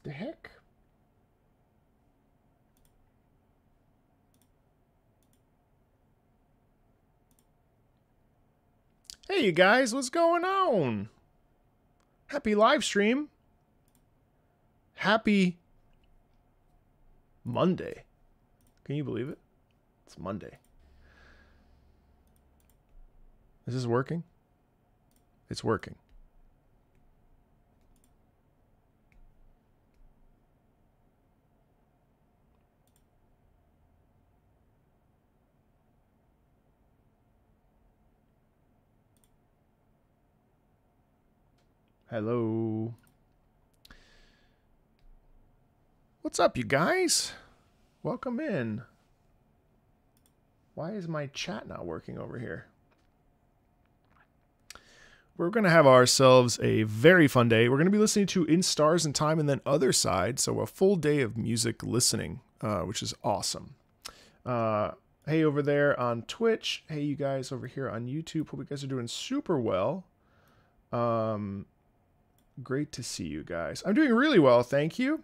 The heck? Hey, you guys, what's going on? Happy live stream. Happy Monday. Can you believe it? It's Monday. Is this working? It's working. Hello. What's up, you guys? Welcome in. Why is my chat not working over here? We're going to have ourselves a very fun day. We're going to be listening to In Stars and Time and then Othercide. So a full day of music listening, which is awesome. Hey over there on Twitch. Hey, you guys over here on YouTube. Hope you guys are doing super well. Great to see you guys. I'm doing really well, thank you.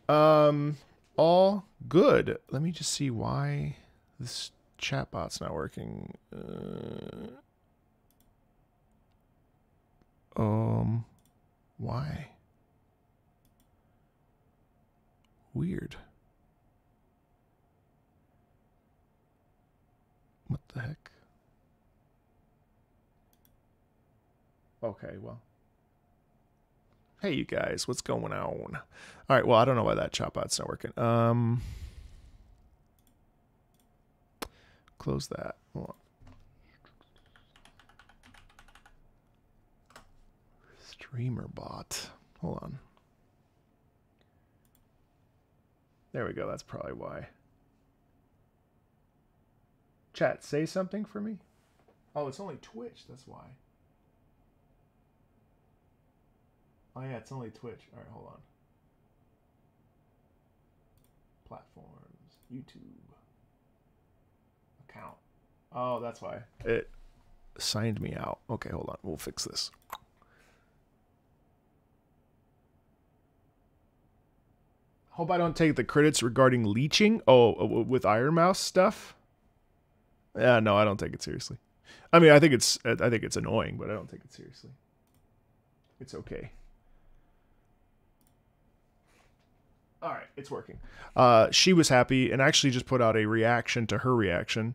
All good. Let me just see why this chatbot's not working. Why? Weird. What the heck? Okay, well. Hey, you guys, what's going on? All right, well, I don't know why that chatbot's not working. Close that. Hold on. Streamer bot. Hold on. There we go. That's probably why. Chat, say something for me. Oh, it's only Twitch. That's why. Oh, yeah, it's only Twitch. All right, hold on. Platforms. YouTube. Account. Oh, that's why. It signed me out. Okay, hold on. We'll fix this. Hope I don't take the credits regarding leeching. Oh, with Iron Mouse stuff? Yeah, no, I don't take it seriously. I mean, I think it's annoying, but I don't take it seriously. It's okay. All right, it's working. She was happy and actually just put out a reaction to her reaction.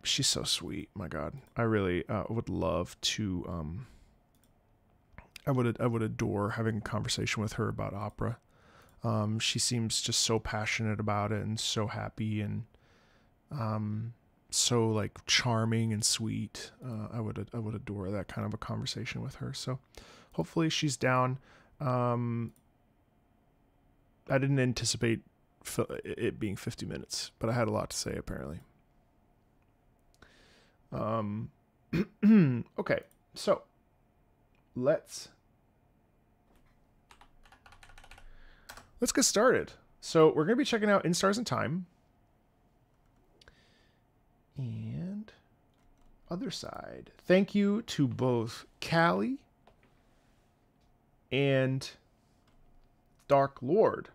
She's so sweet. My God, I really would love to. I would adore having a conversation with her about opera. She seems just so passionate about it and so happy and so like charming and sweet. I would adore that kind of a conversation with her. So hopefully she's down. I didn't anticipate it being 50 minutes, but I had a lot to say apparently. Okay, so let's get started. So we're going to be checking out In Stars and Time and Othercide. Thank you to both Callie and Dark Lord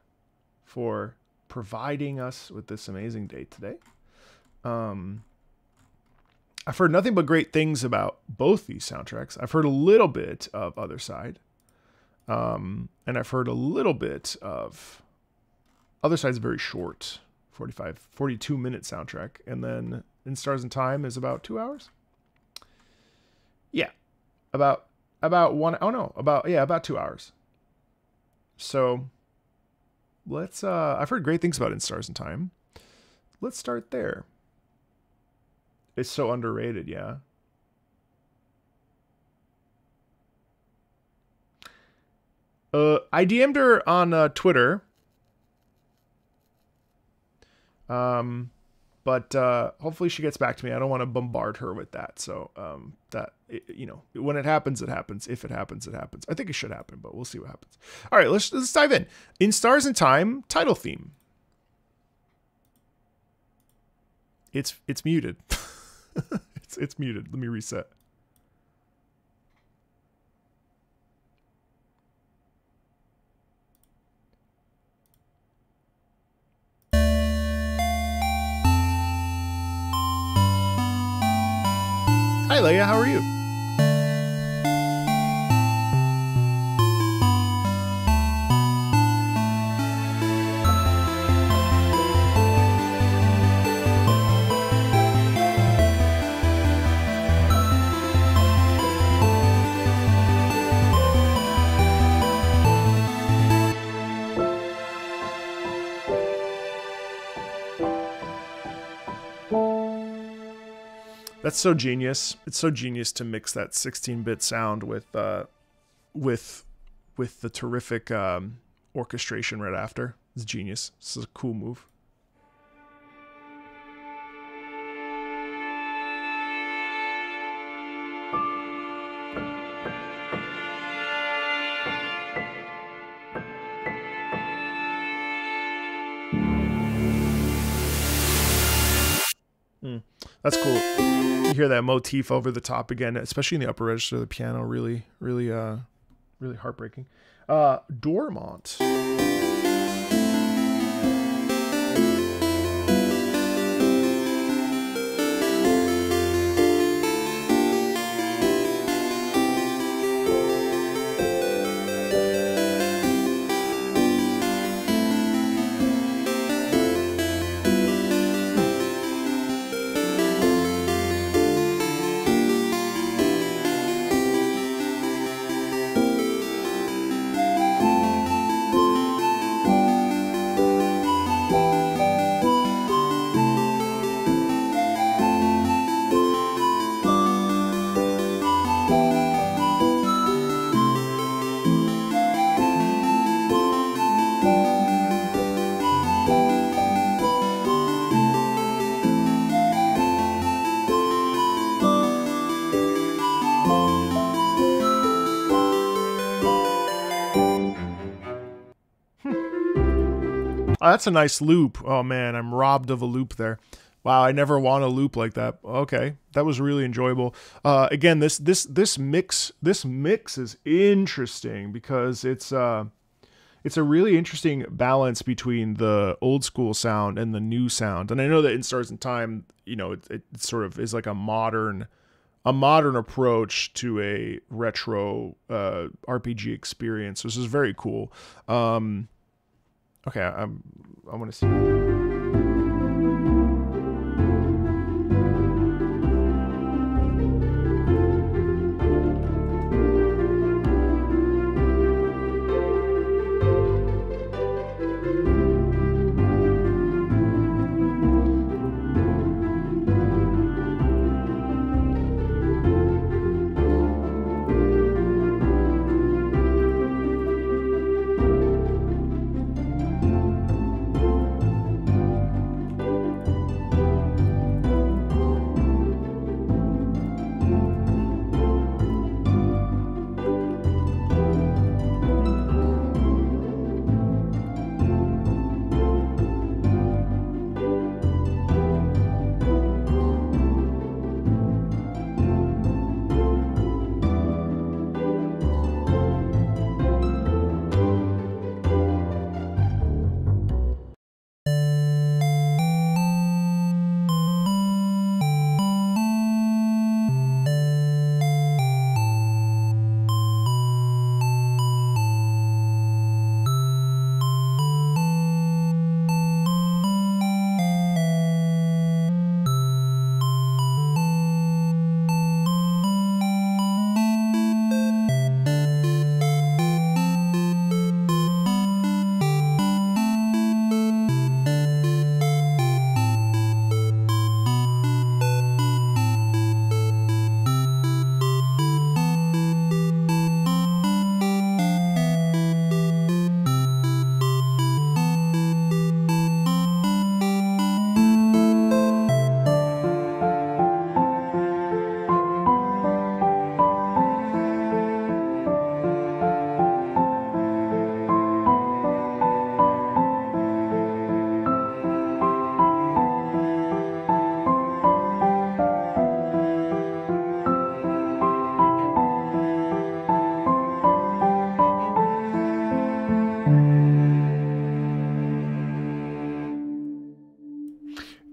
for providing us with this amazing date today. I've heard nothing but great things about both these soundtracks. I've heard a little bit of Othercide. And I've heard a little bit of Othercide's very short, 42-minute soundtrack. And then In Stars and Time is about 2 hours. Yeah. About 2 hours. So let's, I've heard great things about In Stars and Time. Let's start there. It's so underrated, yeah. I DM'd her on Twitter. But hopefully she gets back to me. I don't want to bombard her with that. So when it happens, it happens. If it happens, it happens. I think it should happen, but we'll see what happens. All right, let's dive in. In Stars and Time, title theme. It's muted. it's muted. Let me reset. Hi, Leia. How are you? That's so genius. It's so genius to mix that 16-bit sound with the terrific orchestration right after. It's genius. This is a cool move. That's cool. You hear that motif over the top again, especially in the upper register of the piano. Really, really, really heartbreaking. Dormont. Oh, that's a nice loop. Oh man, I'm robbed of a loop there. Wow, I never want a loop like that. Okay, that was really enjoyable. Again, this mix is interesting because it's a really interesting balance between the old school sound and the new sound. And I know that in Stars in Time, you know, it sort of is like a modern approach to a retro RPG experience. This is very cool. Okay, I want to see.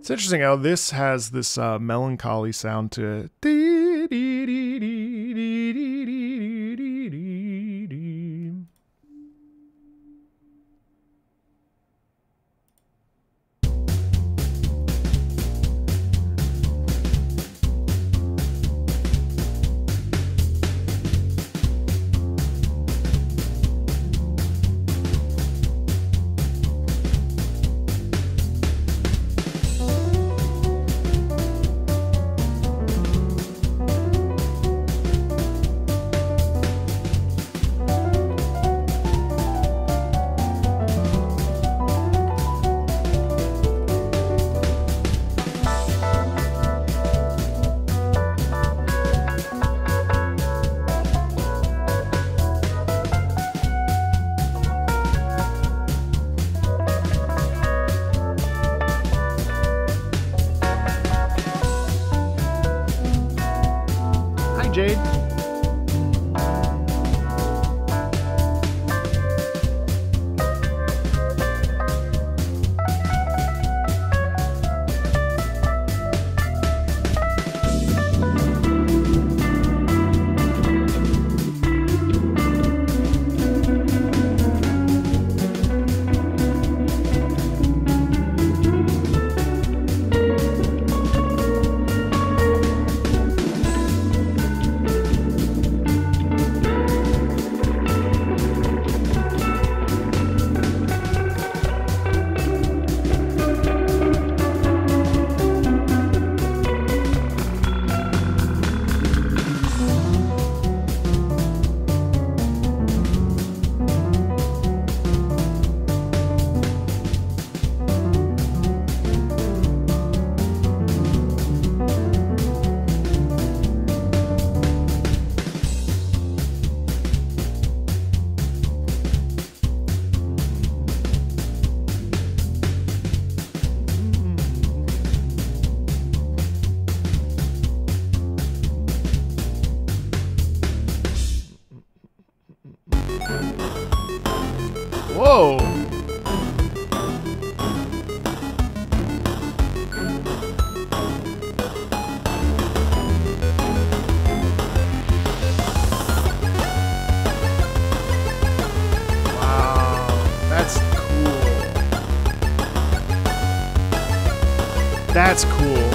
It's interesting how this has this melancholy sound to it. Jade? Whoa! Wow, that's cool. That's cool.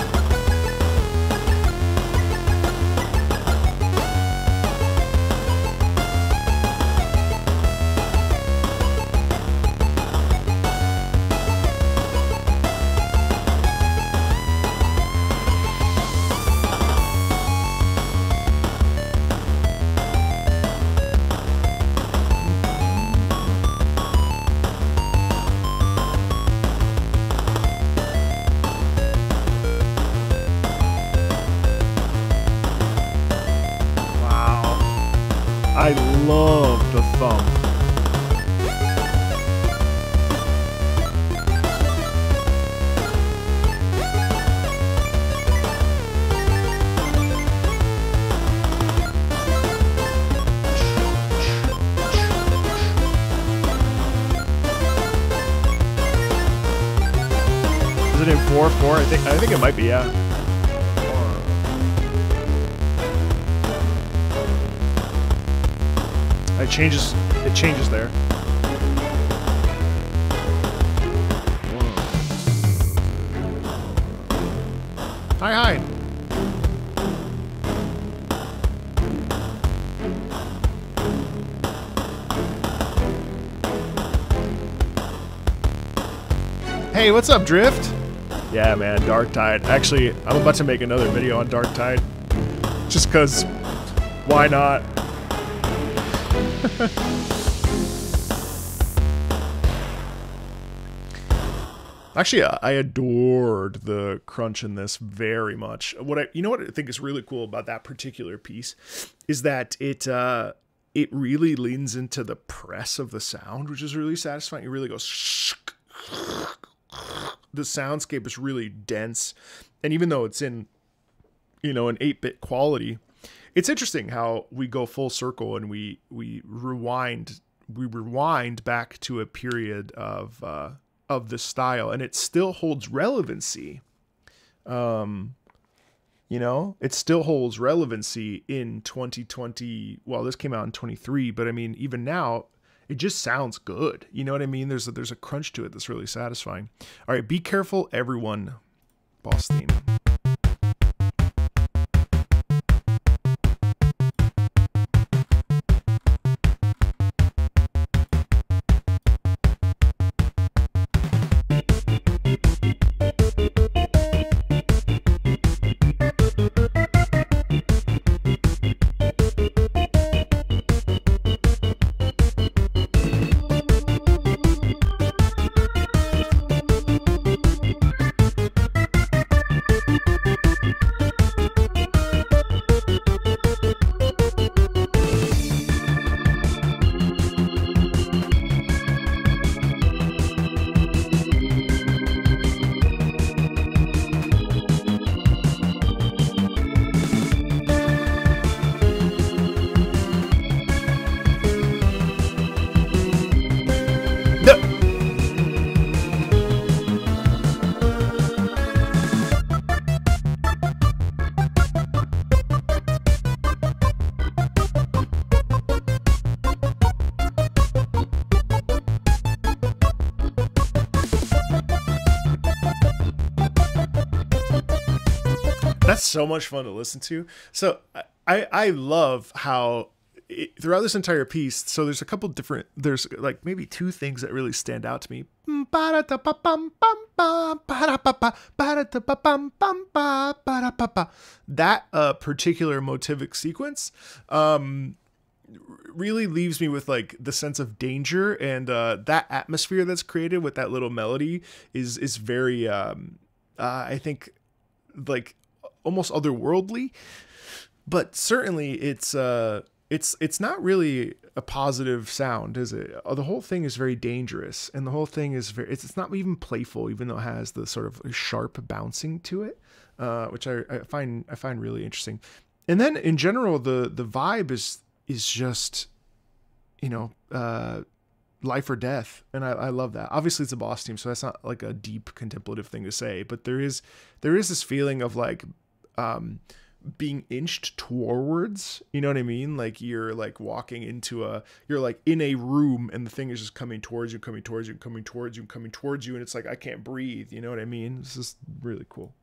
I love the thumb. Is it in 4/4? I think it might be, yeah. It changes there. Hi. Hey, what's up, Drift? Yeah, man, Darktide. Actually, I'm about to make another video on Darktide. Just cause, why not? Actually, I adored the crunch in this very much. You know what I think is really cool about that particular piece is that it really leans into the press of the sound, which is really satisfying. It really goes. The soundscape is really dense, and even though it's in, an 8-bit quality, it's interesting how we go full circle and we rewind back to a period of this style, and it still holds relevancy. It still holds relevancy in 2020. Well, this came out in 23, but I mean, even now, it just sounds good. You know what I mean? There's a crunch to it that's really satisfying. All right, be careful, everyone. Boss theme. That's so much fun to listen to. So I love how throughout this entire piece, so there's a couple different, there's like maybe two things that really stand out to me. That particular motivic sequence really leaves me with like the sense of danger, and that atmosphere that's created with that little melody is very I think like almost otherworldly, but certainly it's not really a positive sound, is it? The whole thing is very dangerous, and the whole thing is very, it's not even playful, even though it has the sort of sharp bouncing to it, which I find really interesting. And then in general, the vibe is just, you know, life or death, and I love that. Obviously it's a boss team, so that's not like a deep contemplative thing to say, but there is this feeling of like being inched towards, you know what I mean? Like you're like walking into you're like in a room, and the thing is just coming towards you, coming towards you, coming towards you, coming towards you, and it's like I can't breathe, you know what I mean? This is really cool.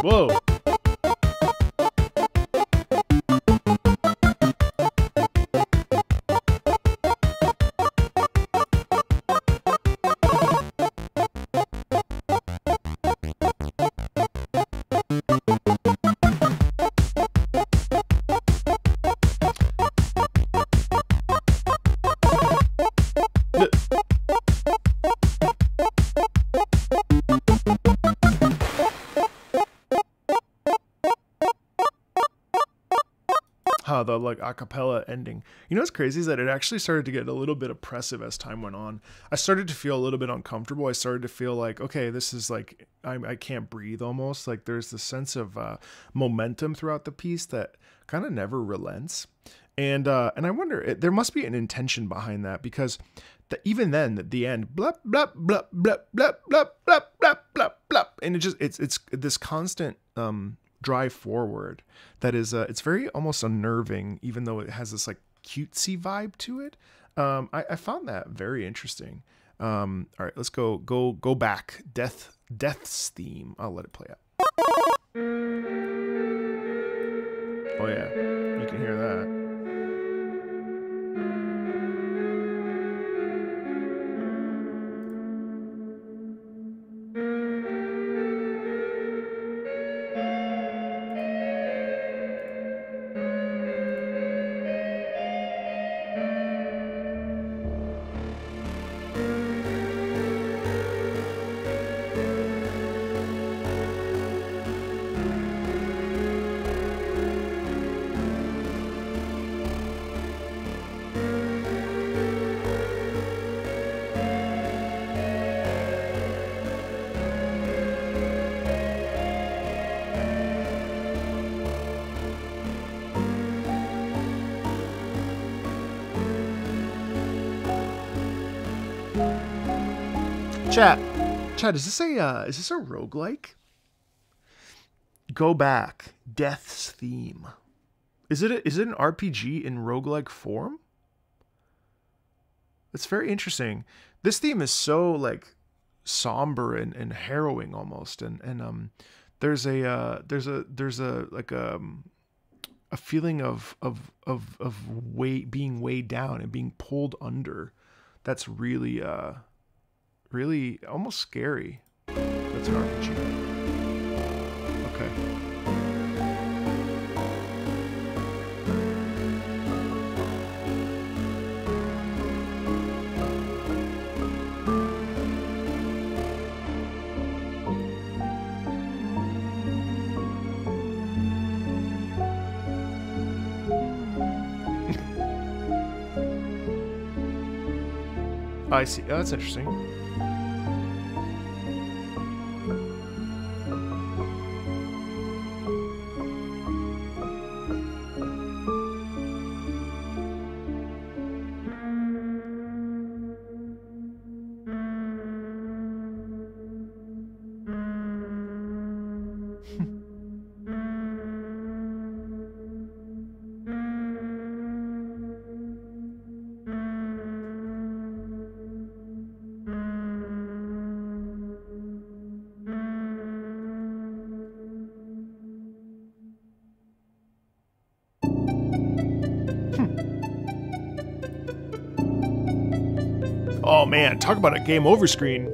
Whoa. The like acapella ending. You know what's crazy is that it actually started to get a little bit oppressive as time went on. I started to feel a little bit uncomfortable. I started to feel like, okay, this is like I can't breathe almost. Like there's this sense of momentum throughout the piece that kind of never relents. And I wonder, there must be an intention behind that, because even then at the end, blah blah blah blah blah blah blah blah blah blah, and it's this constant drive forward that is it's very almost unnerving, even though it has this like cutesy vibe to it. I found that very interesting. All right, let's go back. Death's theme. I'll let it play out. Oh yeah, you can hear that. Chat, is this a roguelike? Go back. Death's theme. Is it an RPG in roguelike form? It's very interesting. This theme is so like somber and harrowing almost, and there's a like a feeling of being weighed down and being pulled under. That's really really almost scary. That's an RPG. Okay. I see. Oh, that's interesting. Oh man, talk about a game over screen.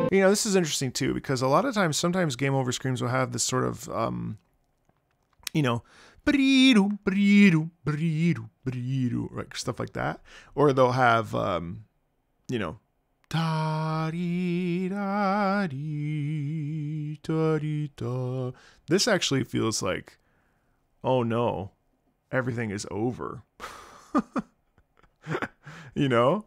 You know, this is interesting too, because a lot of times, sometimes game over screens will have this sort of, you know, like stuff like that, or they'll have, you know, this actually feels like, oh no, everything is over. You know?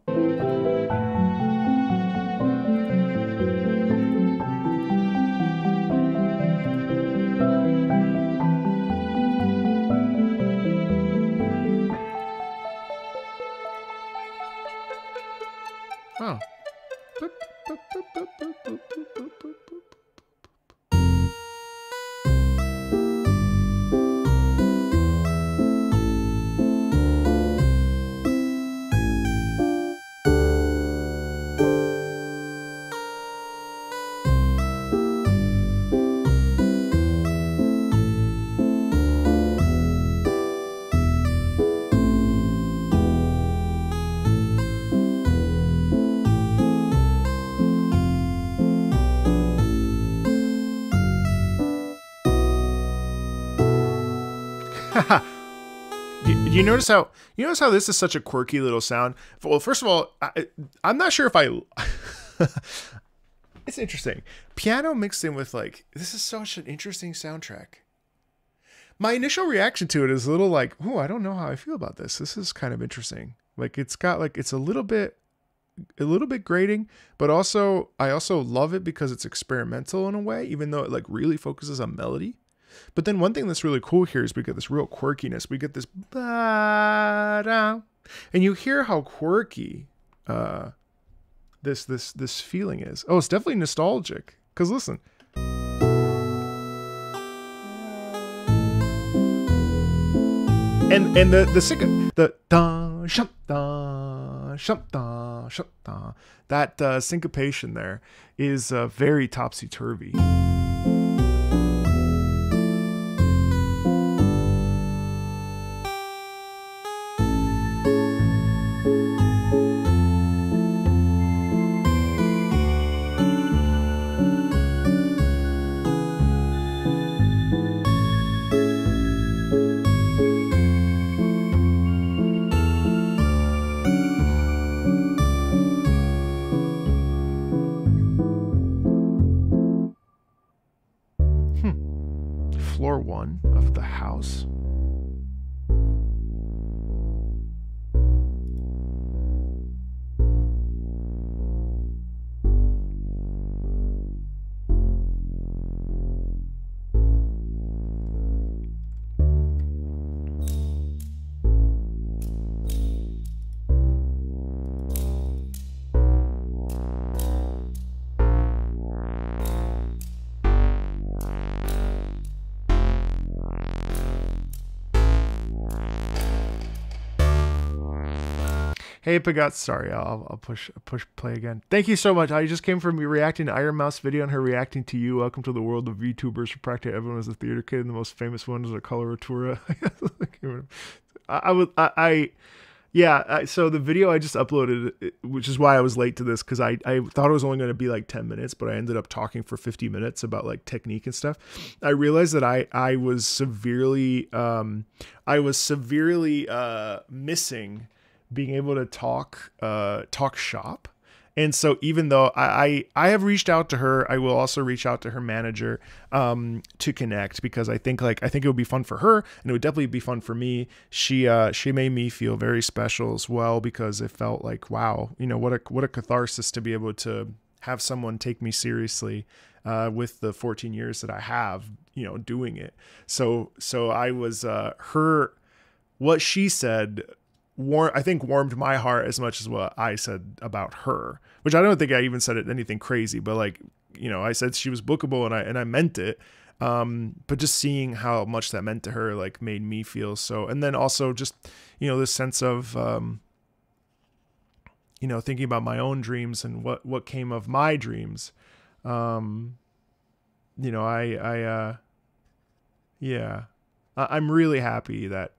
Oh. You notice how this is such a quirky little sound? Well, first of all, I'm not sure if it's interesting. Piano mixed in with like, this is such an interesting soundtrack. My initial reaction to it is a little like, oh, I don't know how I feel about this. This is kind of interesting. Like it's got like, it's a little bit grating, but also I also love it because it's experimental in a way, even though it like really focuses on melody. But then one thing that's really cool here is we get this real quirkiness. We get this ba-da, and you hear how quirky this feeling is. Oh, it's definitely nostalgic. Cause listen. And the da shum da shum da shum da, that syncopation there is very topsy-turvy. Floor 1 of the house. Hey Pagat, sorry, I'll push play again. Thank you so much. I just came from me reacting to Iron Mouse video and her reacting to you. Welcome to the world of VTubers. For practically everyone is a theater kid, and the most famous one is a coloratura. So the video I just uploaded, which is why I was late to this, because I thought it was only going to be like 10 minutes, but I ended up talking for 50 minutes about like technique and stuff. I realized that I was severely missing being able to talk shop. And so even though I have reached out to her, I will also reach out to her manager to connect, because I think it would be fun for her, and it would definitely be fun for me. She made me feel very special as well, because it felt like, wow, you know, what a catharsis to be able to have someone take me seriously with the 14 years that I have, you know, doing it. So I was what she said I think warmed my heart as much as what I said about her, which I don't think I even said anything crazy, but like, you know, I said she was bookable, and I meant it. But just seeing how much that meant to her, like, made me feel so. And then also just, you know, this sense of, you know, thinking about my own dreams and what came of my dreams. You know, yeah, I'm really happy that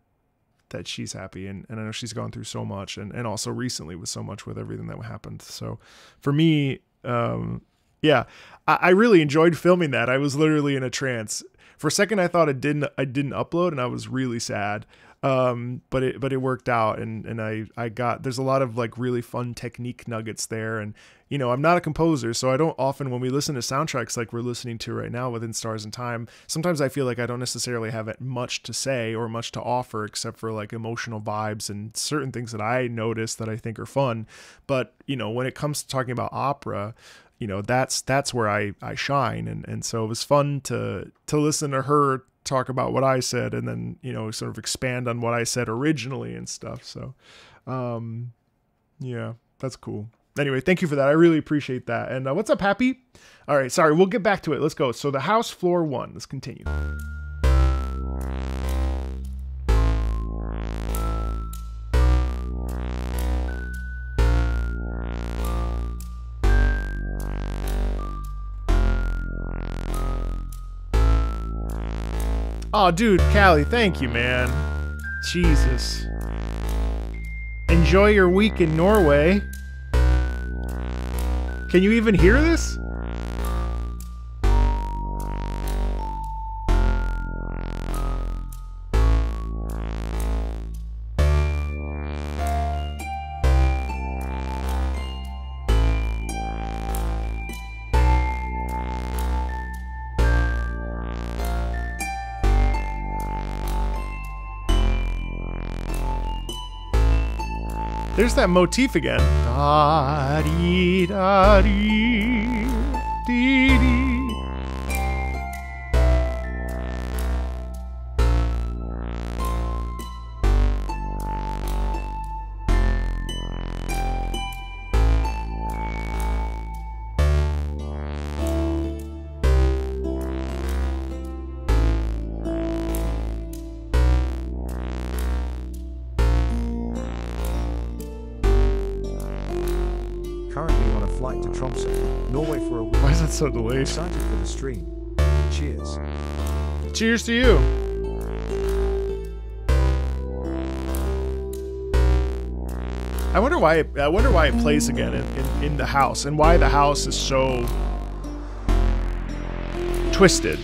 she's happy, and I know she's gone through so much, and also recently with so much with everything that happened. So for me, yeah, I really enjoyed filming that. I was literally in a trance. For a second, I thought I didn't upload, and I was really sad. But it worked out, and I got, there's a lot of like really fun technique nuggets there. And, you know, I'm not a composer, so I don't often, when we listen to soundtracks like we're listening to right now within Stars and Time, sometimes I feel like I don't necessarily have much to say or much to offer except for like emotional vibes and certain things that I notice that I think are fun. But, you know, when it comes to talking about opera, you know, that's where I shine. And so it was fun to listen to her talk about what I said, and then, you know, sort of expand on what I said originally and stuff. So, yeah, that's cool. Anyway, thank you for that. I really appreciate that. And what's up, Happy? All right, sorry, we'll get back to it. Let's go. So the house, floor 1. Let's continue. Oh, dude, Callie, thank you, man. Jesus. Enjoy your week in Norway. Can you even hear this? There's that motif again. So delayed. Excited for the stream. Cheers. Cheers to you. I wonder why it plays again in the house, and why the house is so twisted.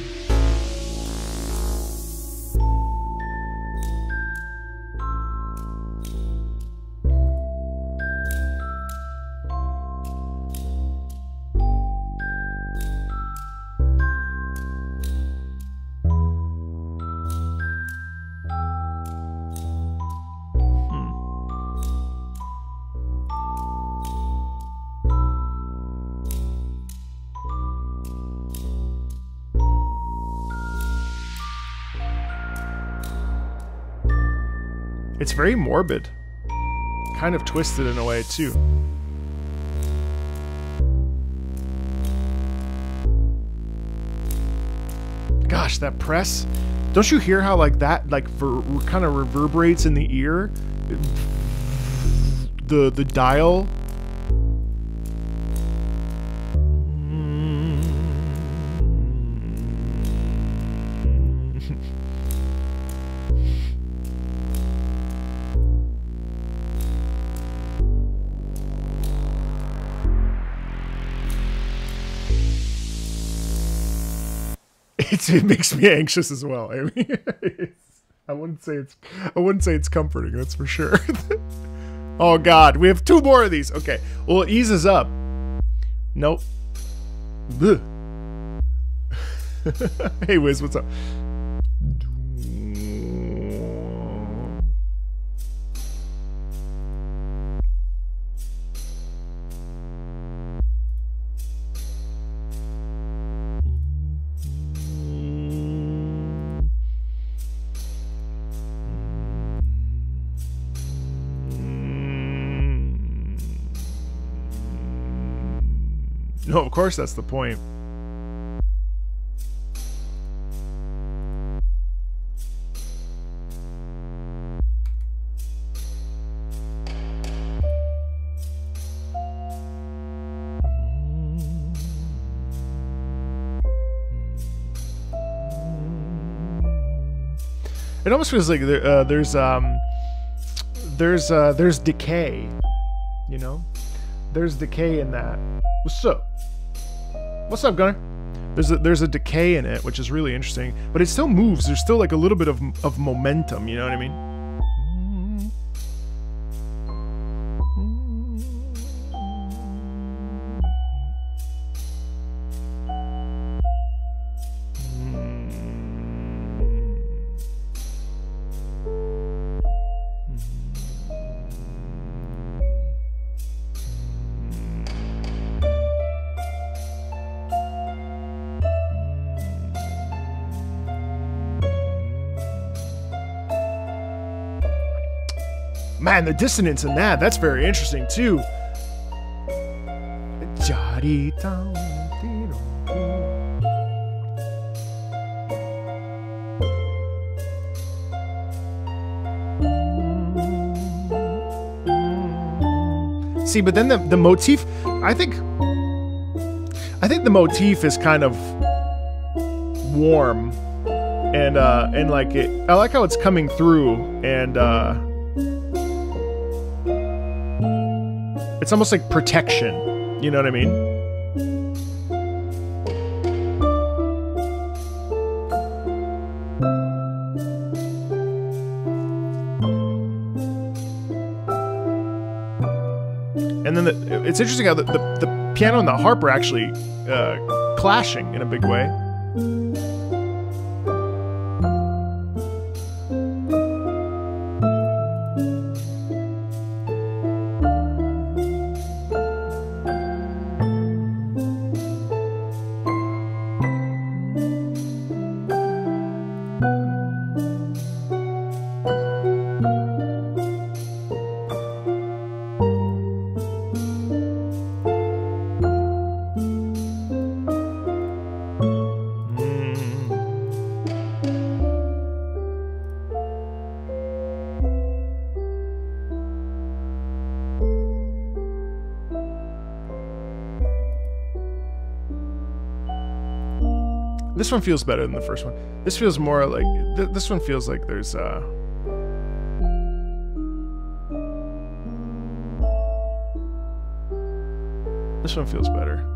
It's very morbid, kind of twisted in a way too. Gosh, that press! Don't you hear how like that kind of reverberates in the ear? The dial. It makes me anxious as well. I mean, I wouldn't say it's comforting. That's for sure. Oh God, we have 2 more of these. Okay, well, it eases up. Nope. Hey Wiz, what's up? No, of course that's the point. It almost feels like there's decay, you know? There's decay in that. What's up? What's up, Gunner? There's a decay in it, which is really interesting, but it still moves. There's still like a little bit of momentum, you know what I mean? Man, the dissonance in that's very interesting too. See, but then the motif, I think the motif is kind of warm and like I like how it's coming through and it's almost like protection, you know what I mean? And then it's interesting how the piano and the harp are actually clashing in a big way. This one feels better than the first one. This feels more like this one feels like there's this one feels better.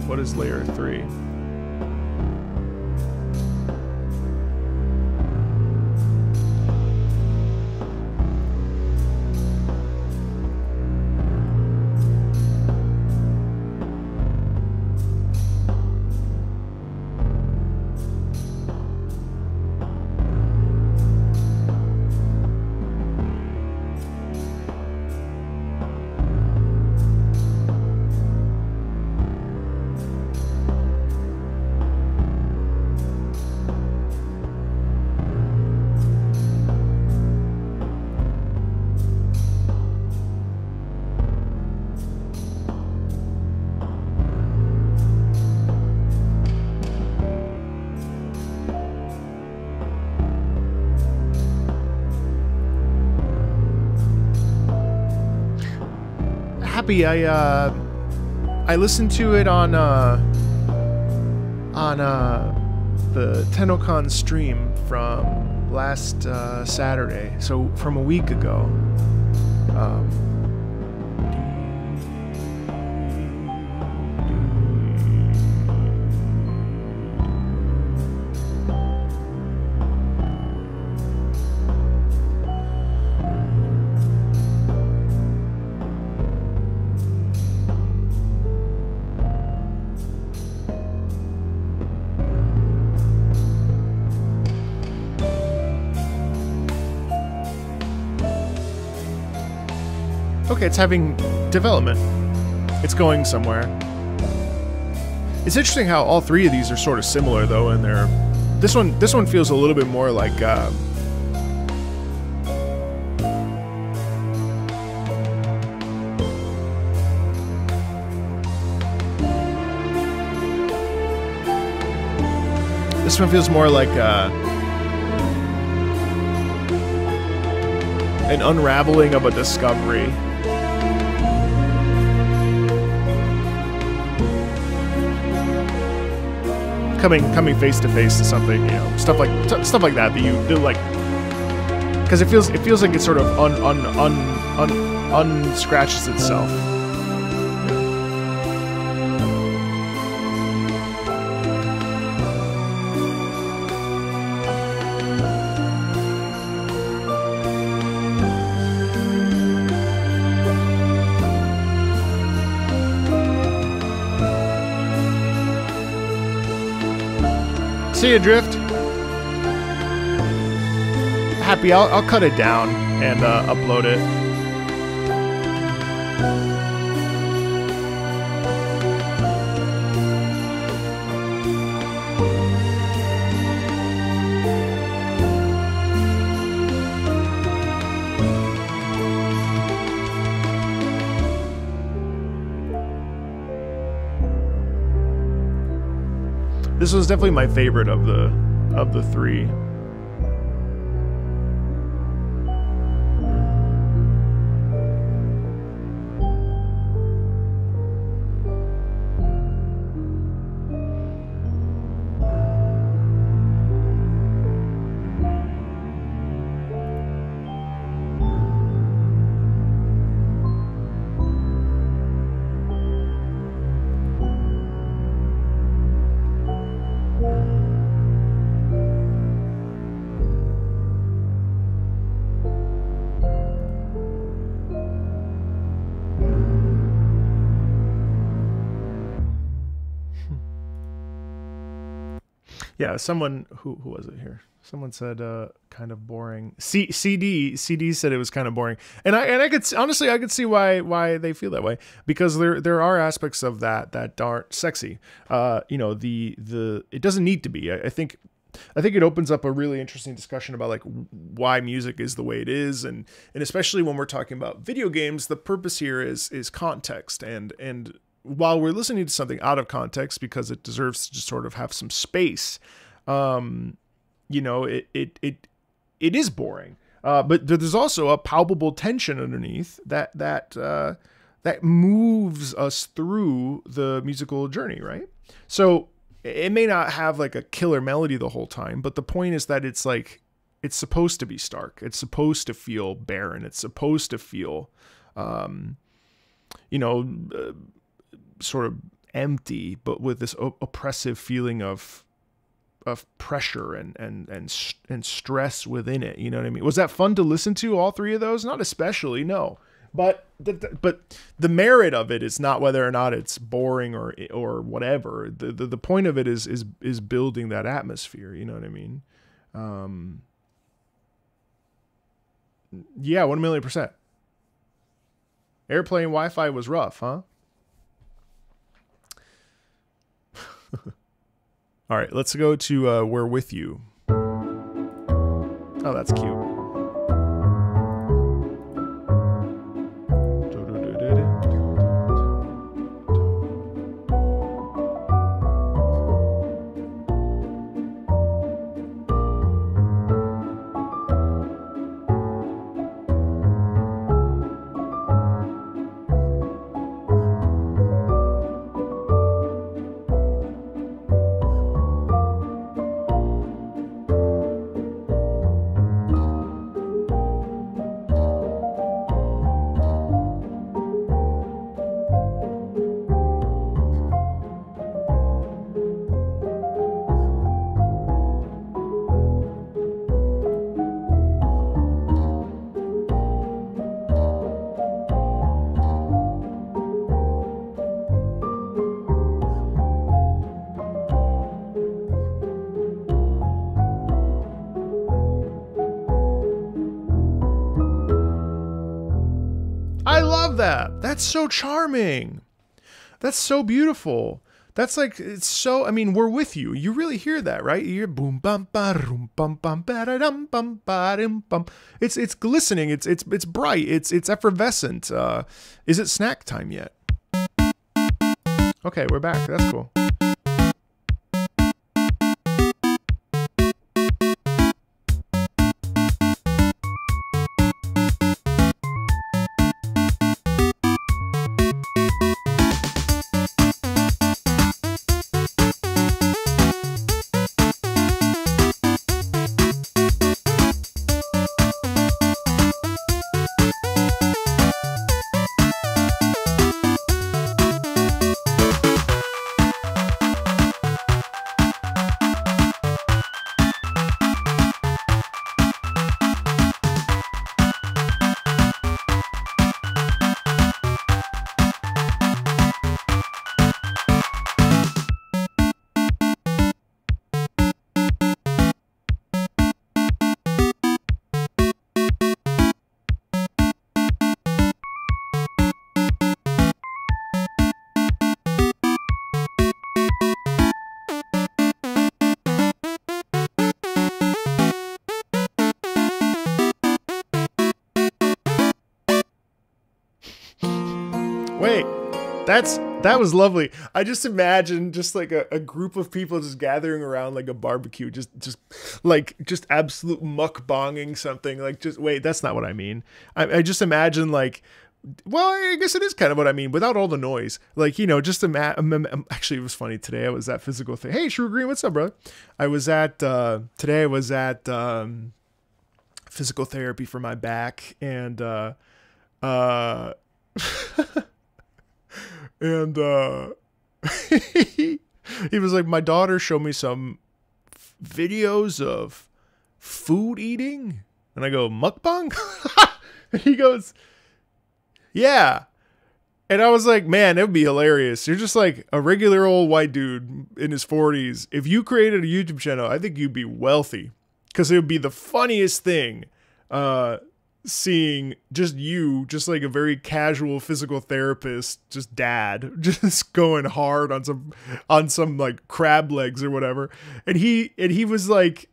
What is layer 3? Happy, I listened to it on the TennoCon stream from last Saturday, so from a week ago. Okay, it's having development. It's going somewhere. It's interesting how all three of these are sort of similar, though, and they're... This one feels a little bit more like... This one feels more like an unraveling of a discovery. Coming face to face to something, you know, stuff like that that you do, like, because it feels like it sort of unscratches itself. See you, Drift. Happy, I'll cut it down and upload it. This was definitely my favorite of the three. Yeah, someone who was it here? Someone said kind of boring. CD said it was kind of boring, and I could honestly I could see why they feel that way, because there are aspects of that aren't sexy. You know, it doesn't need to be. I think it opens up a really interesting discussion about like why music is the way it is, and especially when we're talking about video games, the purpose here is context, and while we're listening to something out of context because it deserves to just sort of have some space, you know, it is boring. But there's also a palpable tension underneath that moves us through the musical journey, right? So it may not have like a killer melody the whole time, but the point is that it's like, it's supposed to be stark. It's supposed to feel barren. It's supposed to feel, you know, sort of empty, but with this oppressive feeling of pressure and stress within it. You know what I mean? Was that fun to listen to, all three of those? Not especially, no. But the merit of it is not whether or not it's boring or whatever. The point of it is building that atmosphere. You know what I mean? Yeah, 1,000,000%. Airplane Wi-Fi was rough, huh? All right, let's go to We're With You. Oh, that's cute. That's so charming. That's so beautiful. That's like, it's so, I mean, We're With You. You really hear that, right? You hear boom bum ba rum bum bum ba da dum bum ba dum bum. It's glistening. It's bright. It's effervescent. Is it snack time yet? Okay, we're back. That's cool. That was lovely. I just imagine just like a group of people just gathering around like a barbecue, just absolute mukbanging something. Like, just wait, that's not what I mean. I just imagine like, well, I guess it is kind of what I mean, without all the noise. Like, you know, just actually, it was funny today. I was at physical thing. Hey, Shrew Green, what's up, bro? I was at today. I was at physical therapy for my back, and and he was like, my daughter showed me some videos of food eating, and I go, mukbang? And he goes, yeah. And I was like, man, it would be hilarious. You're just like a regular old white dude in his 40s. If you created a YouTube channel, I think you'd be wealthy, because it would be the funniest thing seeing just you, just like a very casual physical therapist, just dad, just going hard on some like crab legs or whatever. And he was like,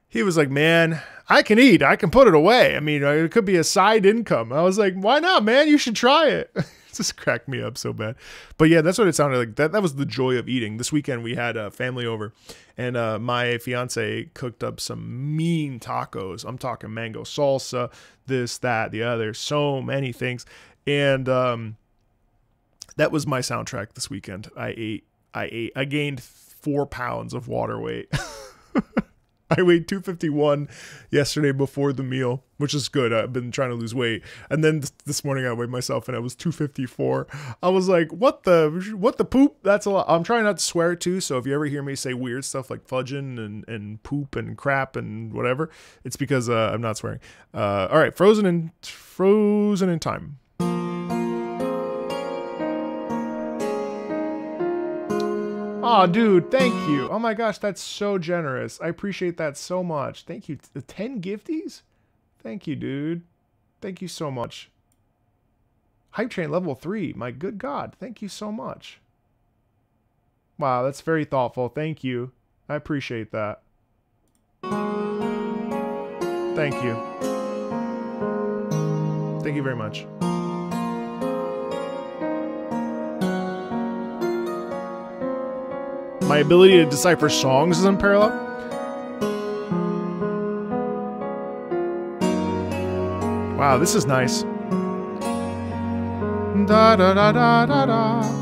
he was like, man, I can eat. I can put it away. I mean, it could be a side income. I was like, why not, man? You should try it. It just cracked me up so bad. But yeah, that's what it sounded like. That was the joy of eating. This weekend we had a family over, and my fiance cooked up some mean tacos. I'm talking mango salsa, this, that, the other, so many things. And that was my soundtrack this weekend. I gained 4 pounds of water weight. I weighed 251 yesterday before the meal, which is good. I've been trying to lose weight. And then this morning I weighed myself and I was 254. I was like, what the poop? That's a lot. I'm trying not to swear too. So if you ever hear me say weird stuff like fudging and poop and crap and whatever, it's because I'm not swearing. All right. Frozen in time. Oh, dude, thank you. Oh my gosh, that's so generous. I appreciate that so much. Thank you. The 10 gifties? Thank you, dude. Thank you so much. Hype Train level 3. My good God. Thank you so much. Wow, that's very thoughtful. Thank you. I appreciate that. Thank you. Thank you very much. My ability to decipher songs is unparalleled. Wow, this is nice. Da da da da da da.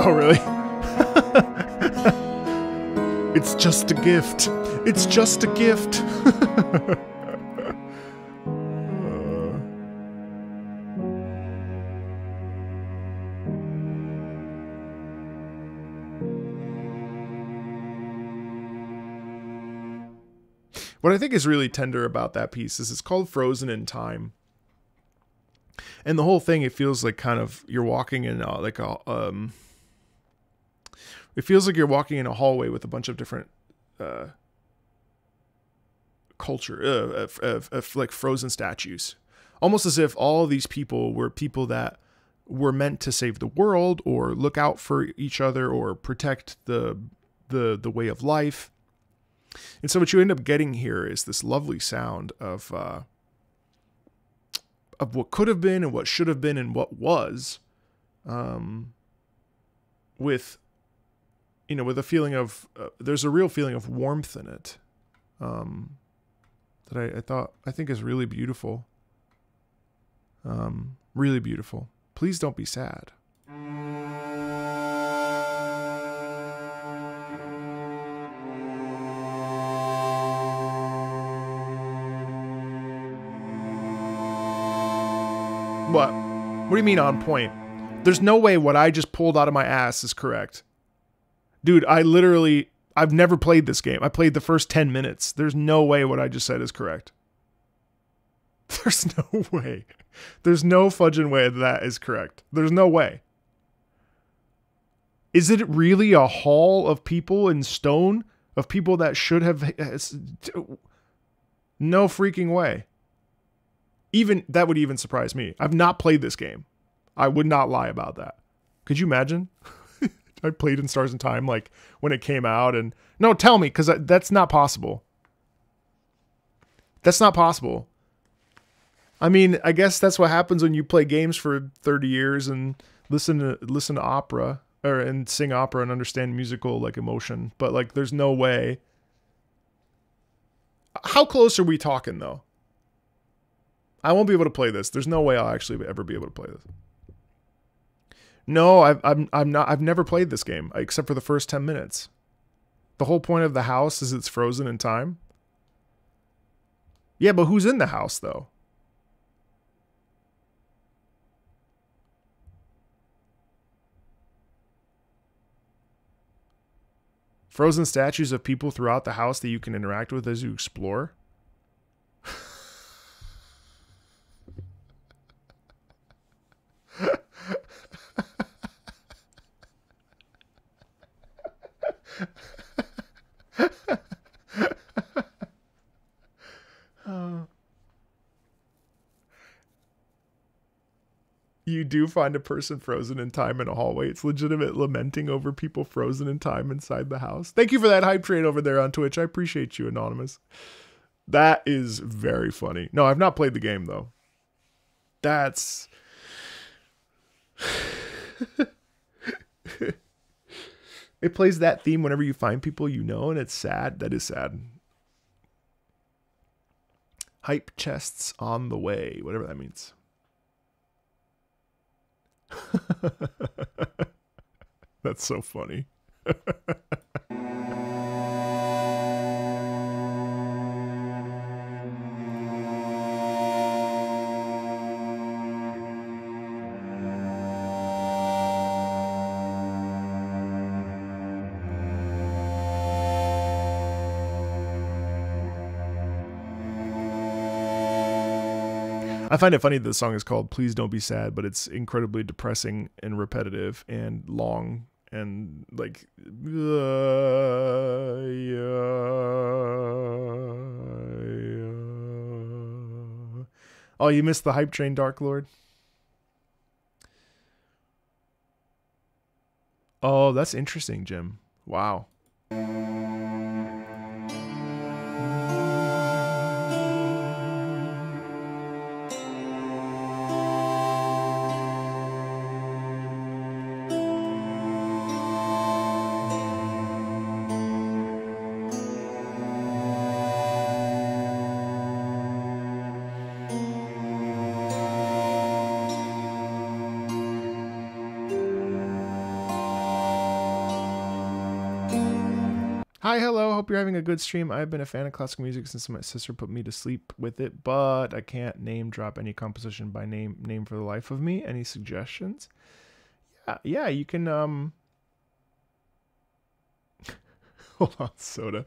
Oh, really? It's just a gift. It's just a gift. What I think is really tender about that piece is it's called Frozen in Time. And the whole thing, it feels like kind of you're walking in it feels like you're walking in a hallway with a bunch of different culture, like frozen statues. Almost as if all these people were people that were meant to save the world or look out for each other or protect the way of life. And so what you end up getting here is this lovely sound of what could have been and what should have been and what was, with a feeling of, there's a real feeling of warmth in it, that I think is really beautiful. Really beautiful. Please don't be sad. What? What do you mean on point? There's no way what I just pulled out of my ass is correct. Dude, I've never played this game. I played the first 10 minutes. There's no way what I just said is correct. There's no way. There's no fudging way that is correct. There's no way. Is it really a hall of people in stone? Of people that should have... No freaking way. Even that would even surprise me. I've not played this game. I would not lie about that. Could you imagine? I played in Stars in Time like when it came out, and no, tell me, because that's not possible. That's not possible. I mean, I guess that's what happens when you play games for 30 years and listen to opera and sing opera and understand musical like emotion. But like, there's no way. How close are we talking though? I won't be able to play this. There's no way I'll actually ever be able to play this. No, I've never played this game except for the first 10 minutes. The whole point of the house is it's frozen in time. Yeah, but who's in the house though? Frozen statues of people throughout the house that you can interact with as you explore. You do find a person frozen in time in a hallway. It's legitimate lamenting over people frozen in time inside the house. Thank you for that hype train over there on Twitch. I appreciate you, Anonymous. That is very funny. No, I've not played the game, though. That's... It plays that theme whenever you find people you know, and it's sad. That is sad. Hype chests on the way. Whatever that means. That's so funny. I find it funny that the song is called Please Don't Be Sad, but it's incredibly depressing and repetitive and long and like... Oh, you missed the hype train, Dark Lord? Oh, that's interesting, Jim. Wow. Hi, hello, hope you're having a good stream. I've been a fan of classical music since my sister put me to sleep with it, but I can't name drop any composition by name for the life of me. Any suggestions? Yeah, you can, hold on, Soda.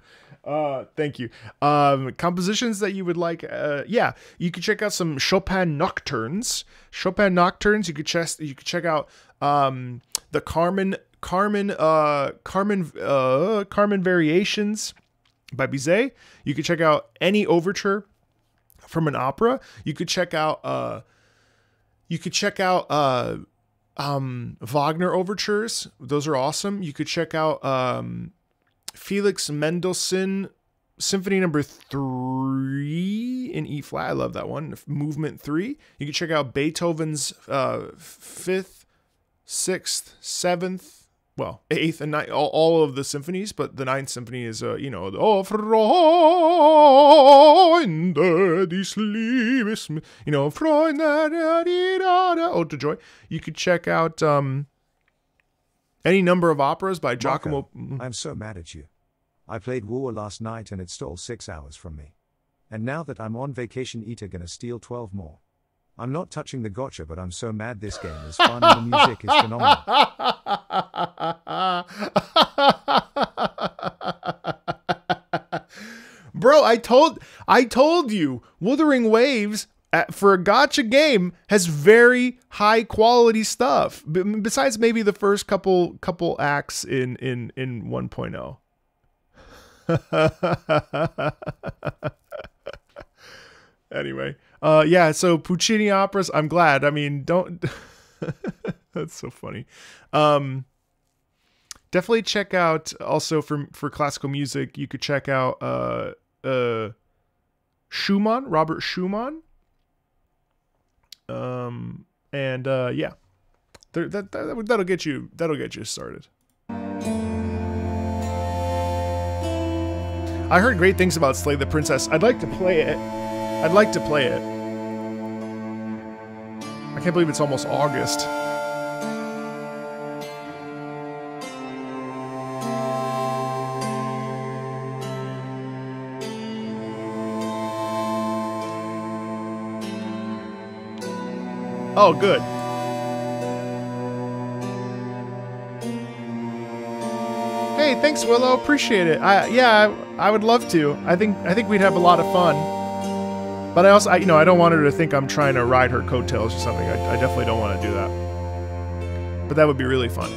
Thank you. Compositions that you would like, yeah, you could check out some Chopin Nocturnes. Chopin Nocturnes, you could check out, the Carmen Variations by Bizet. You could check out any overture from an opera. You could check out Wagner overtures. Those are awesome. You could check out Felix Mendelssohn Symphony Number 3 in E flat. I love that one. Movement 3. You can check out Beethoven's 5th, 6th, 7th, well, 8th and 9th, all of the symphonies, but the 9th symphony is, you know, the Freunde des Liebes, you know, Freunde, Ode to Joy. You could check out any number of operas by Giacomo. Marco, I'm so mad at you. I played War last night and it stole 6 hours from me. And now that I'm on vacation, Ita gonna steal 12 more. I'm not touching the gotcha, but I'm so mad this game is fun and the music is phenomenal. Bro, I told you, Wuthering Waves for a gotcha game has very high quality stuff. Besides maybe the first couple acts in 1.0. Anyway, yeah, so Puccini operas, I'm glad. I mean, don't that's so funny. Definitely check out also for classical music, you could check out Schumann, Robert Schumann. And yeah. That'll get you started. I heard great things about Slay the Princess. I'd like to play it. I can't believe it's almost August. Oh, good. Hey, thanks, Willow. Appreciate it. I would love to. I think we'd have a lot of fun. But I also, I don't want her to think I'm trying to ride her coattails or something. I definitely don't want to do that. But that would be really fun.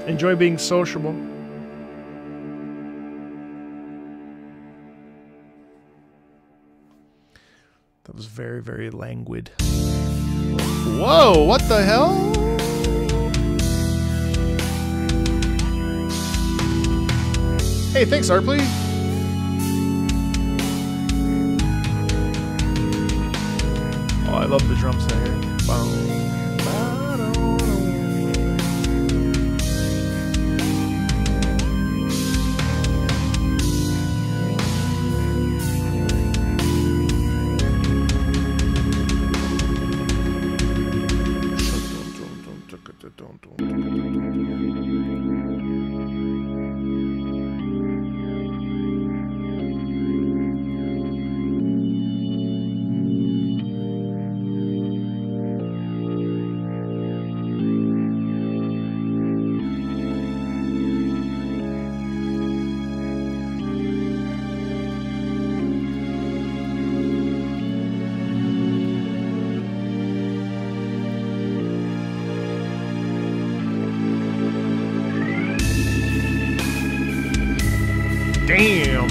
Enjoy being sociable. That was very, very languid. Whoa, what the hell? Hey, thanks, Arpley. Oh, I love the drum set here. Boom. Damn.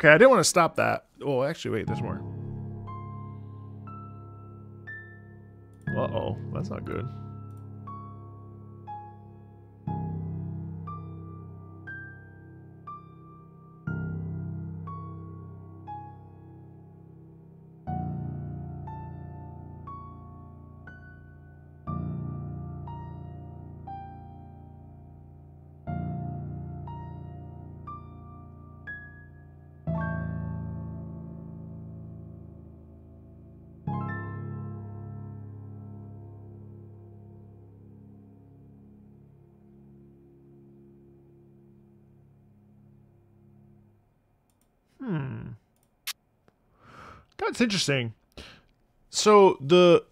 Okay, I didn't want to stop that. Oh, actually, wait, there's more. Uh-oh, that's not good. That's interesting. So the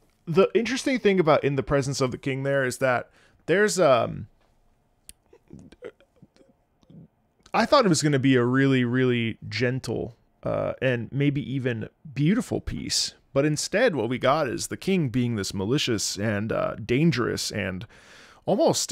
interesting thing about In the Presence of the King there is that there's I thought it was going to be a really, really gentle and maybe even beautiful piece, but instead what we got is the king being this malicious and dangerous and almost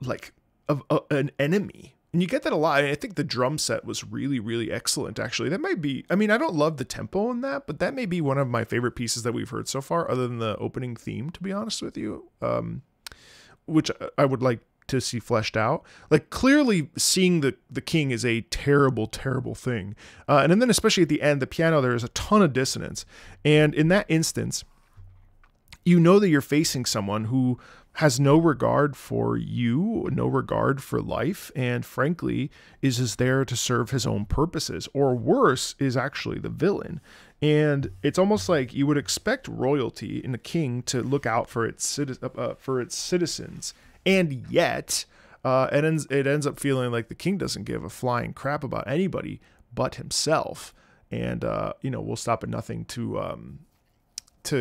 like an enemy. And you get that a lot. I think the drum set was really, really excellent, actually. That might be, I mean, I don't love the tempo in that, but that may be one of my favorite pieces that we've heard so far, other than the opening theme, to be honest with you, which I would like to see fleshed out. Like, clearly seeing the king is a terrible, terrible thing. And then especially at the end, the piano, there is a ton of dissonance. And in that instance, you know that you're facing someone who has no regard for you, no regard for life, and frankly is there to serve his own purposes, or worse, is actually the villain. And it's almost like you would expect royalty in a king to look out for its citizens, and yet it ends up feeling like the king doesn't give a flying crap about anybody but himself, and you know, will stop at nothing to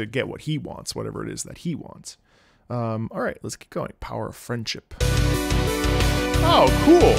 get what he wants, whatever it is that he wants. All right, let's keep going. Power of Friendship. Oh, cool.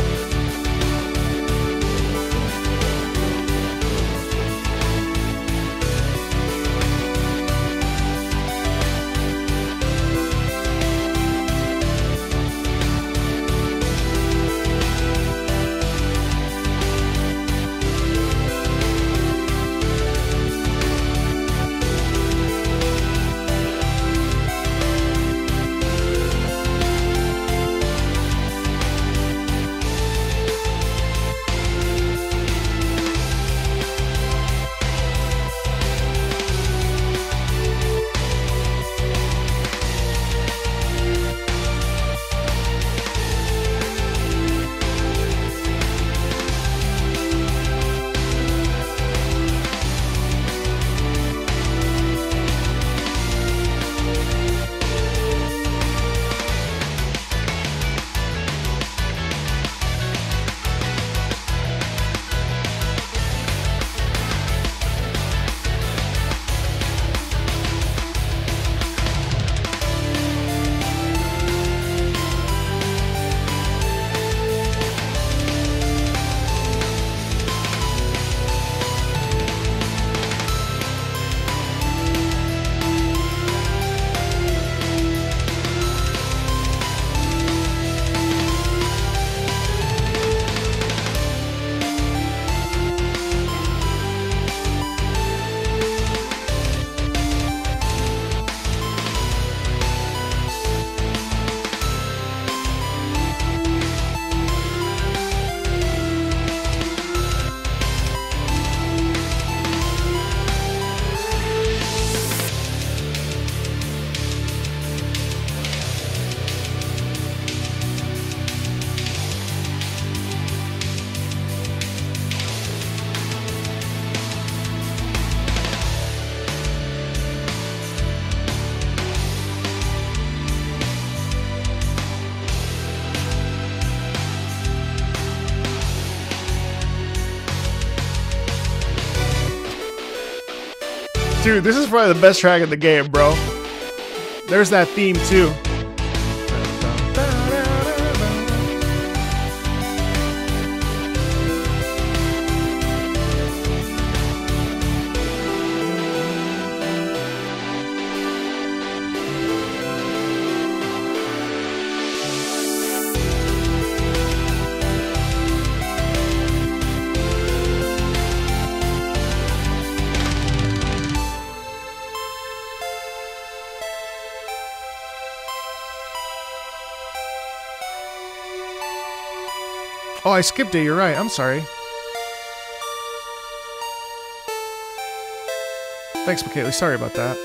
Dude, this is probably the best track in the game, bro. There's that theme, too. Oh, I skipped it. You're right. I'm sorry. Thanks, Michaela. Sorry about that.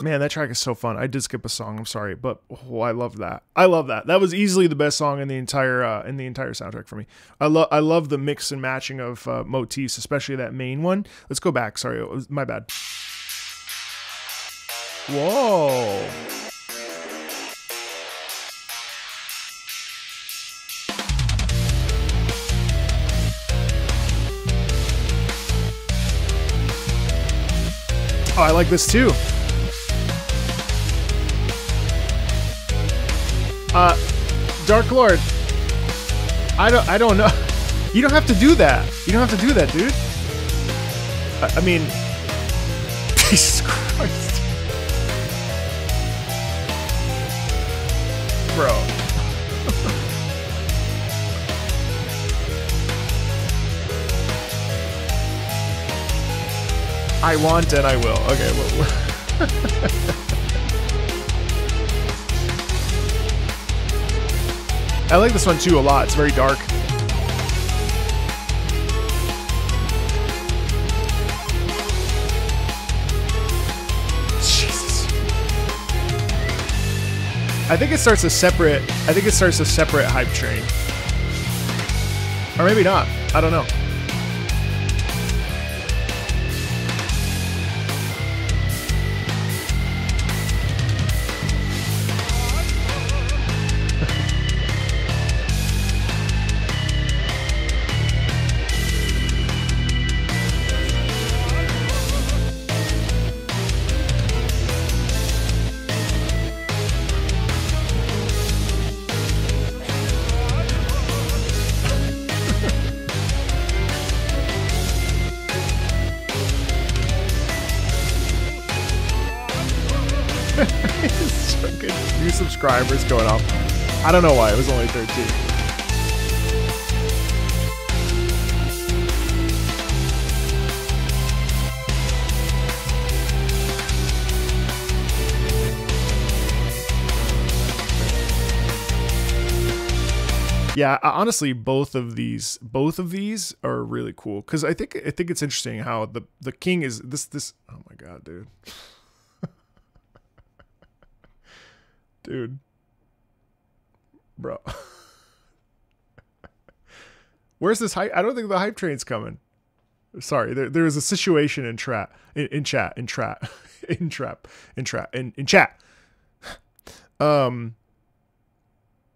Man, that track is so fun. I did skip a song. I'm sorry, but oh, I love that. I love that. That was easily the best song in the entire soundtrack for me. I love the mix and matching of motifs, especially that main one. Let's go back. Sorry, it was my bad. Whoa. Oh, I like this too. Dark Lord. I don't know. You don't have to do that. You don't have to do that, dude. I mean, Jesus Christ. Bro. I want and I will. Okay, well. I like this one too a lot. It's very dark. Jesus. I think it starts a separate hype train. Or maybe not. I don't know. New subscribers going off. I don't know why. It was only 13. Yeah, honestly, both of these are really cool because I think it's interesting how the king is this. Oh my god, dude. Dude. Bro. Where's this hype? I don't think the hype train's coming. Sorry, there is a situation in chat.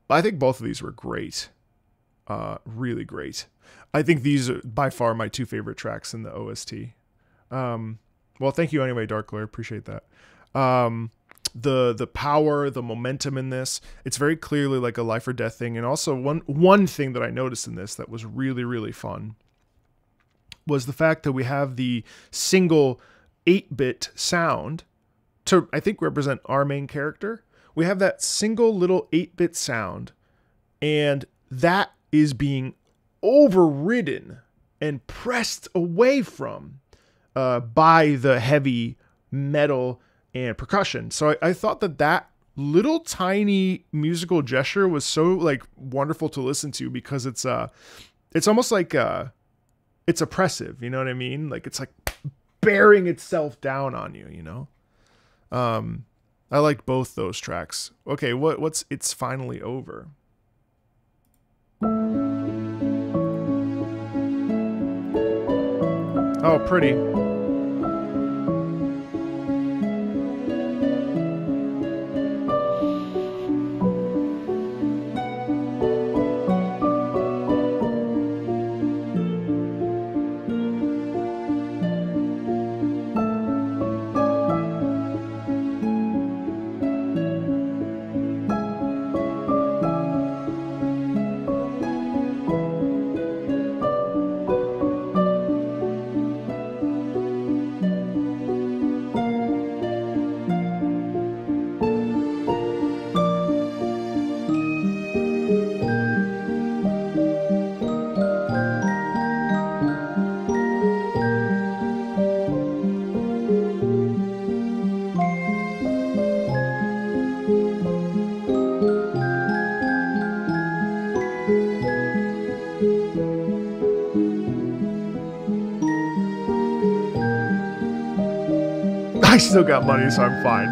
I think both of these were great. Really great. I think these are by far my two favorite tracks in the OST. Well, thank you anyway, Dark Lord. Appreciate that. The power, the momentum in this, it's very clearly like a life or death thing. And also one thing that I noticed in this that was really, really fun was the fact that we have the single 8-bit sound to, I think, represent our main character. We have that single little 8-bit sound, and that is being overridden and pressed away from by the heavy metal and percussion. So I thought that little tiny musical gesture was so like wonderful to listen to because it's almost like it's oppressive, you know what I mean? Like it's like bearing itself down on you, you know? I liked both those tracks. Okay, what's It's Finally Over? Oh, pretty. I still got money, so I'm fine.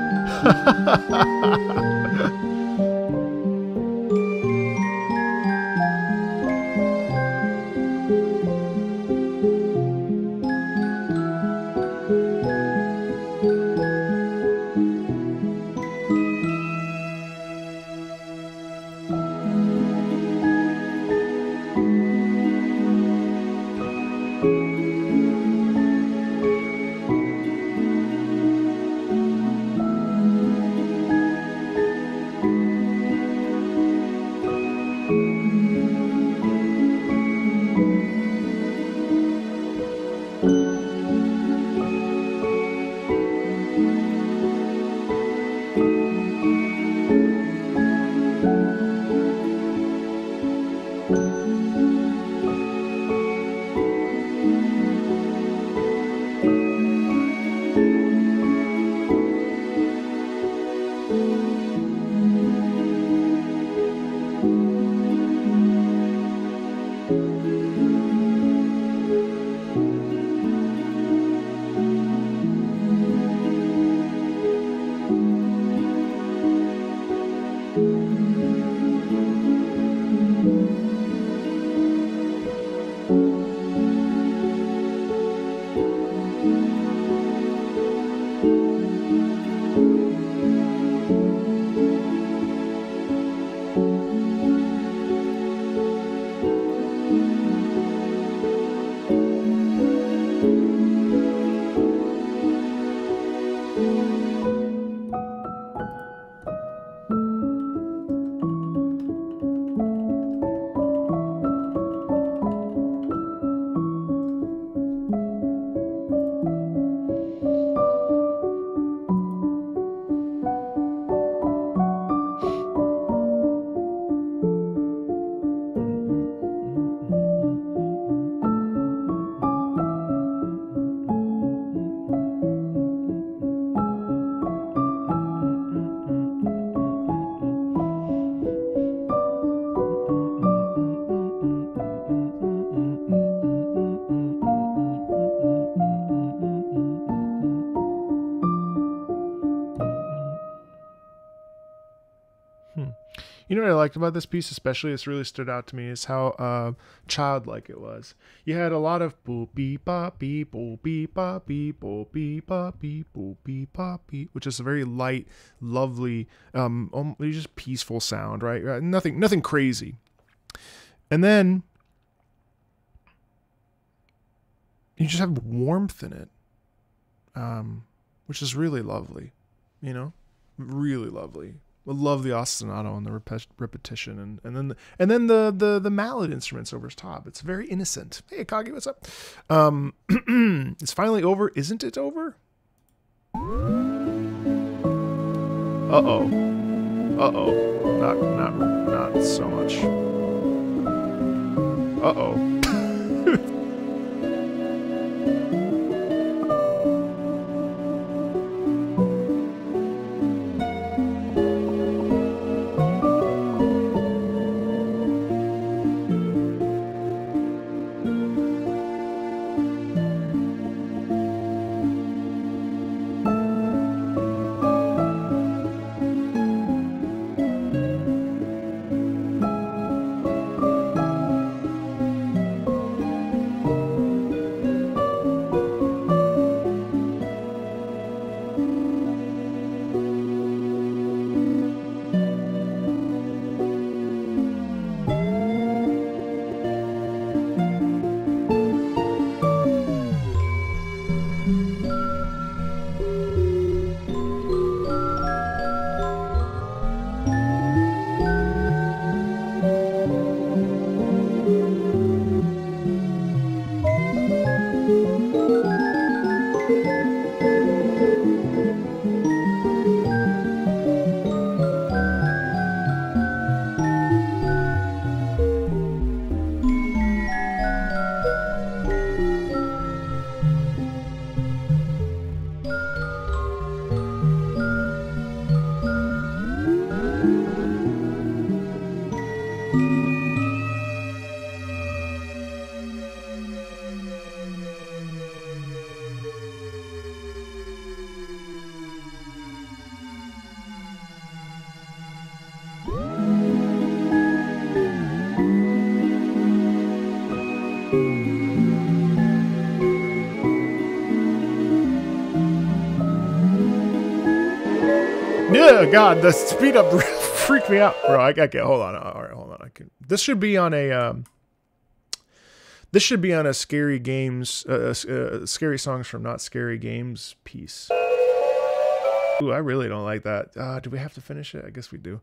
You know what I liked about this piece, especially this really stood out to me, is how childlike it was. You had a lot of boop beep bop beep boop beep bop beep boop beep bop beep boop beep bop beep, which is a very light, lovely, just peaceful sound, right? Nothing crazy. And then you just have warmth in it, which is really lovely, really lovely. I love the ostinato and the repetition, and then the mallet instruments over top. It's very innocent. Hey, Akagi, what's up? It's finally over, isn't it over? Not so much. god, the speed up freaked me out, bro. I can't. Hold on. All right, hold on. I can. This should be on a. This should be on a scary games, scary songs from Not Scary Games piece. Ooh, I really don't like that. Do we have to finish it? I guess we do.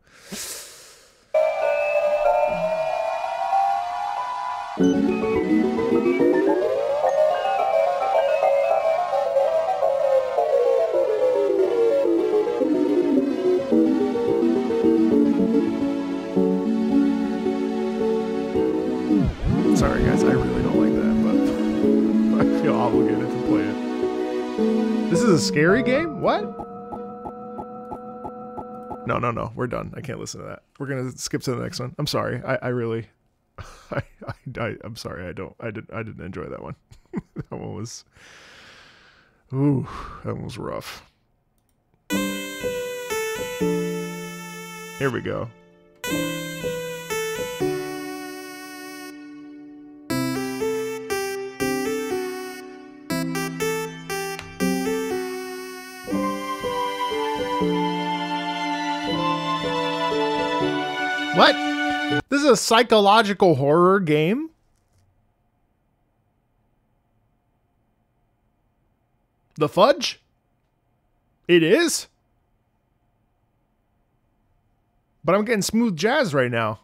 Sorry guys, I really don't like that, but I feel obligated to play it. This is a scary game? What? No, we're done. I can't listen to that. We're gonna skip to the next one. I'm sorry. I really, I'm sorry. I didn't enjoy that one. That one was, ooh, that one was rough. Here we go. What? This is a psychological horror game? The fudge? It is? But I'm getting smooth jazz right now.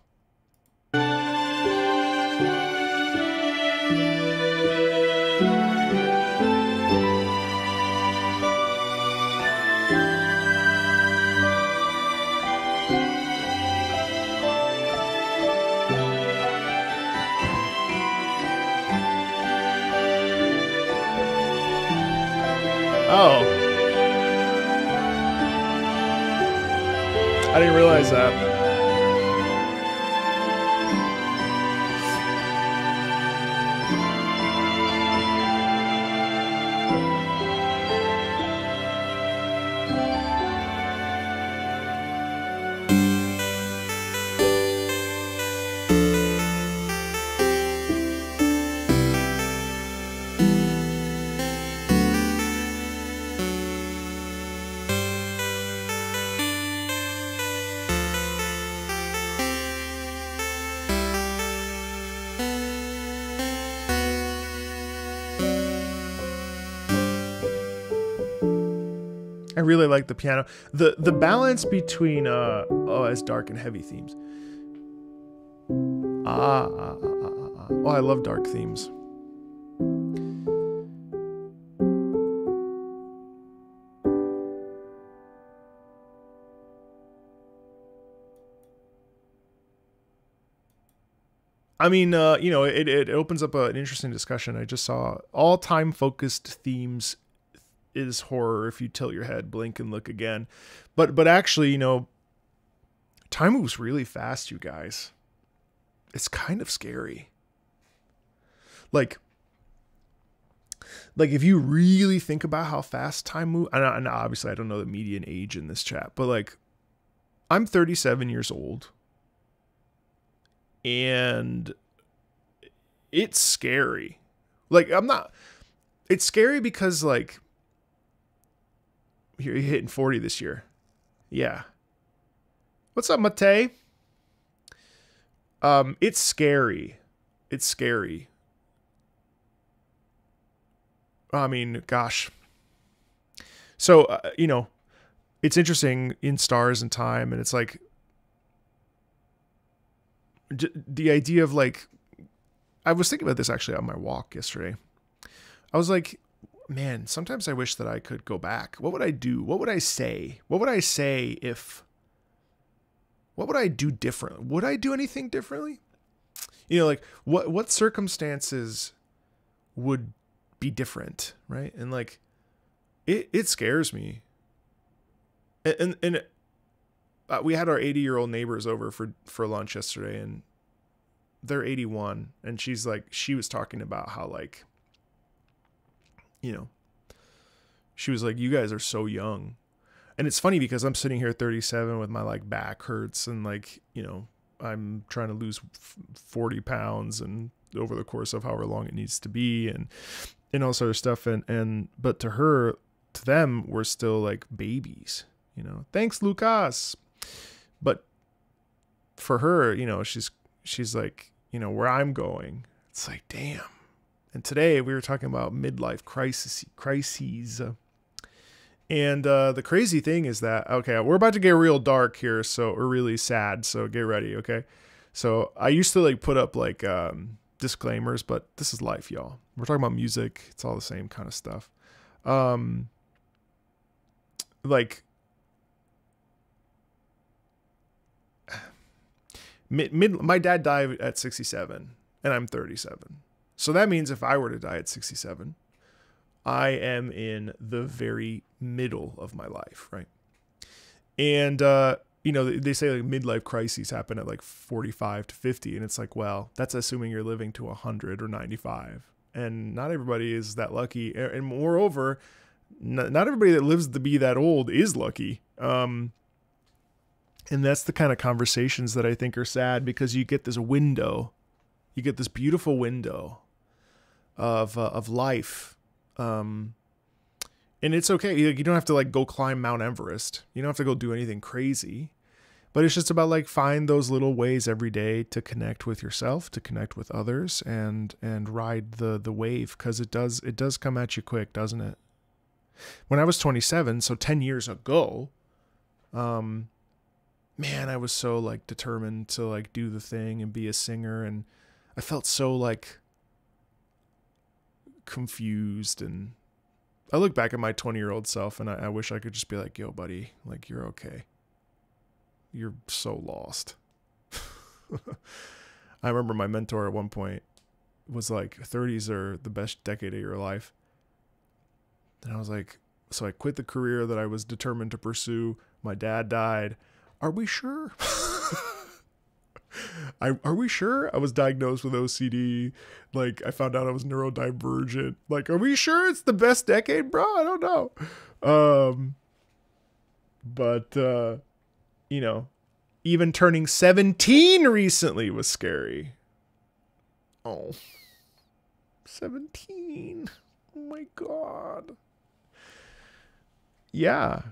Oh. I didn't realize that. I really like the piano. The balance between it's dark and heavy themes. Oh, I love dark themes. I mean, you know, it opens up an interesting discussion. I just saw all time focused themes is horror if you tilt your head, blink, and look again. But actually, you know, time moves really fast, you guys. It's kind of scary. Like if you really think about how fast time moves, and obviously I don't know the median age in this chat, but like I'm 37 years old. And it's scary. Like it's scary because like you're hitting 40 this year. Yeah. What's up, Mate? It's scary. It's scary. I mean, gosh. So, you know, it's interesting in Stars and Time, and it's like the idea of like, I was thinking about this actually on my walk yesterday. I was like, man, sometimes I wish that I could go back. What would I do? What would I say? What would I say if, what would I do differently? Would I do anything differently? You know, like what circumstances would be different, right? And like, it scares me. And we had our 80-year-old neighbors over for lunch yesterday, and they're 81, and she was talking about how like, you know, she was like, you guys are so young. And it's funny because I'm sitting here at 37 with my like back hurts, and like, you know, I'm trying to lose 40 pounds and over the course of however long it needs to be, and all sort of stuff. But to them, we're still like babies, you know, thanks, Lucas. But for her, you know, she's like, you know, where I'm going, it's like, damn. And today we were talking about midlife crises. And the crazy thing is that, okay, we're about to get real dark here, so we're really sad, so get ready, okay? So I used to like put up like disclaimers, but this is life, y'all. We're talking about music. It's all the same kind of stuff. Like my dad died at 67 and I'm 37. So that means if I were to die at 67, I am in the very middle of my life, right? And, you know, they say like midlife crises happen at like 45 to 50. And it's like, well, that's assuming you're living to 100 or 95. And not everybody is that lucky. And moreover, not everybody that lives to be that old is lucky. And that's the kind of conversations that I think are sad, because you get this window, you get this beautiful window of life. And it's okay. You don't have to like go climb Mount Everest. You don't have to go do anything crazy, but it's just about like find those little ways every day to connect with yourself, to connect with others, and ride the wave. 'Cause it does come at you quick, doesn't it? When I was 27, so 10 years ago, man, I was so like determined to like do the thing and be a singer. And I felt so like confused, and I look back at my 20-year-old self and I wish I could just be like, yo, buddy, like, you're okay. You're so lost. I remember my mentor at one point was like, 30s are the best decade of your life. And I was like, so I quit the career that I was determined to pursue. My dad died. Are we sure? Are we sure? I was diagnosed with OCD. Like, I found out I was neurodivergent. Like, are we sure it's the best decade, bro? I don't know. But you know, even turning 17 recently was scary. Oh, 17. Oh my God. Yeah.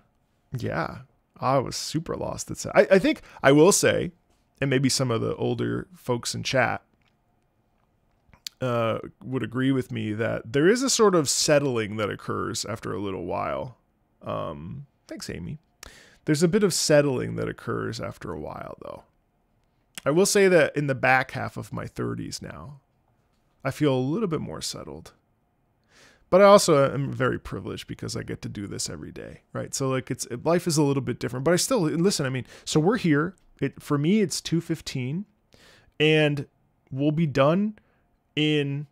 I was super lost. I think I will say, and maybe some of the older folks in chat would agree with me, that there is a sort of settling that occurs after a little while. Thanks, Amy. There's a bit of settling that occurs after a while, though. I will say that in the back half of my 30s now, I feel a little bit more settled. But I also am very privileged because I get to do this every day, right? So like life is a little bit different, but I still listen. I mean, so we're here. For me, it's 2:15, and we'll be done in.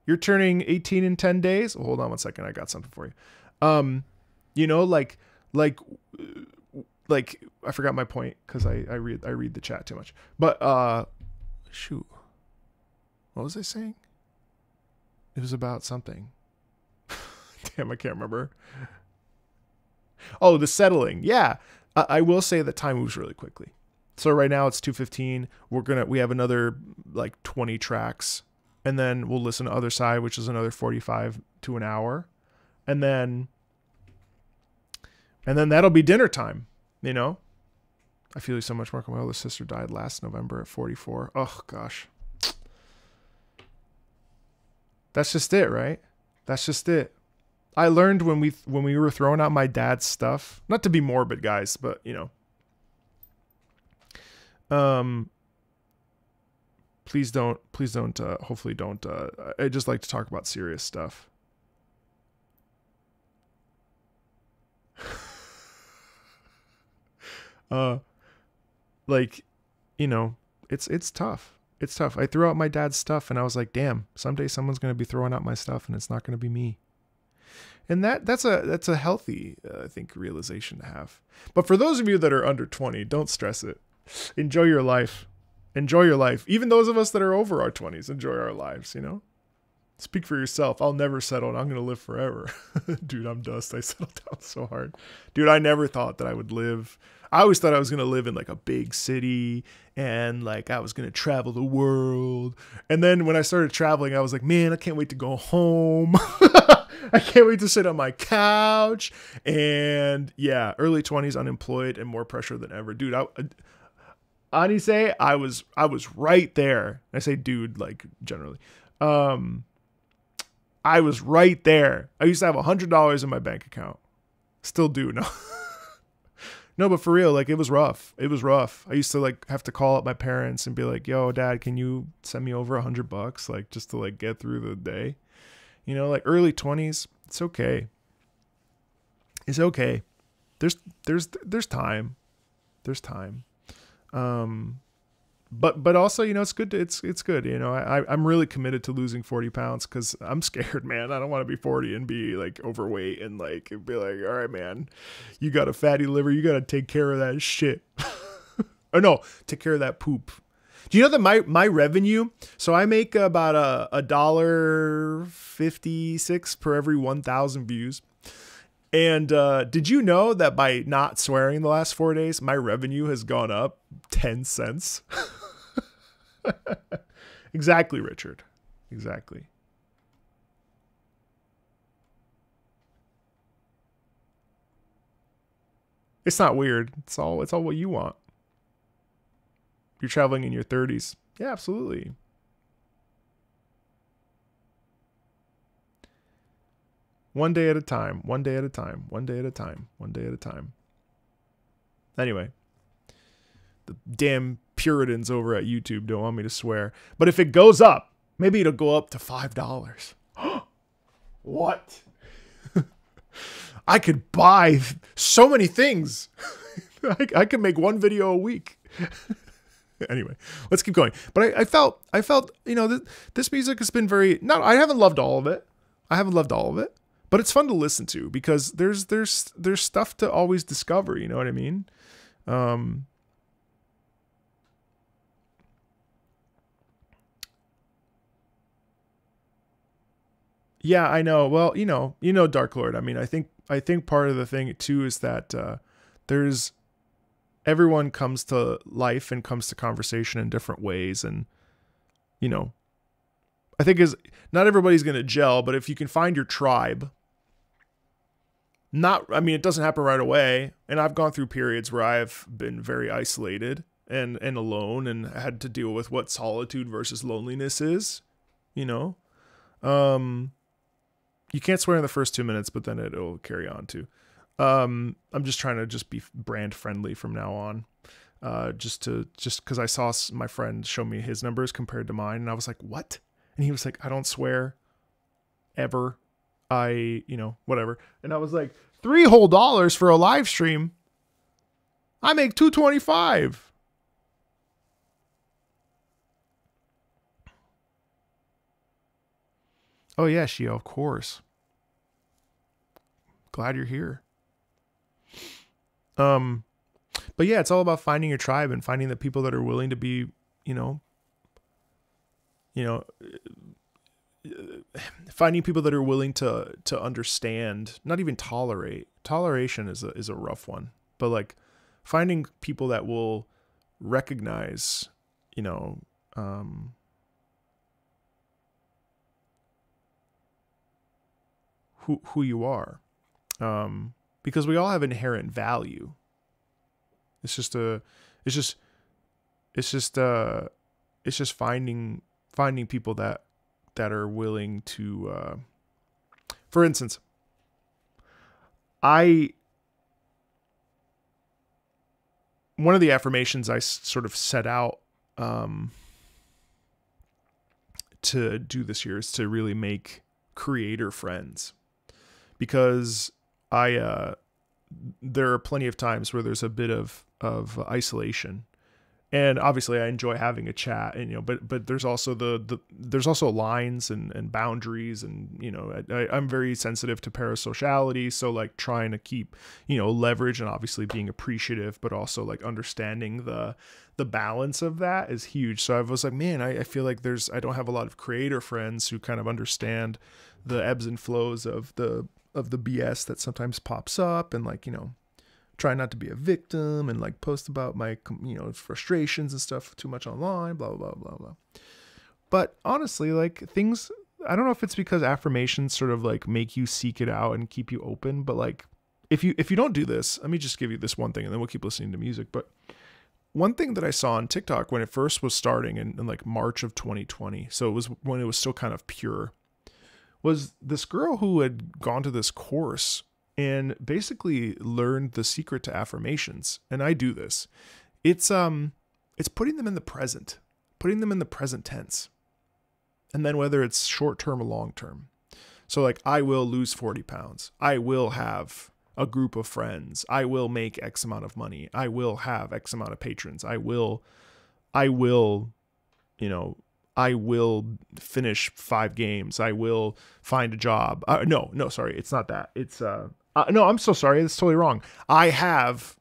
You're turning 18 in 10 days. Oh, hold on one second. I got something for you. Like I forgot my point because I read the chat too much. But shoot. What was I saying? It was about something. Damn, I can't remember. Oh, the settling. Yeah. I will say that time moves really quickly. So right now it's 2:15. We have another like 20 tracks, and then we'll listen to Othercide, which is another 45 to an hour. And then that'll be dinner time, you know? I feel you so much more. My older sister died last November at 44. Oh gosh. That's just it, right? That's just it. I learned when we were throwing out my dad's stuff, not to be morbid, guys, but please don't, hopefully don't, I just like to talk about serious stuff. It's tough. It's tough. I threw out my dad's stuff and I was like, damn, someday someone's going to be throwing out my stuff and it's not going to be me. And that's a healthy, I think, realization to have. But for those of you that are under 20, don't stress it. Enjoy your life. Enjoy your life. Even those of us that are over our 20s, enjoy our lives, Speak for yourself. I'll never settle and I'm going to live forever. Dude, I'm dust. I settled down so hard. Dude, I never thought that I would live. I always thought I was going to live in like a big city and like I was going to travel the world. And then when I started traveling, I was like, man, I can't wait to go home. I can't wait to sit on my couch. And yeah, early 20s, unemployed, and more pressure than ever. Dude, I was right there. I say dude, like generally. I was right there. I used to have $100 in my bank account. Still do. No. No, but for real, like it was rough. It was rough. I used to like have to call up my parents and be like, yo, dad, can you send me over $100? Like just to like get through the day, you know, like early 20s. It's okay. It's okay. There's time. There's time. But also, you know, it's good. It's good. You know, I'm really committed to losing 40 pounds because I'm scared, man. I don't want to be 40 and be like overweight and like be like, all right, man, you got a fatty liver. You got to take care of that shit. Or no, take care of that poop. Do you know that my revenue? So I make about $1.56 per every 1,000 views. And did you know that by not swearing the last 4 days, my revenue has gone up 10 cents? Exactly, Richard. Exactly. It's not weird. It's all what you want. You're traveling in your 30s. Yeah, absolutely. One day at a time, one day at a time, one day at a time, one day at a time. Anyway, the damn Puritans over at YouTube don't want me to swear. But if it goes up, maybe it'll go up to $5. What? I could buy so many things. I could make one video a week. Anyway, let's keep going. But I felt, you know, this music has been I haven't loved all of it. But it's fun to listen to because there's stuff to always discover, you know what I mean? Yeah, I know. Well, you know, Dark Lord. I mean, I think part of the thing too is that everyone comes to life and comes to conversation in different ways, and you know, I think not everybody's gonna gel, but if you can find your tribe. It doesn't happen right away. And I've gone through periods where I've been very isolated and alone and had to deal with what solitude versus loneliness is, you know? You can't swear in the first 2 minutes, but then it'll carry on too. I'm just trying to be brand friendly from now on. Just cause I saw my friend show me his numbers compared to mine. And I was like, what? And he was like, I don't swear ever. Whatever. And I was like, $3 whole for a live stream. I make $2.25. Oh yeah, Shio, of course. Glad you're here. But yeah, it's all about finding your tribe and finding the people that are willing to be, finding people that are willing to understand, not even tolerate. Toleration is a rough one, but like finding people that will recognize, who you are, because we all have inherent value. It's just finding people that are willing to, for instance, one of the affirmations I sort of set out to do this year is to really make creator friends, because there are plenty of times where there's a bit of isolation. And obviously I enjoy having a chat, and, but there's also there's also lines and boundaries, and, I'm very sensitive to parasociality. So like trying to keep, leverage and obviously being appreciative, but also like understanding the balance of that is huge. So I was like, man, I feel like I don't have a lot of creator friends who kind of understand the ebbs and flows of the BS that sometimes pops up, and like, try not to be a victim and like post about my, frustrations and stuff too much online, blah, blah, blah, blah, blah. But honestly, like things I don't know if it's because affirmations sort of like make you seek it out and keep you open, but like if you don't do this, let me just give you this one thing and then we'll keep listening to music. But one thing that I saw on TikTok when it first was starting in like March of 2020, so it was when it was still kind of pure, was this girl who had gone to this course and basically learned the secret to affirmations. And I do this. It's putting them in the present tense. And then whether it's short term or long term. So like, I will lose 40 pounds. I will have a group of friends. I will make X amount of money. I will have X amount of patrons. I will, I will finish 5 games. I will find a job. No, sorry. It's not that. It's, no, I'm so sorry. That's totally wrong. I have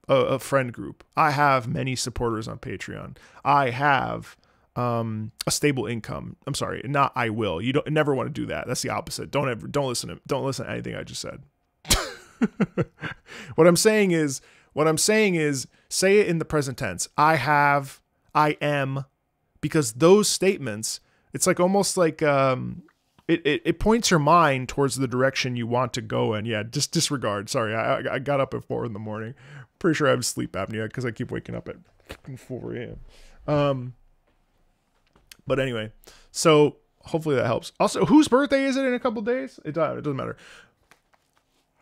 a friend group. I have many supporters on Patreon. I have a stable income. I'm sorry, not I will. You don't never want to do that. That's the opposite. Don't listen to anything I just said. What I'm saying is say it in the present tense. I have, I am, because those statements, it's like almost like it points your mind towards the direction you want to go in. Yeah, just disregard. Sorry, I got up at 4 a.m. Pretty sure I have sleep apnea because I keep waking up at 4 a.m. But anyway, so hopefully that helps. Also, whose birthday is it in a couple days? It doesn't matter.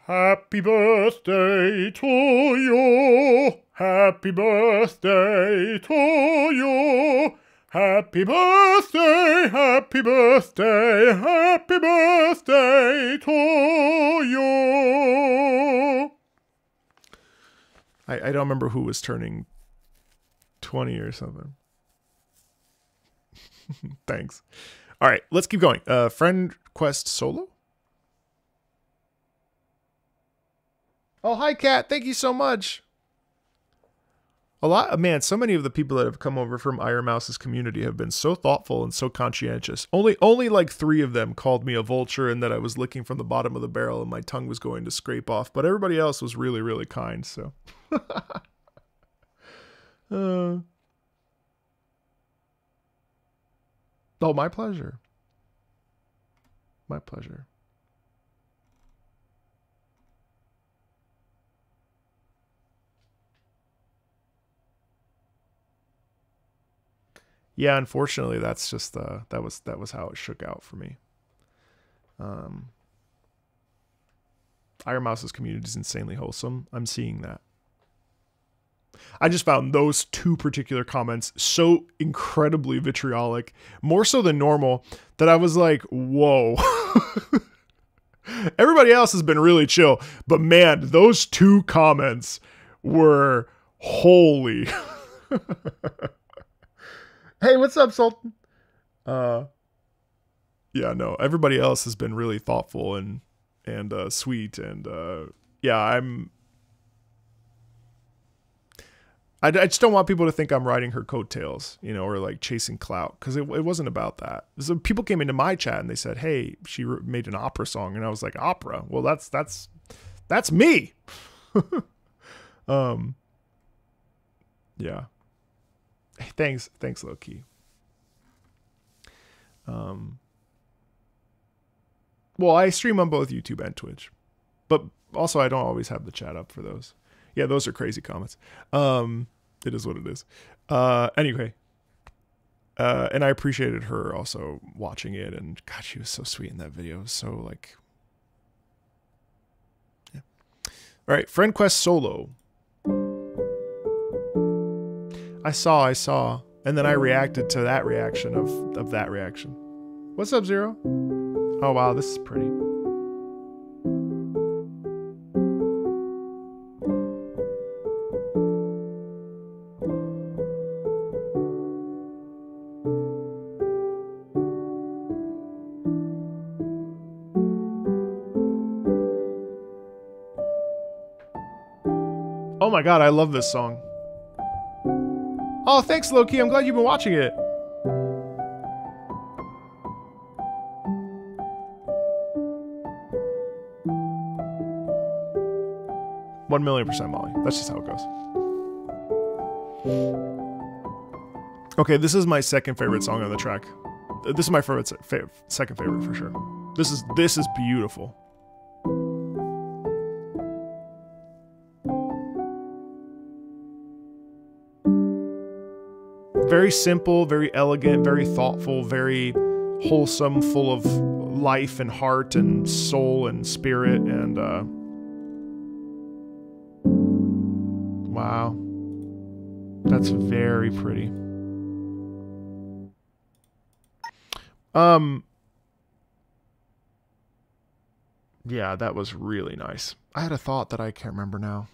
Happy birthday to you. Happy birthday to you. Happy birthday, happy birthday, happy birthday to you. I don't remember who was turning 20 or something. Thanks. All right, let's keep going. Friend Quest Solo. Oh, hi, Kat. Thank you so much. Man, so many of the people that have come over from Iron Mouse's community have been so thoughtful and so conscientious. Only like 3 of them called me a vulture and that I was licking from the bottom of the barrel and my tongue was going to scrape off. But everybody else was really, really kind, so. Oh, my pleasure. My pleasure. Yeah, unfortunately, that's just that was how it shook out for me. Iron Mouse's community is insanely wholesome. I'm seeing that. I just found those 2 particular comments so incredibly vitriolic, more so than normal, that I was like, whoa. Everybody else has been really chill, but man, those 2 comments were holy. Hey, what's up, Sultan? Yeah, no, everybody else has been really thoughtful and sweet, and yeah, I just don't want people to think I'm riding her coattails, or like chasing clout, because it wasn't about that. So people came into my chat and they said, hey, she made an opera song, and I was like, opera? Well, that's me. Yeah. Hey, thanks, Low-Key. Well, I stream on both YouTube and Twitch, but also I don't always have the chat up for those. Yeah, those are crazy comments. It is what it is. Anyway, and I appreciated her also watching it, and God, she was so sweet in that video. So like, yeah. All right, Friend Quest Solo. I saw, and then I reacted to that reaction of that reaction. What's up, Zero? Oh wow, this is pretty. Oh my God, I love this song. Oh, thanks, Loki. I'm glad you've been watching it. $1,000,000% Molly. That's just how it goes. Okay, this is my second favorite song on the track. this is my second favorite for sure. This is beautiful. Very simple, very elegant, very thoughtful, very wholesome, full of life and heart and soul and spirit, and wow, that's very pretty. Yeah, that was really nice. I had a thought that I can't remember now.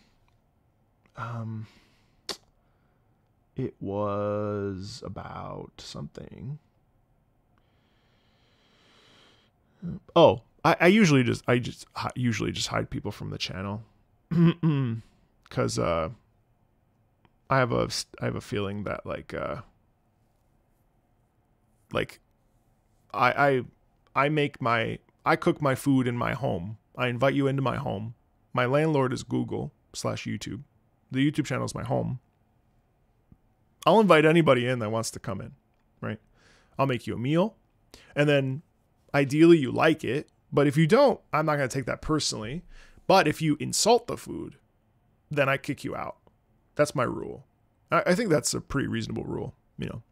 It was about something. Oh, I usually just hide people from the channel because I have a feeling that like I cook my food in my home. I invite you into my home. My landlord is Google/YouTube. The YouTube channel is my home. I'll invite anybody in that wants to come in, right? I'll make you a meal, and then ideally you like it, but if you don't, I'm not going to take that personally. But if you insult the food, then I kick you out. That's my rule. I think that's a pretty reasonable rule, you know.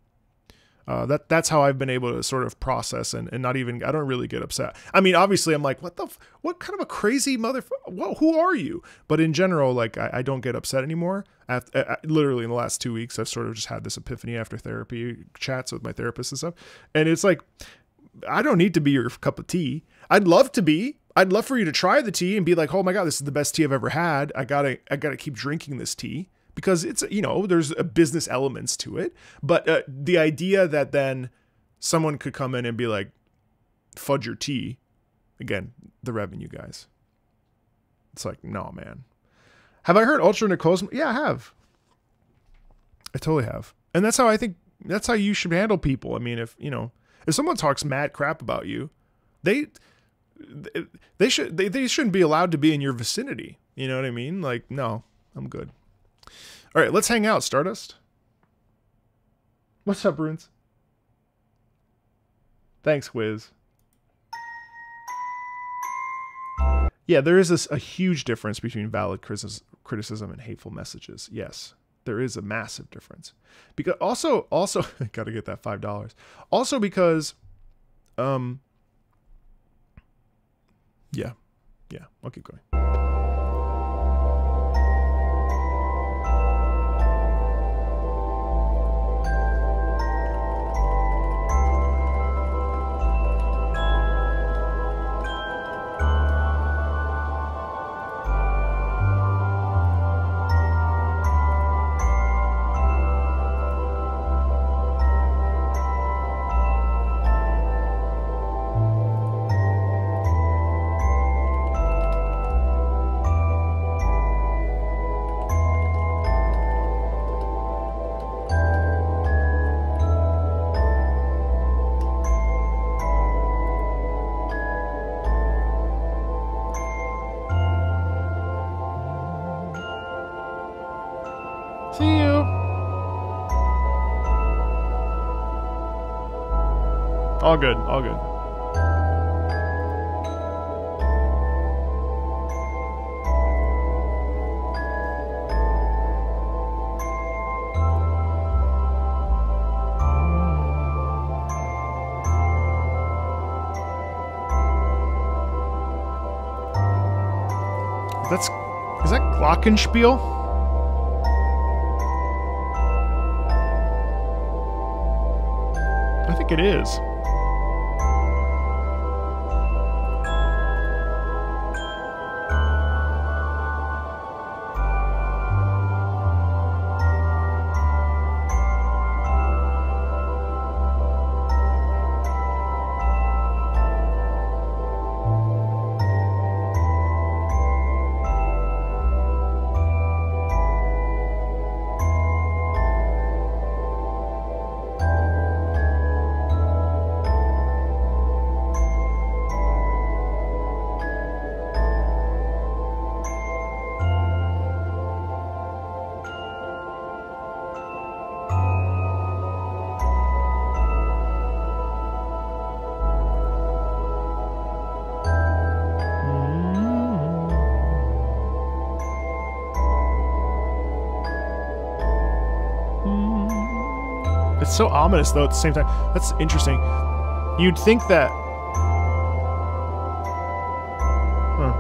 That's how I've been able to sort of process and not even, I don't really get upset. I mean, obviously I'm like, what kind of a crazy motherfucker, who are you? But in general, like I don't get upset anymore. Literally in the last 2 weeks, I've sort of just had this epiphany after therapy chats with my therapist and stuff. And it's like, I don't need to be your cup of tea. I'd love to be. I'd love for you to try the tea and be like, oh my God, this is the best tea I've ever had. I gotta keep drinking this tea. Because it's, you know, there's a business elements to it. But the idea that then someone could come in and be like, fudge your tea. Again, the revenue guys. It's like, no, man. Have I heard Ultra Nicole's? Yeah, I have. I totally have. And that's how I think, that's how you should handle people. I mean, if someone talks mad crap about you, they shouldn't be allowed to be in your vicinity. You know what I mean? Like, no, I'm good. All right, let's hang out, Stardust. What's up, Runes? Thanks, Wiz. Yeah, there is a huge difference between valid criticism and hateful messages. Yes, there is a massive difference. Because also, I gotta get that $5. Also because, yeah, I'll keep going. All good, all good. Is that Glockenspiel? I think it is. It's so ominous though at the same time. That's interesting. You'd think that. Huh.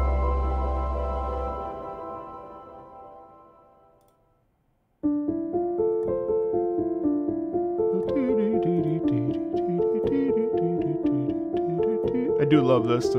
I do love this.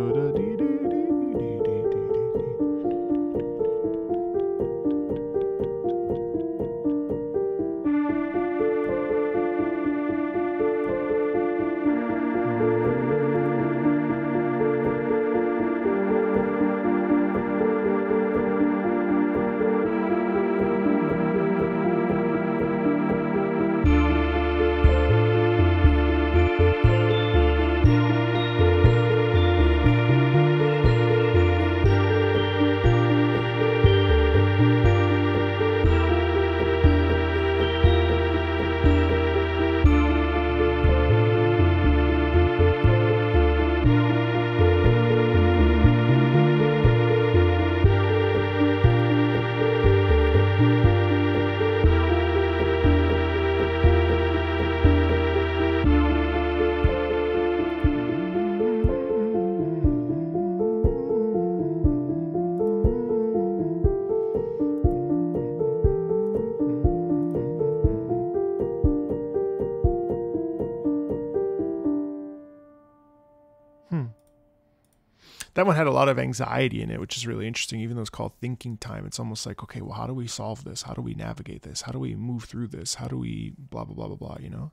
That one had a lot of anxiety in it, which is really interesting. Even though it's called thinking time, it's almost like, okay, well, how do we solve this? How do we navigate this? How do we move through this? How do we blah, blah, blah, blah, blah, you know?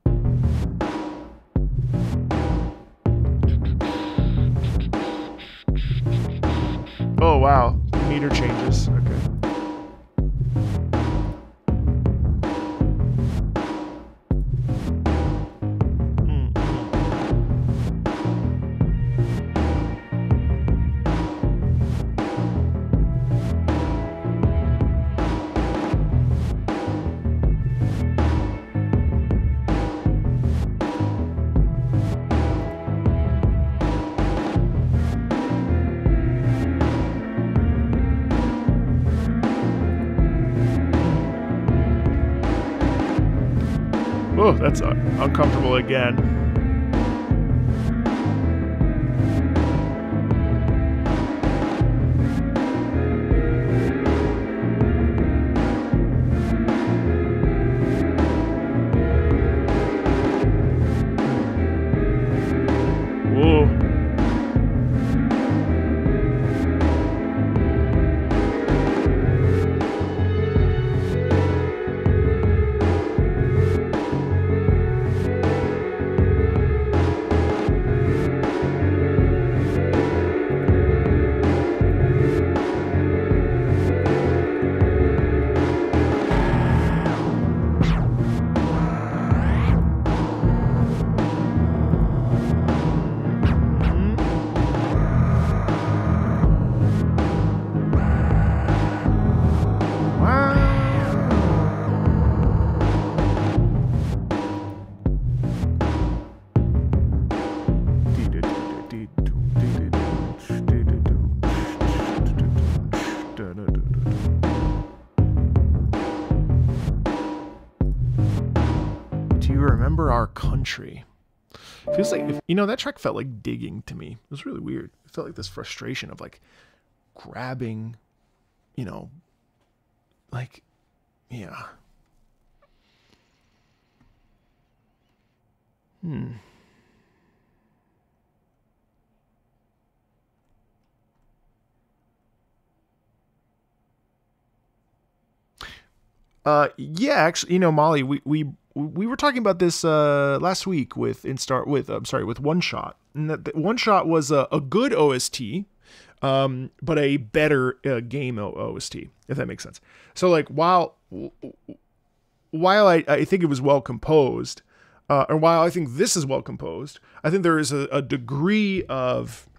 Oh, wow. Meter changes. Okay. Oh, that's uncomfortable again. Our country. Feels like, you know, that track felt like digging to me. It was really weird. It felt like this frustration of like grabbing, you know, like, yeah. Yeah, actually, you know, Molly, we were talking about this last week with One Shot, and that One Shot was a good OST, but a better game OST, if that makes sense. So like while I think it was well composed, or while I think this is well composed, I think there is a degree of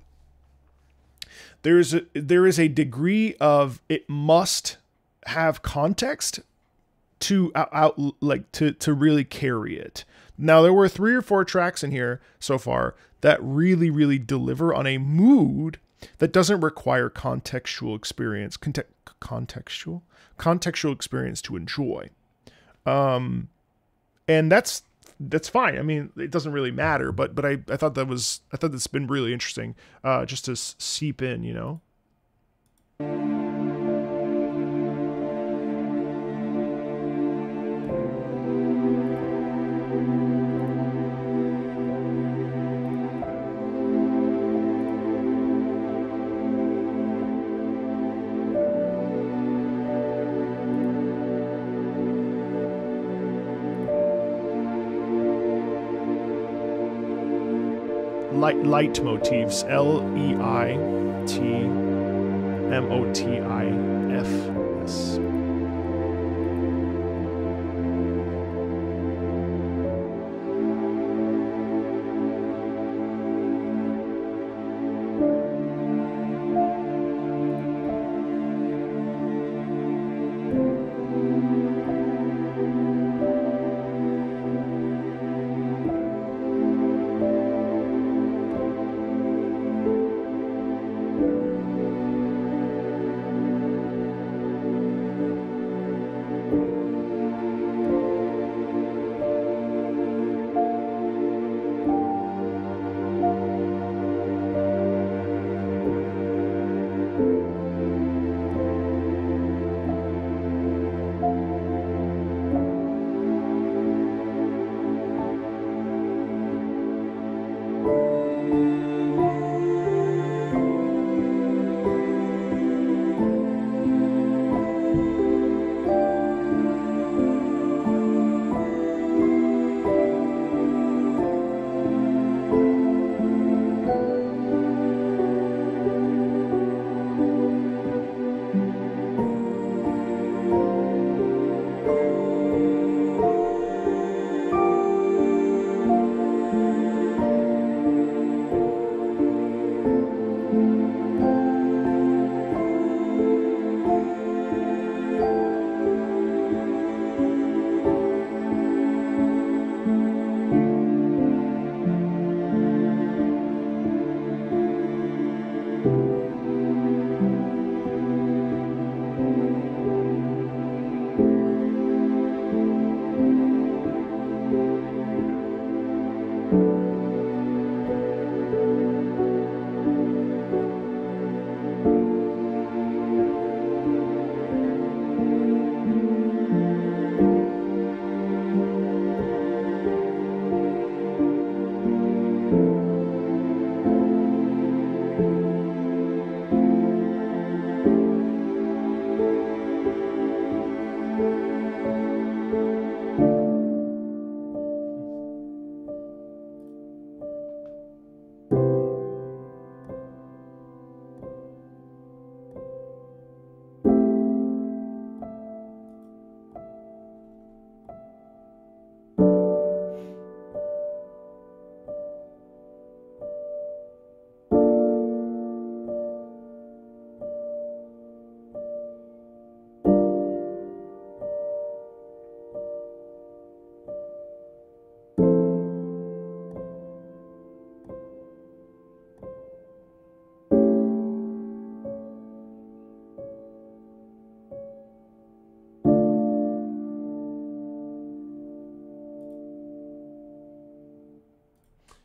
there is a degree of it must have context to to really carry it. Now there were 3 or 4 tracks in here so far that really deliver on a mood that doesn't require contextual experience to enjoy. And that's that's fine. I mean, it doesn't really matter, but I thought that's been really interesting, just to seep in, you know. Leitmotifs, Leitmotifs.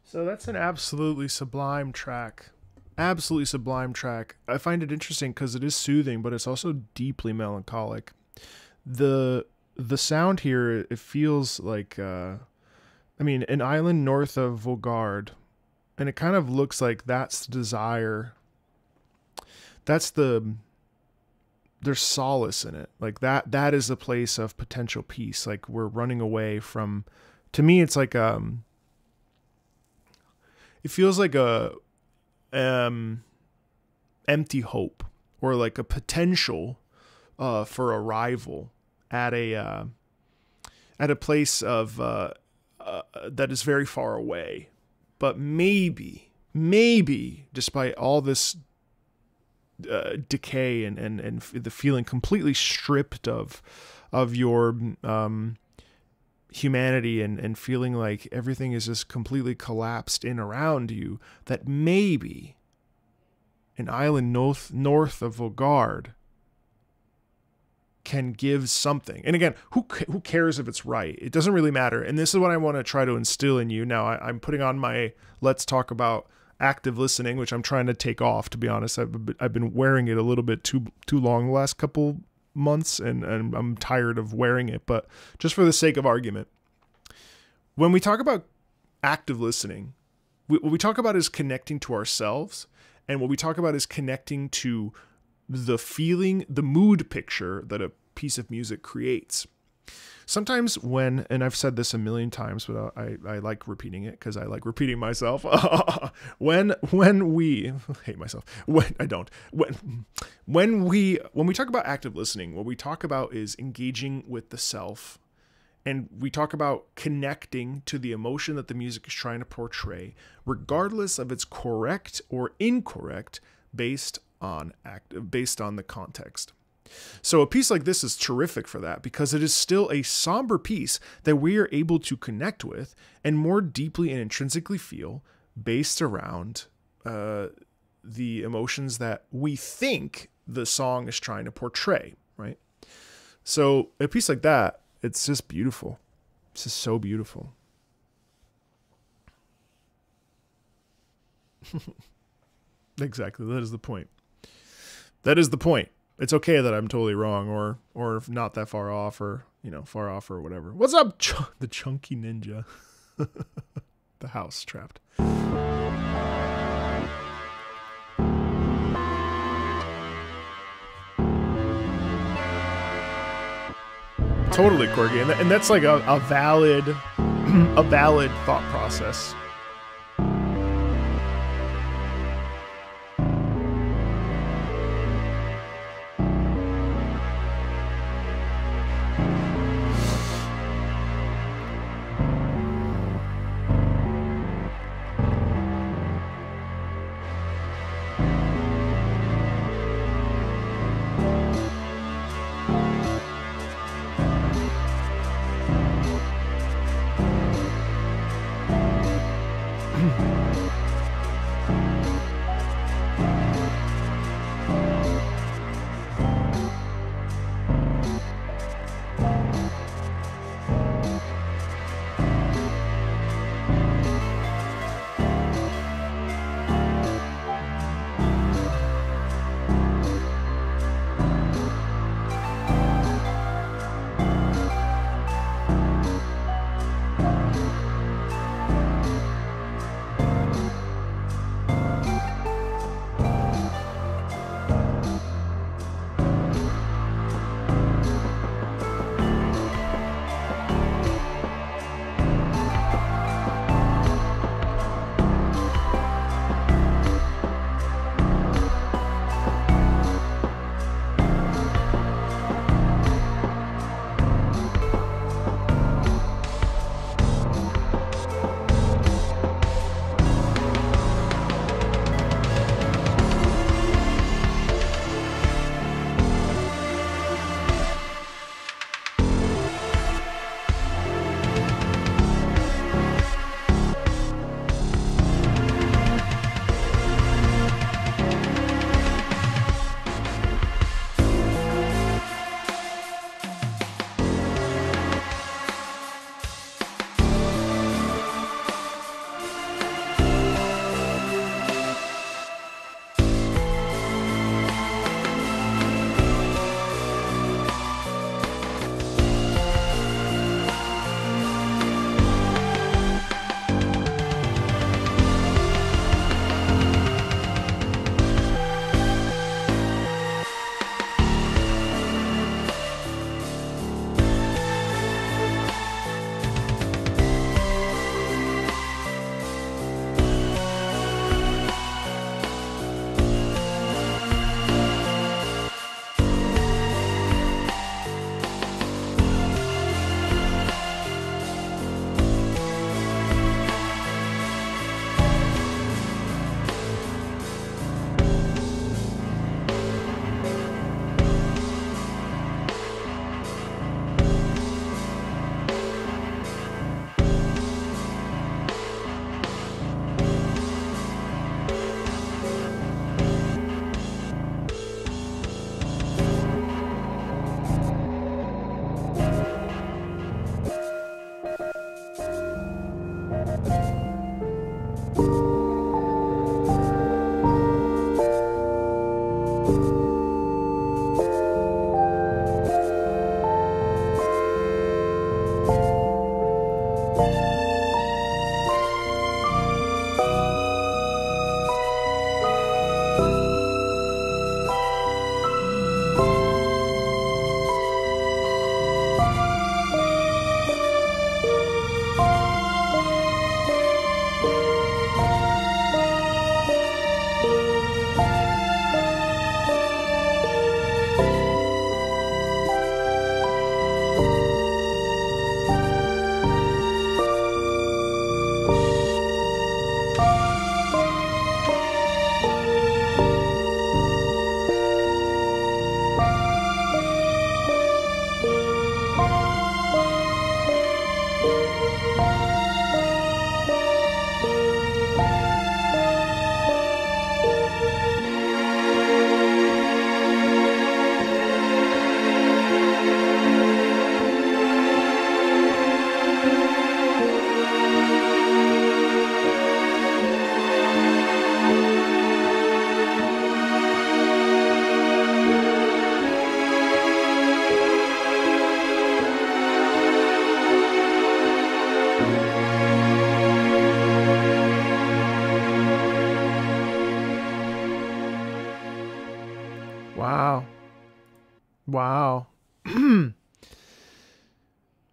So that's an absolutely sublime track. Absolutely sublime track. I find it interesting because it is soothing, but it's also deeply melancholic. The sound here, it feels like I mean, an island north of Volgard, and it kind of looks like that's the desire. That's there's solace in it. Like that is a place of potential peace. Like we're running away from, to me it's like it feels like a empty hope, or like a potential for arrival at a place of that is very far away, but maybe despite all this decay and the feeling completely stripped of your humanity and feeling like everything is just completely collapsed in around you, that maybe an island north of Volgard can give something. And again, who cares if it's right? It doesn't really matter. And this is what I want to try to instill in you. Now I'm putting on my let's talk about active listening, which I'm trying to take off, to be honest. I've been wearing it a little bit too long the last couple months, and I'm tired of wearing it. But just for the sake of argument, when we talk about active listening, what we talk about is connecting to ourselves, and what we talk about is connecting to the feeling, the mood picture that a piece of music creates. Sometimes when, and I've said this a million times, but I like repeating it because I like repeating myself. when we hate myself, when we talk about active listening, what we talk about is engaging with the self, and we talk about connecting to the emotion that the music is trying to portray, regardless of its correct or incorrect, based on the context. So a piece like this is terrific for that, because it is still a somber piece that we are able to connect with and more deeply and intrinsically feel based around the emotions that we think the song is trying to portray, right? So a piece like that, it's just beautiful. It's just so beautiful. Exactly. That is the point. That is the point. It's okay that I'm totally wrong, or not that far off, or, far off or whatever. What's up, the chunky ninja? The house trapped. Totally quirky, and that's like a valid thought process.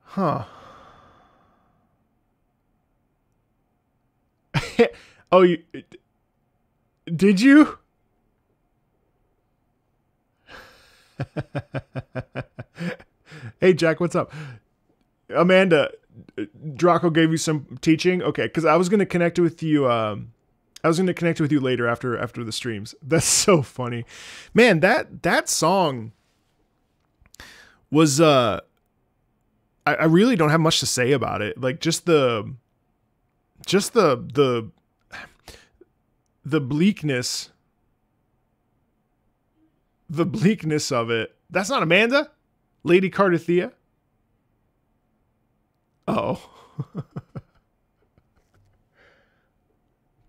Huh. Oh, you did you? Hey, Jack, what's up? Amanda, Draco gave you some teaching? Okay, because I was going to connect with you. I was going to connect with you later after the streams. That's so funny. Man, that song was... I really don't have much to say about it. Like, just the bleakness. The bleakness of it. That's not Amanda? Lady Cardathea? Oh.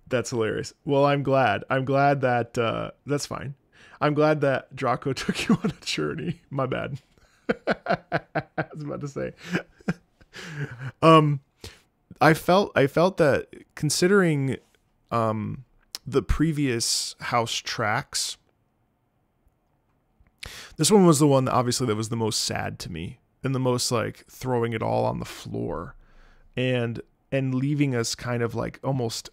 That's hilarious. Well, I'm glad. I'm glad that that's fine. I'm glad that Draco took you on a journey. My bad. I was about to say. I felt that considering the previous house tracks, this one was the one that obviously that was the most sad to me and the most like throwing it all on the floor and leaving us kind of like almost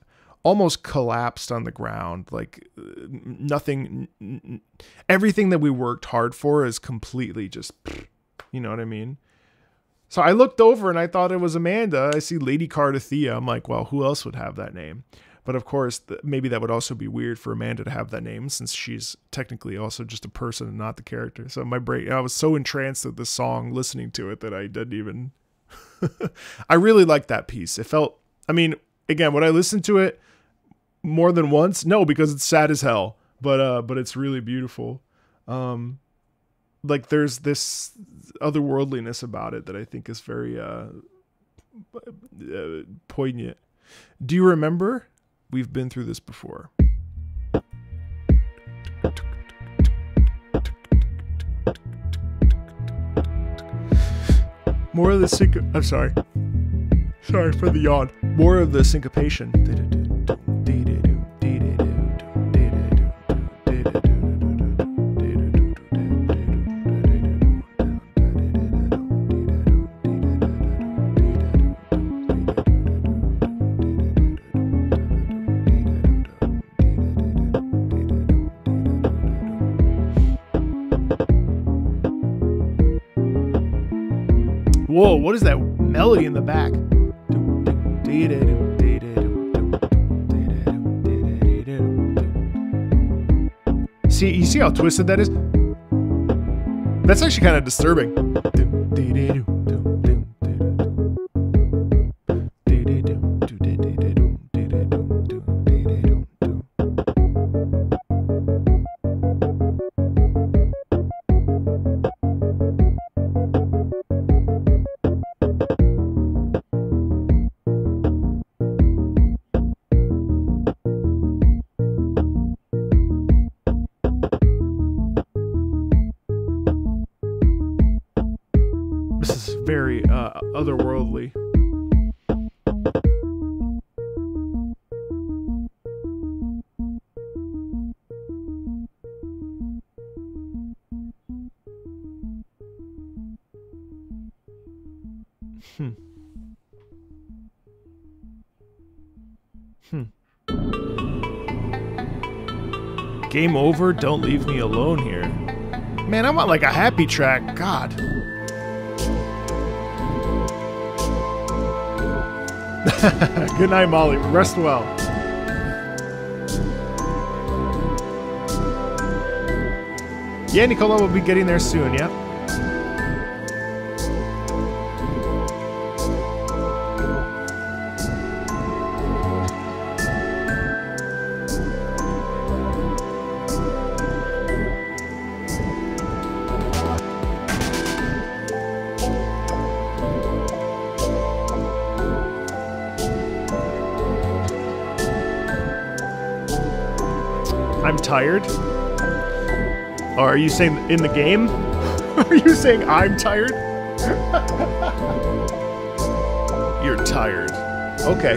collapsed on the ground. Like nothing, everything that we worked hard for is completely just, you know what I mean? So I looked over and I thought it was Amanda. I see Lady Cardathea. I'm like, well, who else would have that name? But of course, maybe that would also be weird for Amanda to have that name since she's technically also just a person and not the character. So my brain, I was so entranced with the song listening to it that I didn't even... I really liked that piece. It felt... I mean, again, would I listen to it more than once? No, because it's sad as hell. But it's really beautiful. Like there's this otherworldliness about it that I think is very poignant. Do you remember? We've been through this before. More of the I'm sorry. Sorry for the yawn. More of the syncopation. Whoa, what is that melody in the back? See, you see how twisted that is? That's actually kind of disturbing. Very otherworldly. Game over, don't leave me alone here. Man, I'm on like a happy track. God. Good night, Molly. Rest well. Yeah, Nicola will be getting there soon, yeah? I'm tired? Or are you saying in the game? Are you saying I'm tired? You're tired. Okay.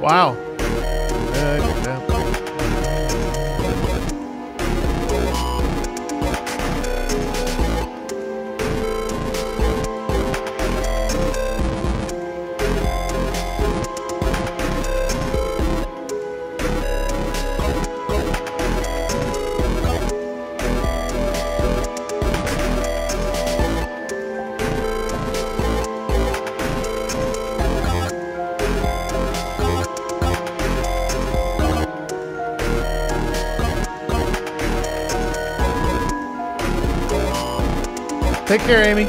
Wow. Take care, Amy.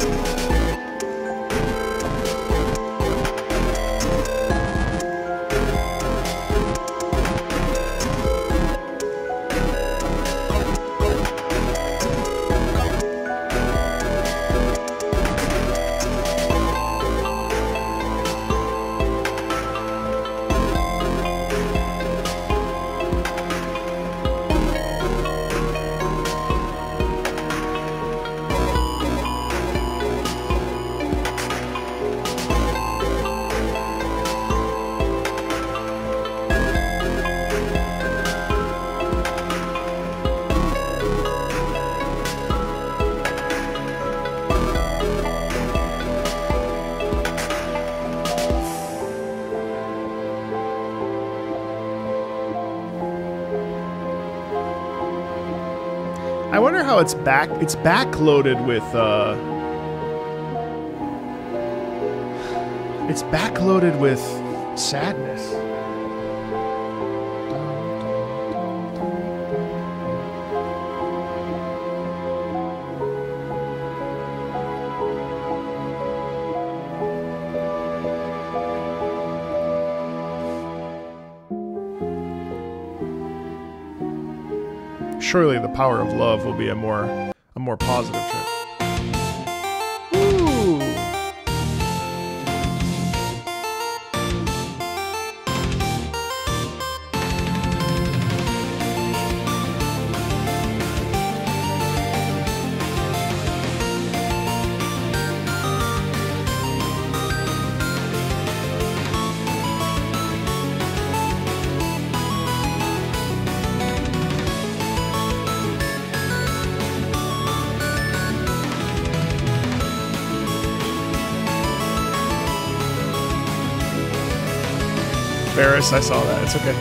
I wonder how it's backloaded with it's backloaded with sadness. Surely the power of love will be a more positive trip. Ooh. Ferris, I saw that. It's okay.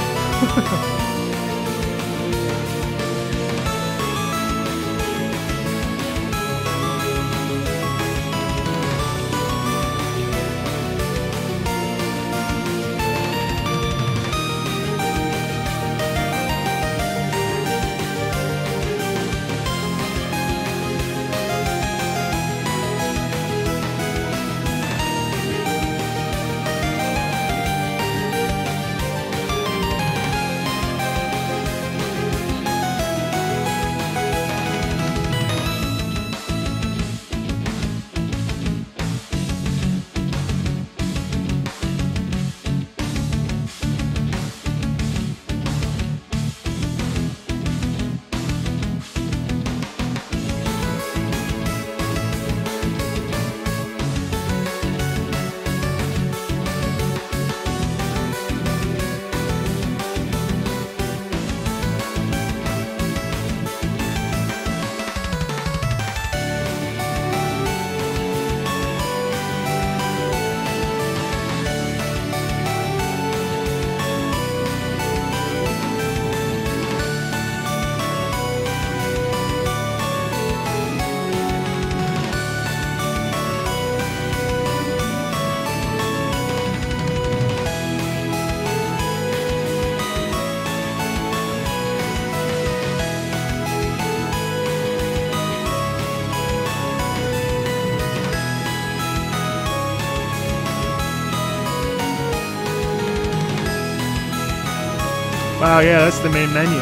Wow, yeah, that's the main menu.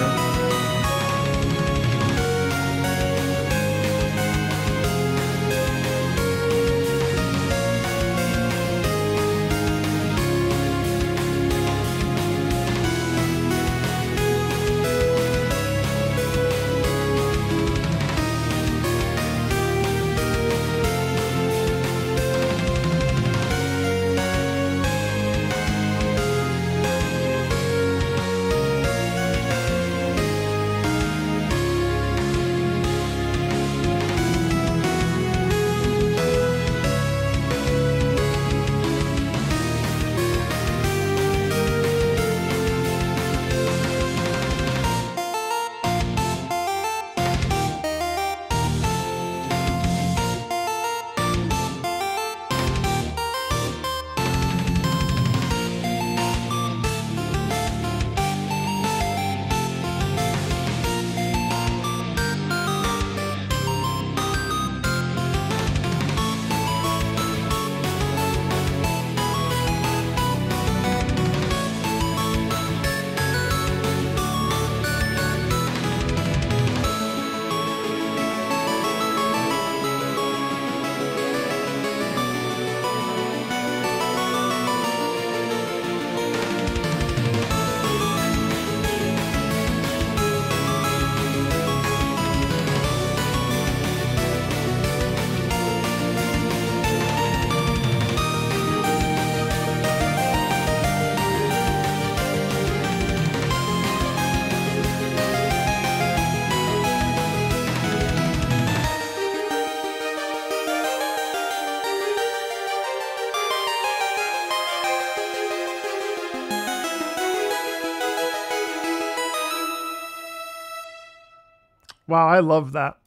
Wow, I love that.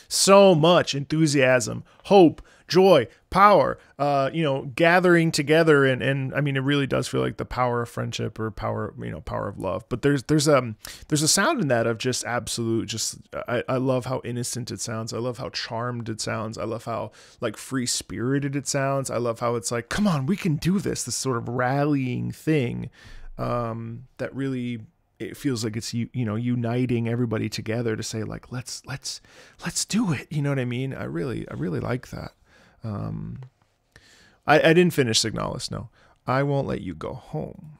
So much enthusiasm, hope, joy, power, gathering together. And I mean, it really does feel like the power of friendship or power of love. But there's a sound in that of just absolute, I love how innocent it sounds. I love how charmed it sounds. I love how like free spirited it sounds. I love how it's like, come on, we can do this sort of rallying thing that really, it feels like it's uniting everybody together to say like let's do it. You know what I mean? I really like that. I didn't finish Signalis. No, I won't let you go home.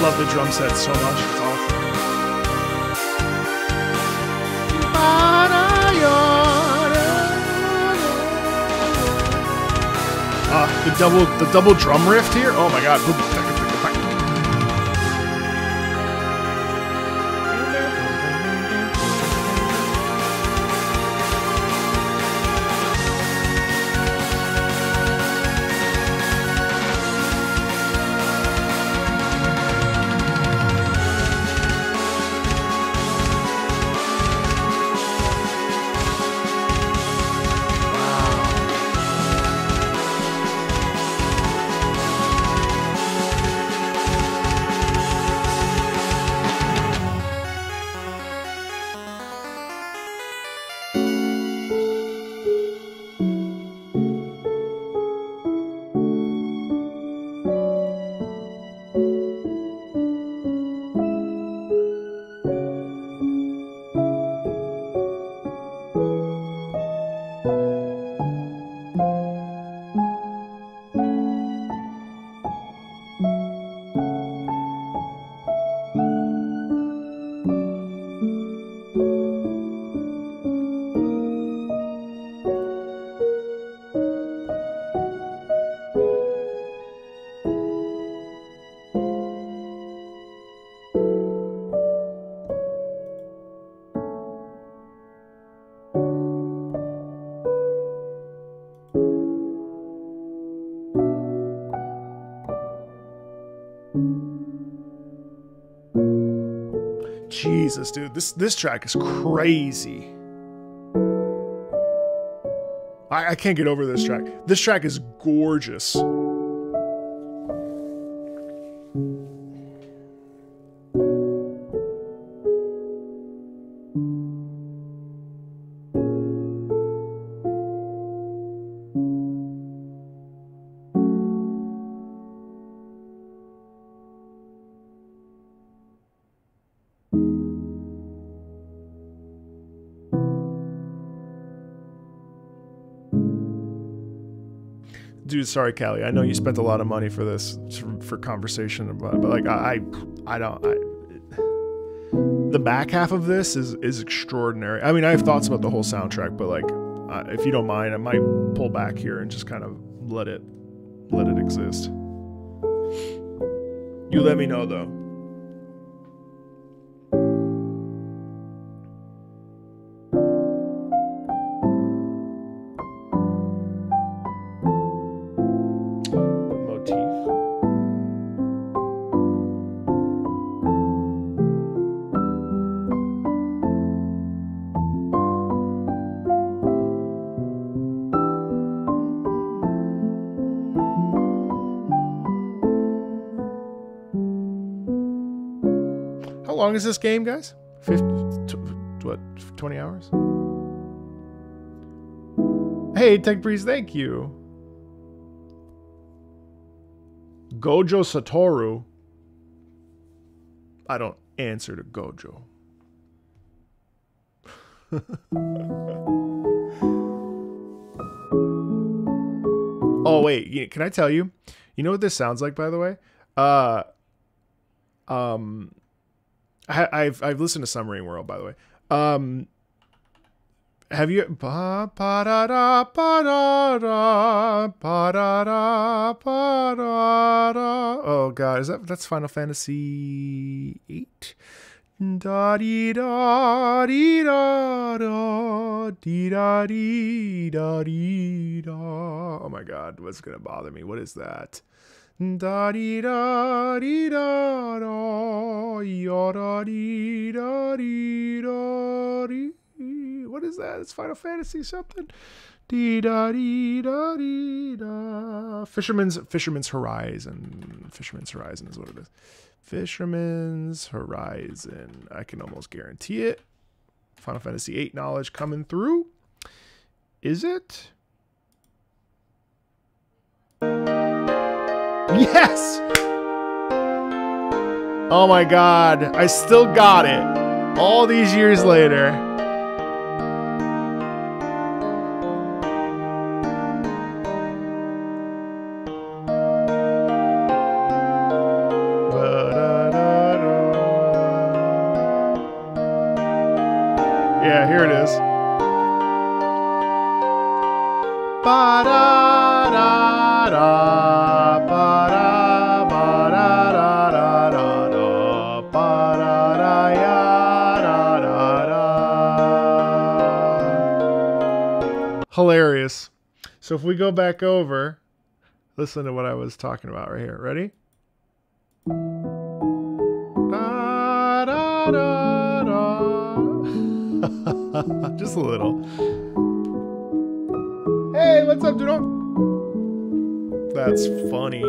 Love the drum set so much. It's awesome. The double drum riff here. Oh my god. Jesus, dude, this track is crazy. I can't get over this track. This track is gorgeous. Dude, sorry, Callie. I know you spent a lot of money for this, for conversation about it, but like the back half of this is extraordinary. I mean, I have thoughts about the whole soundtrack, but like, if you don't mind, I might pull back here and just kind of let it exist. You let me know though. How long is this game, guys? 20 hours? Hey, Tech Breeze, thank you. Gojo Satoru. I don't answer to Gojo. Oh, wait. Can I tell you? You know what this sounds like, by the way? I've listened to Submarine World, by the way. Have you? Oh God, that's Final Fantasy VIII? Da dee da dee da da dee da dee da dee da. Oh my God, what's gonna bother me? What is that? Da dee da dee da da ya da dee da dee da dee. What is that? It's Final Fantasy something. Dee da dee da dee da. Fisherman's Horizon. Fisherman's Horizon is what it is. Fisherman's Horizon. I can almost guarantee it. Final Fantasy VIII knowledge coming through. Is it? Yes! Oh my God. I still got it. All these years later. Yeah, here it is. Ba-da-da-da, ba-da-ba-da-da-da-da, ba-da-da-ya-da-da-da. Hilarious. So if we go back over, listen to what I was talking about right here. Ready? Just a little. Hey, what's up, dude? That's funny.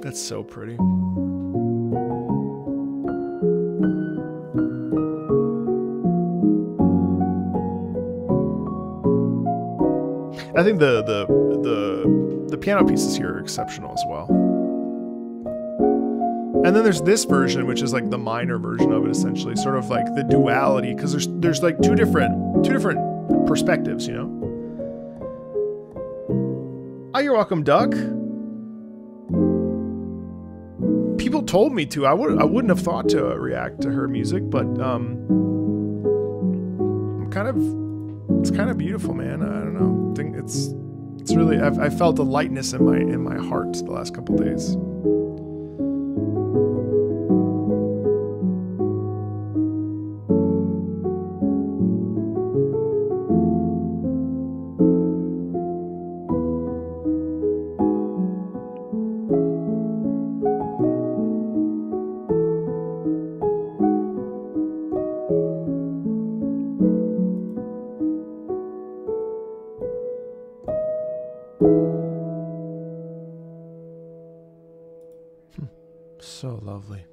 That's so pretty. I think the piano pieces here are exceptional as well. And then there's this version, which is like the minor version of it, essentially, sort of like the duality, because there's like two different perspectives, you know. Oh, you're welcome, Duck. People told me to. I wouldn't have thought to react to her music, but it's kind of beautiful, man. I don't know. I think it's It's really, I felt a lightness in my heart the last couple days. So lovely.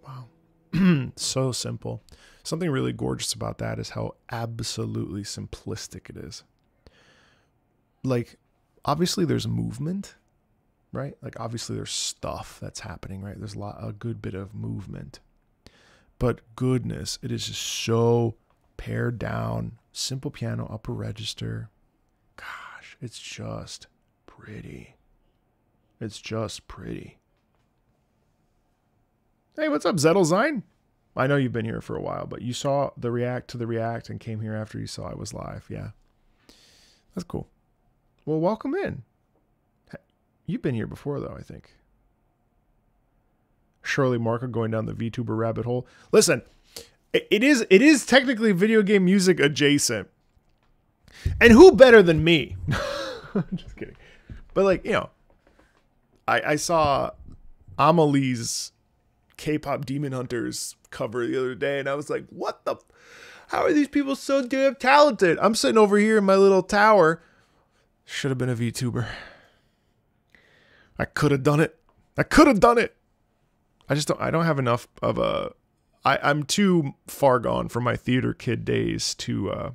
Wow. So simple. Something really gorgeous about that is how absolutely simplistic it is. Like, obviously there's movement, right? Like, obviously there's stuff that's happening, right? There's a good bit of movement. But goodness, it is just so pared down. Simple piano, upper register. Gosh, it's just pretty. It's just pretty. Hey, what's up, Zettelzine? I know you've been here for a while, but you saw the react to the react and came here after you saw I was live. Yeah. That's cool. Well, welcome in. You've been here before, though, I think. Shirley Marker going down the VTuber rabbit hole. Listen, it is technically video game music adjacent. And who better than me? Just kidding. But, like, you know, I saw Amelie's K-pop Demon Hunters cover the other day, and I was like, what the? How are these people so damn talented? I'm sitting over here in my little tower. Should have been a VTuber. I could have done it. I could have done it. I don't have enough of a, I'm too far gone from my theater kid days to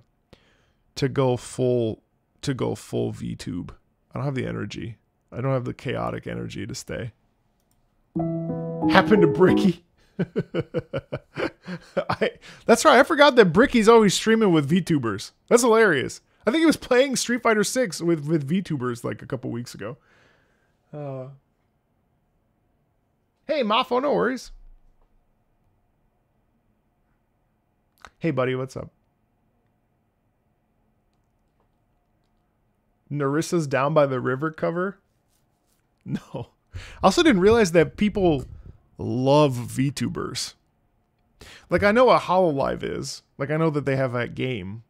go full VTube. I don't have the energy. I don't have the chaotic energy to stay. Happened to Bricky. That's right. I forgot that Bricky's always streaming with VTubers. That's hilarious. I think he was playing Street Fighter 6 with VTubers like a couple weeks ago. Hey, Mafo, no worries. Hey, buddy, what's up? Narissa's Down by the River cover? No. I also didn't realize that people love VTubers. Like, I know what HoloLive is. Like, I know that they have that game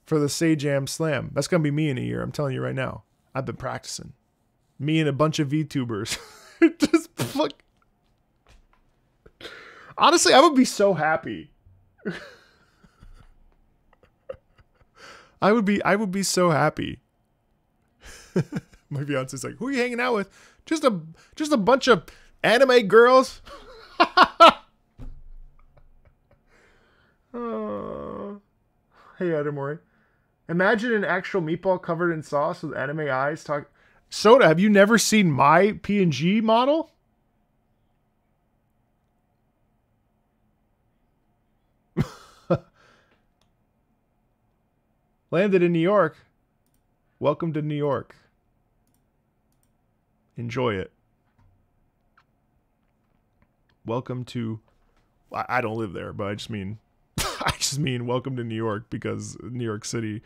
for the Say Jam Slam. That's going to be me in a year. I'm telling you right now. I've been practicing. Me and a bunch of VTubers. Just look. Honestly, I would be so happy. I would be so happy. My fiance's like, who are you hanging out with? Just a bunch of anime girls. Hey, Adamori. Imagine an actual meatball covered in sauce with anime eyes. Soda, have you never seen my PNG model? Landed in New York. Welcome to New York. Enjoy it. Welcome to... I don't live there, but I just mean welcome to New York, because New York City,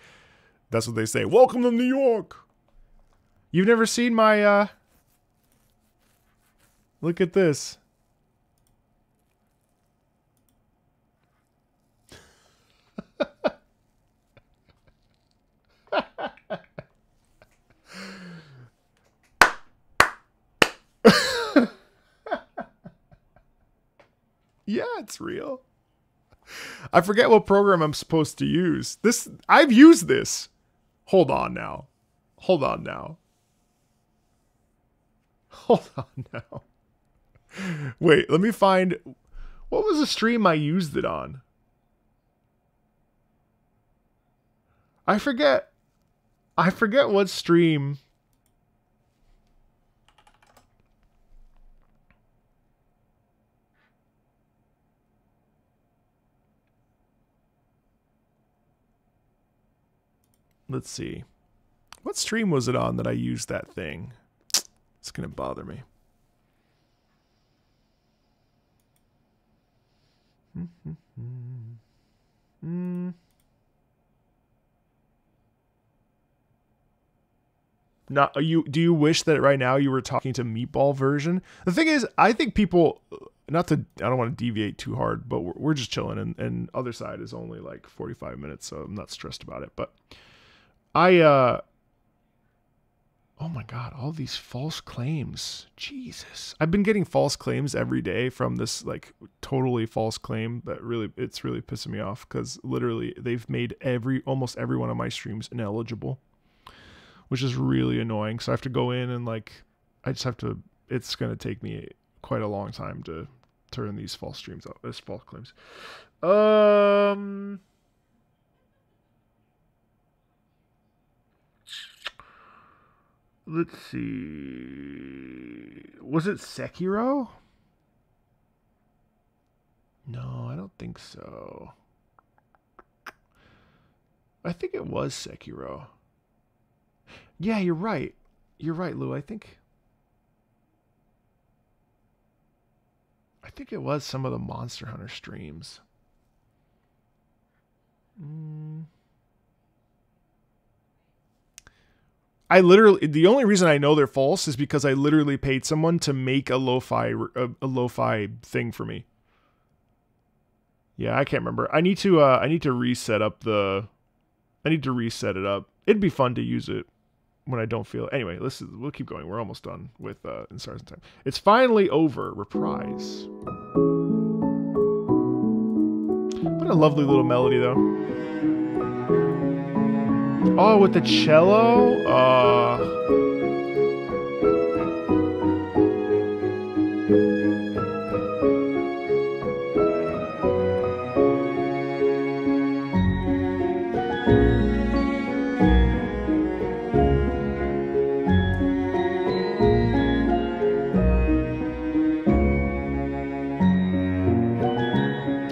that's what they say. Welcome to New York. You've never seen my look at this. Yeah, it's real. I forget what program I'm supposed to use. I've used this. Hold on now. Hold on now. Hold on now. Wait, let me find... What was the stream I used it on? I forget what stream... Let's see. What stream was it on that I used that thing? It's going to bother me. Not you. Do you wish that right now you were talking to Meatball version? The thing is, I think people, not to, I don't want to deviate too hard, but we're just chilling, and Othercide is only like 45 minutes, so I'm not stressed about it. But oh my God, all these false claims. Jesus. I've been getting false claims every day from this like totally false claim that really, it's really pissing me off because literally they've made almost every one of my streams ineligible, which is really annoying. So I have to go in and like, I just have to, it's going to take me quite a long time to turn these false streams out, these false claims. Let's see. Was it Sekiro? No, I don't think so. I think it was Sekiro. Yeah, you're right. You're right, Lou. I think it was some of the Monster Hunter streams. I literally, the only reason I know they're false is because I literally paid someone to make a lo-fi thing for me. Yeah, I can't remember. I need to reset up I need to reset it up. It'd be fun to use it when I don't feel it. Anyway, we'll keep going. We're almost done with In Stars and Time. It's finally over. Reprise. What a lovely little melody, though. Oh, with the cello?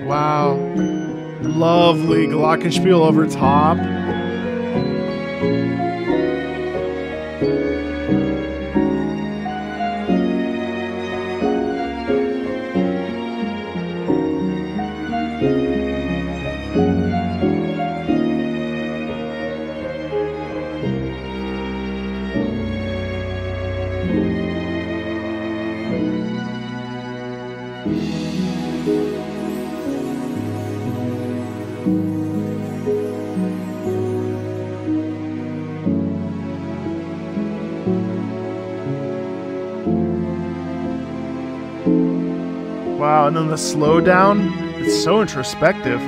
Wow. Lovely glockenspiel over top. Wow, and then the slowdown, it's so introspective.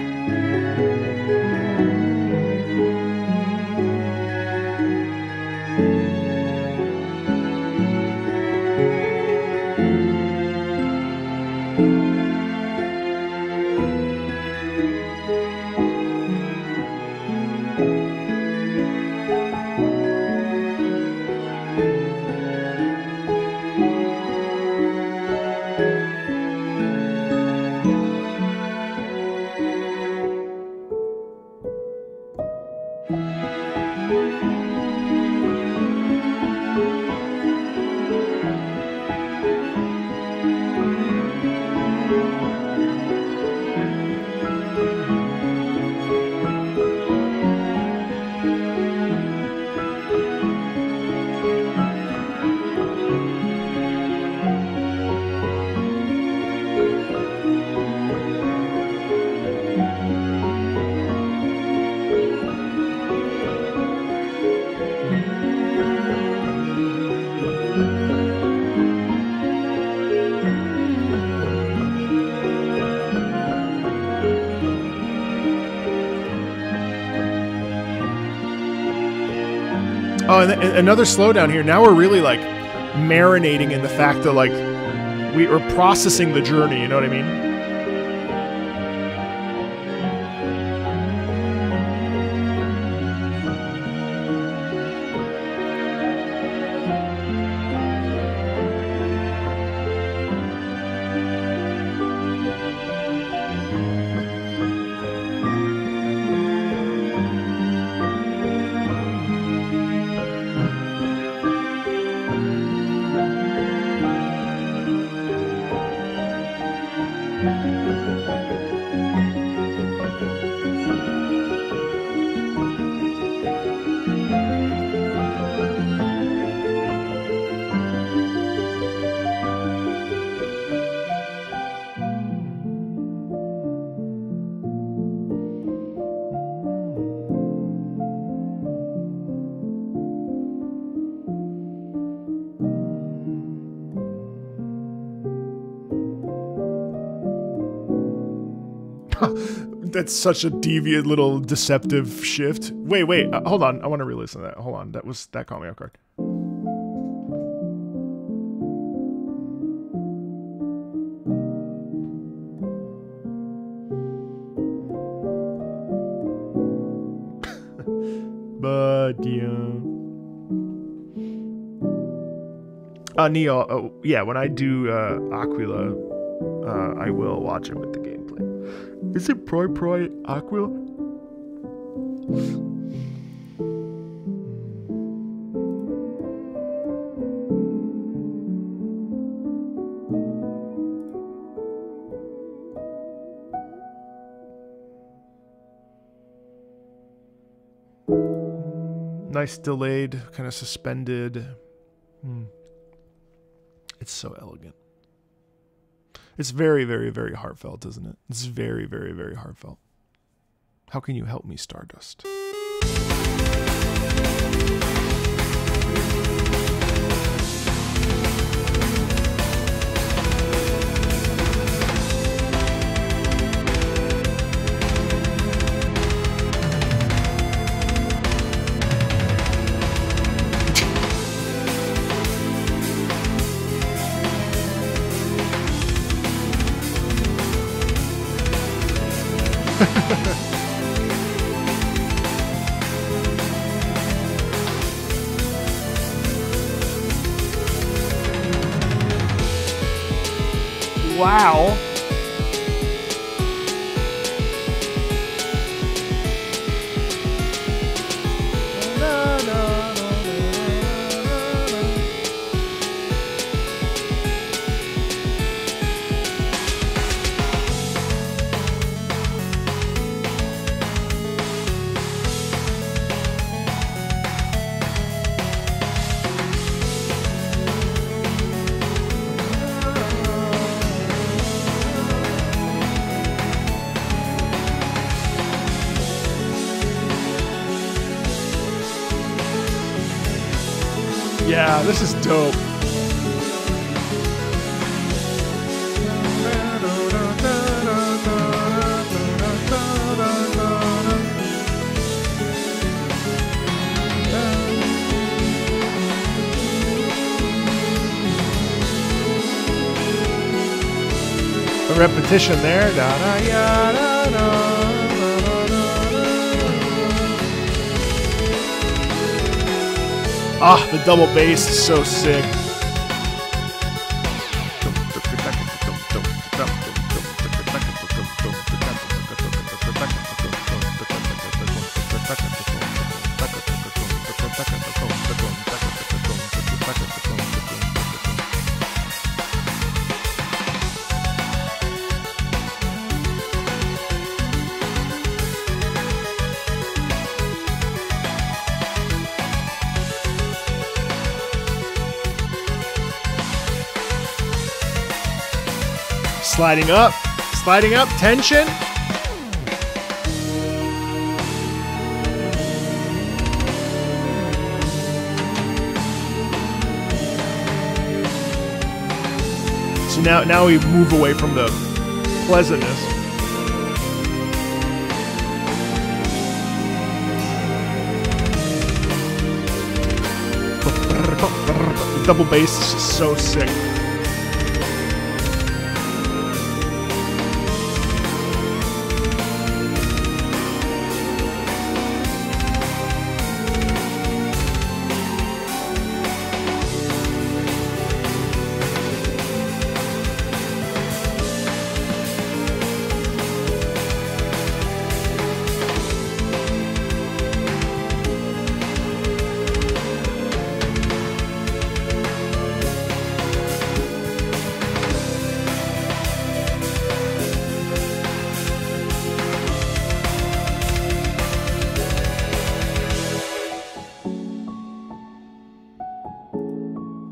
Oh, and another slowdown here. Now we're really like marinating in the fact that like we are processing the journey. You know what I mean? That's such a deviant little deceptive shift. Wait, hold on. I want to re-listen to that. Hold on. That caught me off guard. But yeah. Neo, yeah, when I do Aquila, I will watch it with the gameplay. Is it Proi Aquila? Nice delayed, kind of suspended. It's so elegant. It's very, very, very heartfelt, isn't it? It's very, very, very heartfelt. How can you help me, Stardust? Wow. Yeah, this is dope. A repetition there. Da, da, ya, da, da. Ah, the double bass is so sick. Sliding up, tension. So now we move away from the pleasantness. The double bass is just so sick.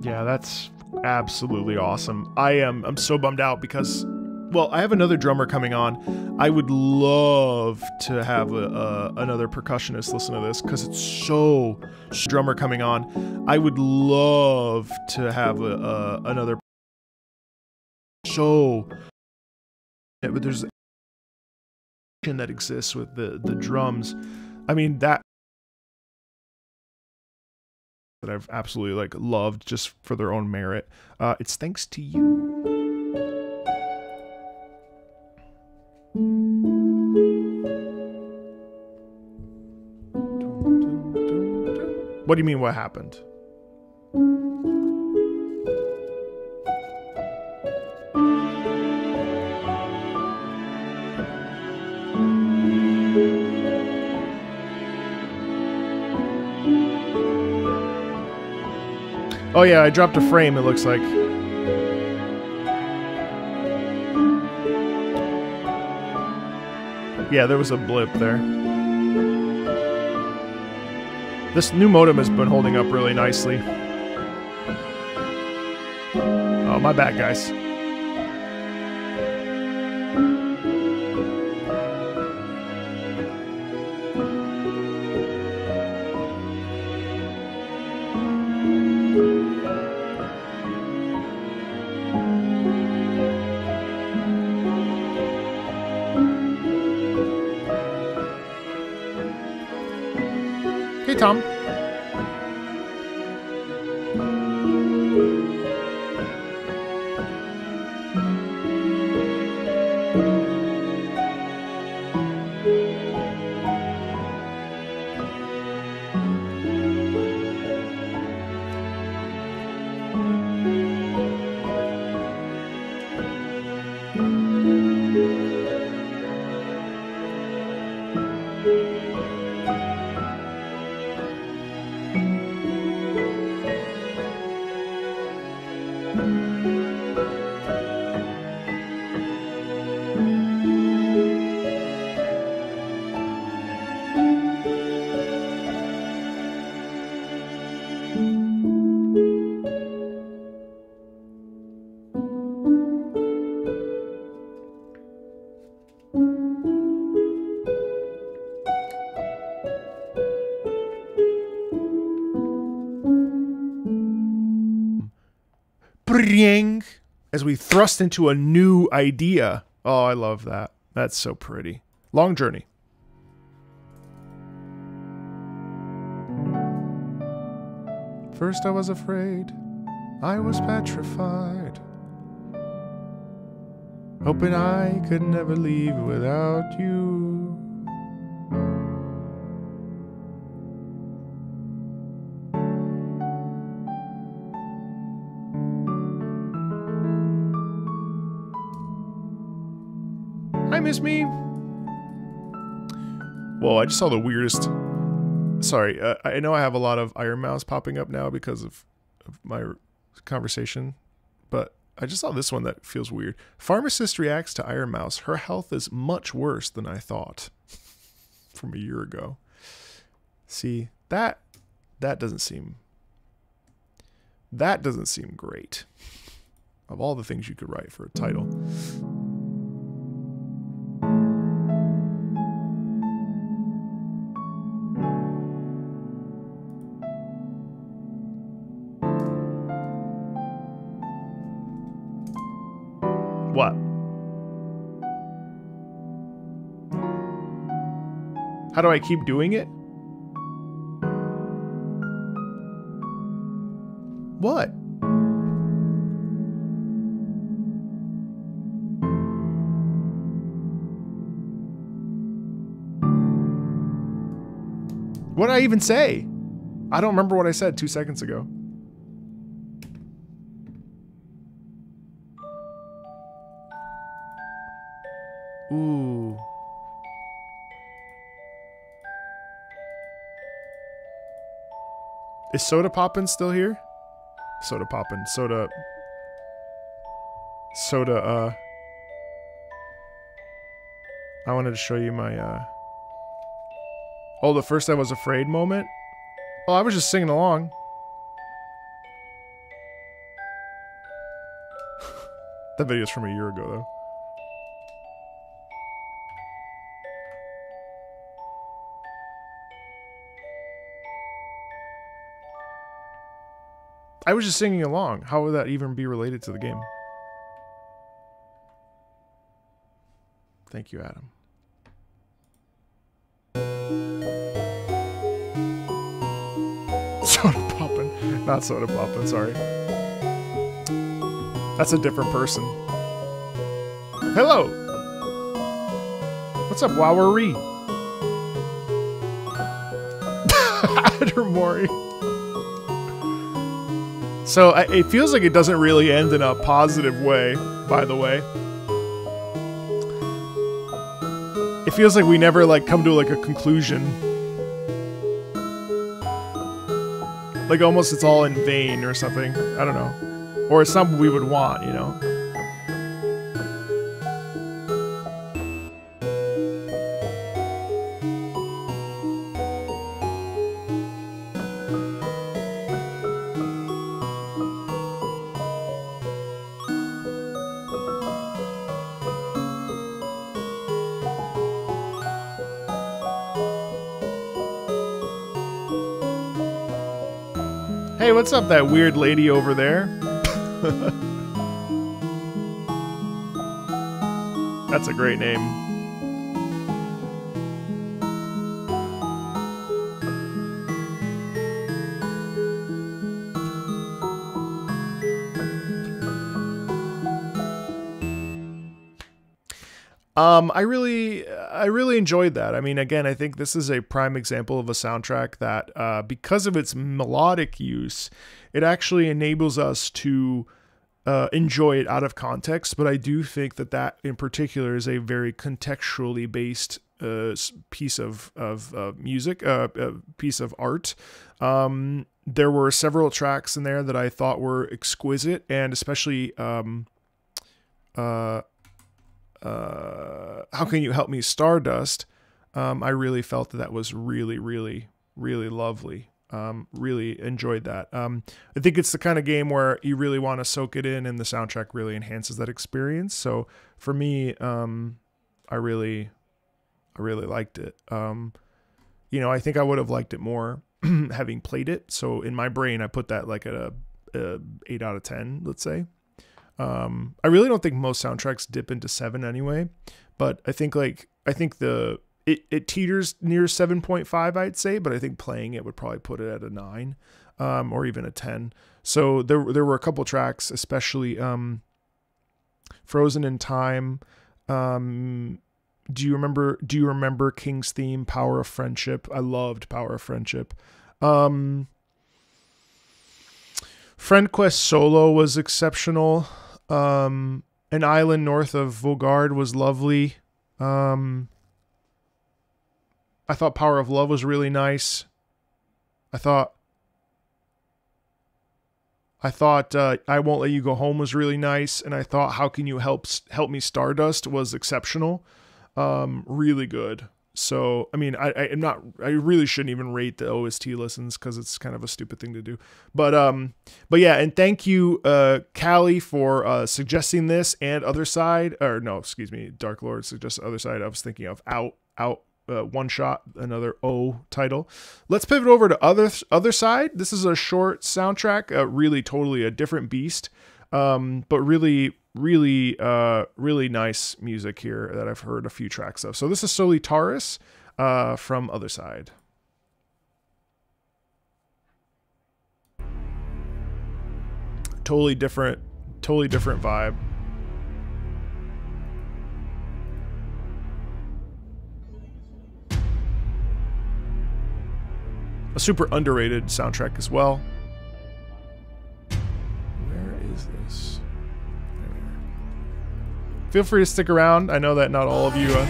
Yeah, that's absolutely awesome. I'm so bummed out because, well, I have another drummer coming on. I would love to have another percussionist listen to this because it's so drummer coming on. I would love to have another but there's that exists with the drums. I mean, that I've absolutely like loved just for their own merit. It's thanks to you. What do you mean what happened? Oh yeah, I dropped a frame, it looks like. Yeah, there was a blip there. This new modem has been holding up really nicely. Oh, my bad, guys. Hey, Tom. As we thrust into a new idea. Oh, I love that. That's so pretty. Long journey. First I was afraid, I was petrified, hoping I could never leave without you. Hi, Miss Me. Whoa, I just saw the weirdest... Sorry, I know I have a lot of Iron Mouse popping up now because of my conversation, but I just saw this one that feels weird. Pharmacist reacts to Iron Mouse. Her health is much worse than I thought from a year ago. See, that doesn't seem great. Of all the things you could write for a title. What? How do I keep doing it? What? What did I even say? I don't remember what I said 2 seconds ago. Ooh. Is Soda Poppin' still here? Soda Poppin'. Soda, I wanted to show you my, oh, the first I was afraid moment? Oh, I was just singing along. That video's from a year ago, though. I was just singing along. How would that even be related to the game? Thank you, Adam. Not Soda Pop, I'm sorry. That's a different person. Hello! What's up, Wowery? Addermori. So it feels like it doesn't really end in a positive way, by the way. It feels like we never like come to like a conclusion. Like almost it's all in vain or something. I don't know. Or it's something we would want, you know? Hey, what's up, that weird lady over there? That's a great name. I really enjoyed that. I mean, again, I think this is a prime example of a soundtrack that, because of its melodic use, it actually enables us to enjoy it out of context. But I do think that in particular is a very contextually based piece of music, piece of art. There were several tracks in there that I thought were exquisite, and especially How Can You Help Me, Stardust. I really felt that was really, really, really lovely. Really enjoyed that. I think it's the kind of game where you really want to soak it in, and the soundtrack really enhances that experience. So for me, I really liked it. You know, I think I would have liked it more having played it. So in my brain, I put that like at a 8 out of 10, let's say. I really don't think most soundtracks dip into 7 anyway, but I think it teeters near 7.5, I'd say, but I think playing it would probably put it at a 9, or even a 10. So there were a couple tracks, especially, Frozen in Time. Do you remember King's Theme, Power of Friendship? I loved Power of Friendship. Friend Quest Solo was exceptional. An Island North of Vogard was lovely. I thought Power of Love was really nice. I thought I Won't Let You Go Home was really nice, and I thought How Can You Help Me, Stardust was exceptional. Really good. So, I mean, I really shouldn't even rate the OST listens because it's kind of a stupid thing to do. But yeah, and thank you, Callie, for suggesting this, and Othercide, or no, excuse me, Dark Lord suggested Othercide. I was thinking of Out, One Shot, another O title. Let's pivot over to Othercide. This is a short soundtrack, really totally a different beast, but really nice music here that I've heard a few tracks of. So this is Solitaris from Othercide. Totally different vibe. A super underrated soundtrack as well. Where is this? Feel free to stick around. I know that not all of you are.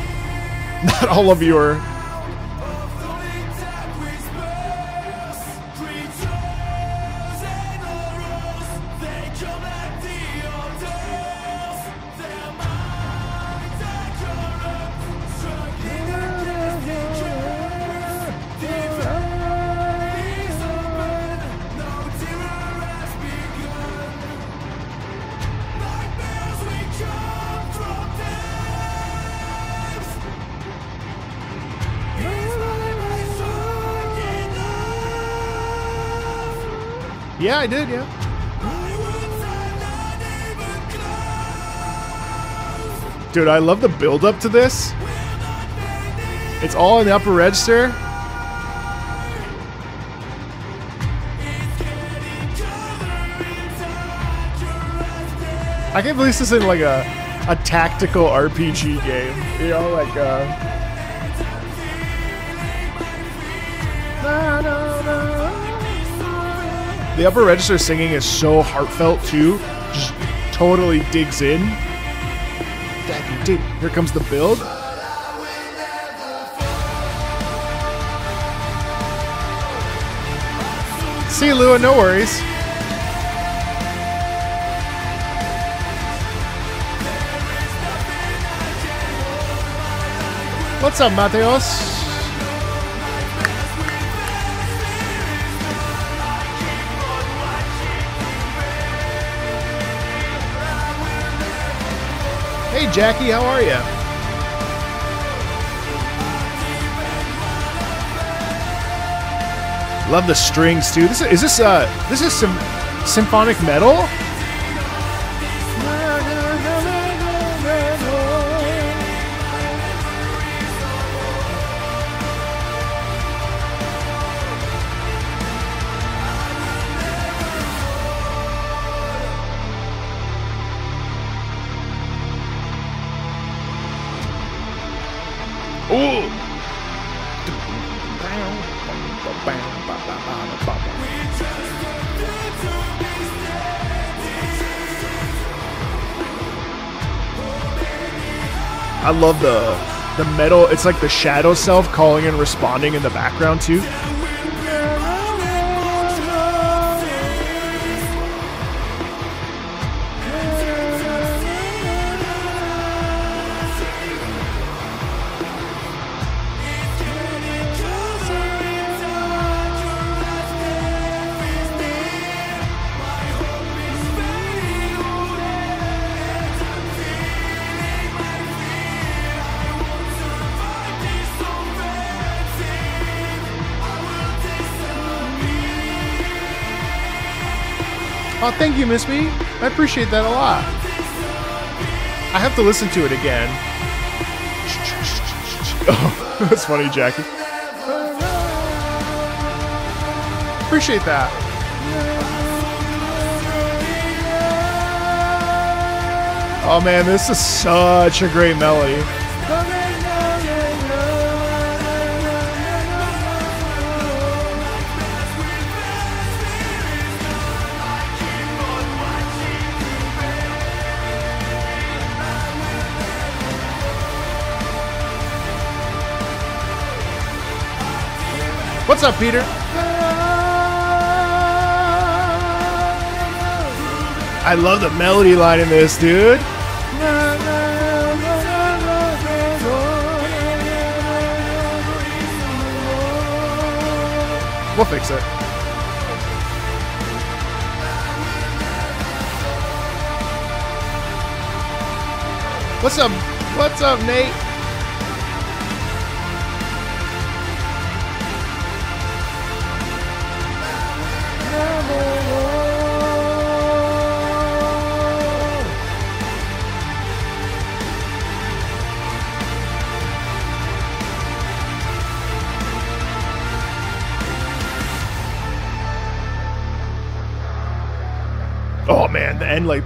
Yeah, I did, yeah. Dude, I love the build up to this. It's all in the upper register. I can't believe this is in like a tactical RPG game. You know, like the upper register singing is so heartfelt too. Just totally digs in. Here comes the build. See you, Lua, no worries. What's up, Mateos? Hey, Jackie, how are you? Love the strings too. This is some symphonic metal. Ooh. I love the metal. It's like the shadow self calling and responding in the background too. Oh, thank you, Miss Me. I appreciate that a lot. I have to listen to it again. Oh, that's funny, Jackie. Appreciate that. Oh man, this is such a great melody. What's up, Peter? I love the melody line in this, dude. We'll fix it. What's up? What's up, Nate? Oh man, the end like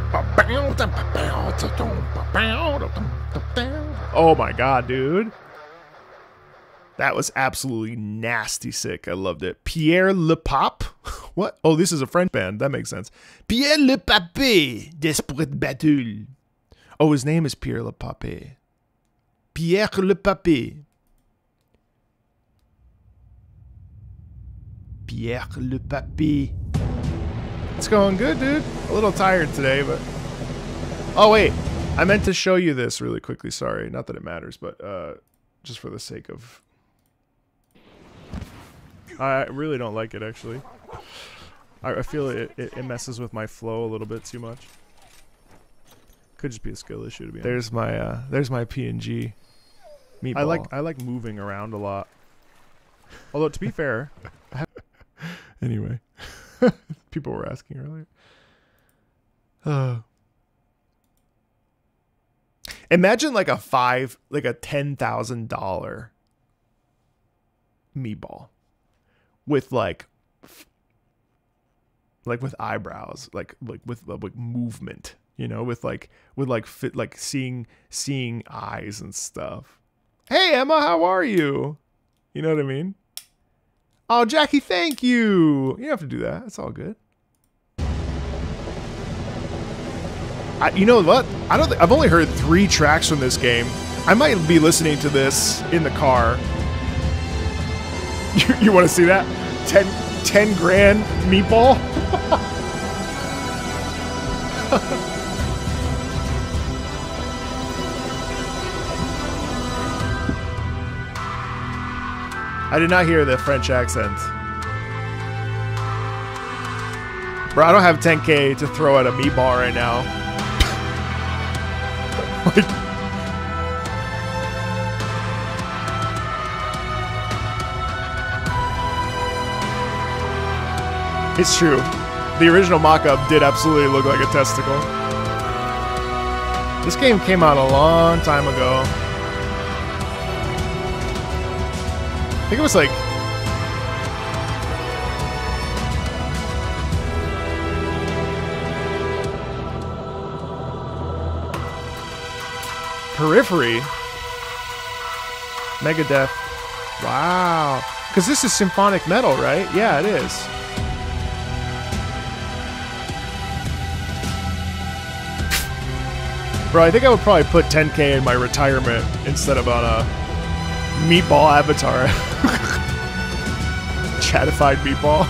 oh my god, dude. That was absolutely nasty sick. I loved it. Pierre Le Pape? What? Oh, this is a French band. That makes sense. Pierre Le Pape, Desperate Battle. Oh, his name is Pierre Le Pape. Pierre Le Pape. Pierre Le Pape. It's going good, dude. A little tired today, but... Oh, wait. I meant to show you this really quickly. Sorry. Not that it matters, but just for the sake of... I really don't like it, actually. I feel it messes with my flow a little bit too much. Could just be a skill issue, to be honest. There's my PNG meatball. I like moving around a lot. Although, to be fair... Anyway. People were asking earlier. Imagine like a $10,000 meatball with like with eyebrows, like with movement. you know, with seeing eyes and stuff. Hey Emma, how are you? You know what I mean? Oh, Jackie, thank you. You don't have to do that. It's all good. You know what? I've only heard 3 tracks from this game. I might be listening to this in the car. You want to see that? 10 grand meatball? I did not hear the French accent. Bro, I don't have 10K to throw at a meatball right now. Like, it's true. The original mock-up did absolutely look like a testicle. This game came out a long time ago. I think it was like... Periphery? Megadeth. Wow. Because this is symphonic metal, right? Yeah, it is. Bro, I think I would probably put 10K in my retirement instead of on a meatball avatar. Chatified meatball.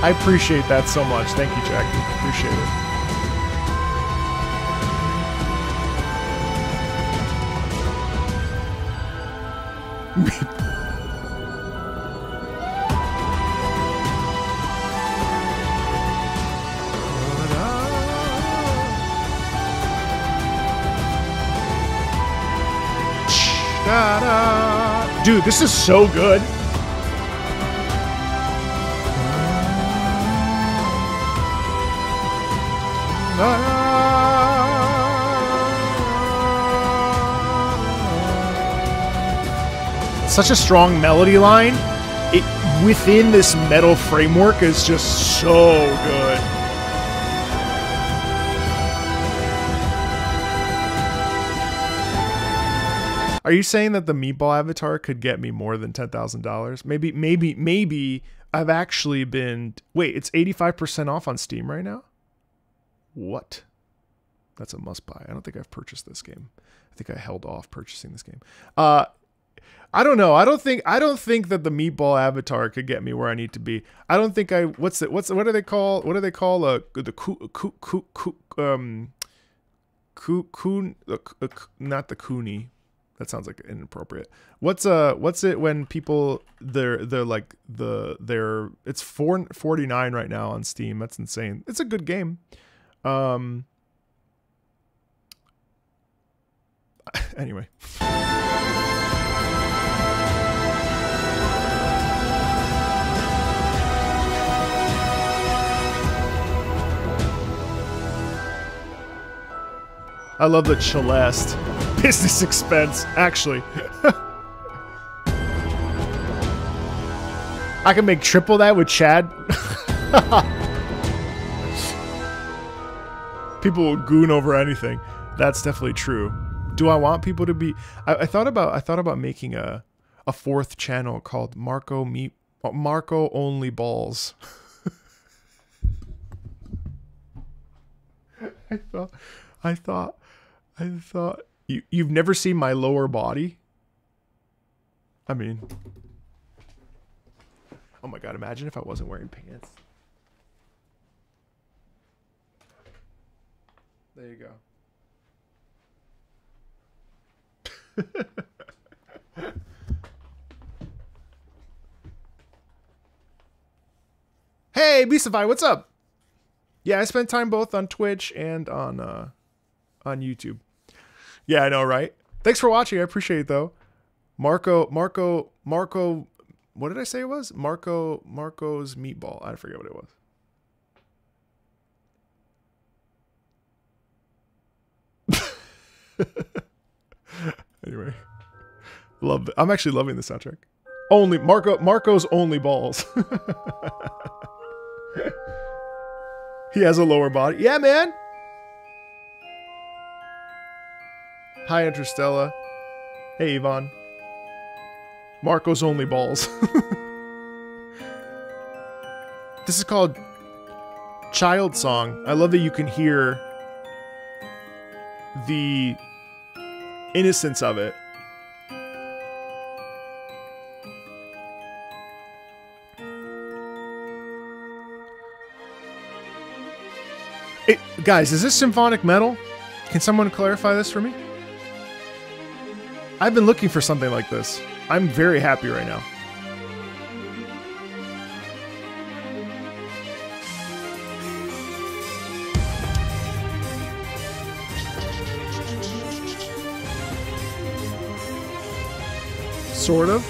I appreciate that so much. Thank you, Jackie. Appreciate it. Dude, this is so good. Such a strong melody line. It within this metal framework is just so good. Are you saying that the meatball avatar could get me more than $10,000? Maybe I've actually been... Wait, it's 85% off on Steam right now? What? That's a must buy. I don't think I've purchased this game. I think I held off purchasing this game. I don't know. I don't think that the meatball avatar could get me where I need to be. I don't think I... What do they call? What do they call not the Cooney. That sounds like inappropriate. What's it when people they're it's $4.49 right now on Steam. That's insane. It's a good game. Anyway. I love the Celeste. Business expense, actually. I can make triple that with Chad. People will goon over anything. That's definitely true. Do I want people to be... I thought about making a 4th channel called Marco Only Balls. I thought you've never seen my lower body? I mean, oh my god, imagine if I wasn't wearing pants. There you go. Hey, Beastify, what's up? Yeah, I spent time both on Twitch and on YouTube. Yeah, I know, right? Thanks for watching. I appreciate it, though. Marco, what did I say it was? Marco's Meatball. I forget what it was. Anyway. I'm actually loving the soundtrack. Marco's Only Balls. He has a lower body. Yeah, man. Hi, Interstella. Hey, Yvonne. Marco's only balls. This is called Child Song. I love that you can hear the innocence of it. Guys, is this symphonic metal? Can someone clarify this for me? I've been looking for something like this. I'm very happy right now. Sort of.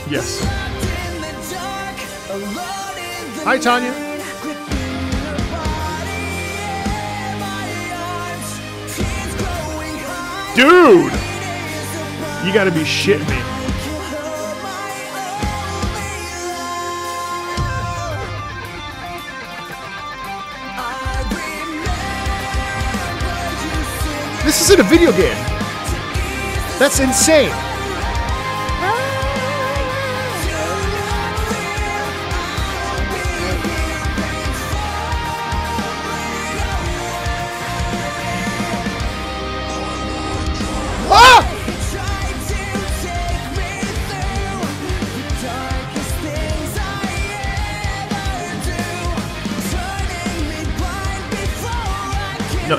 Yes. Hi, Tanya. Dude! You gotta be shitting me. This isn't a video game. That's insane.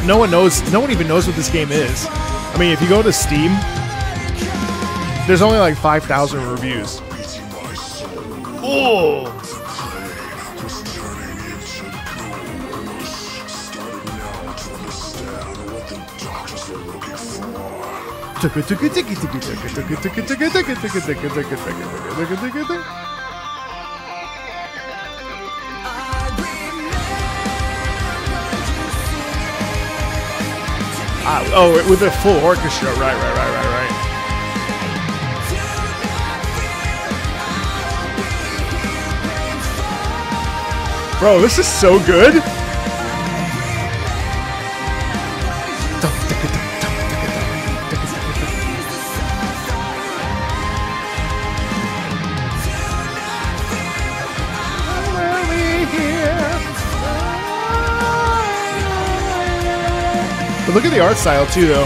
No one knows. No one even knows what this game is. I mean, if you go to Steam, there's only like 5,000 reviews. Oh! Oh, with a full orchestra, right. Bro, this is so good. But look at the art style too, though.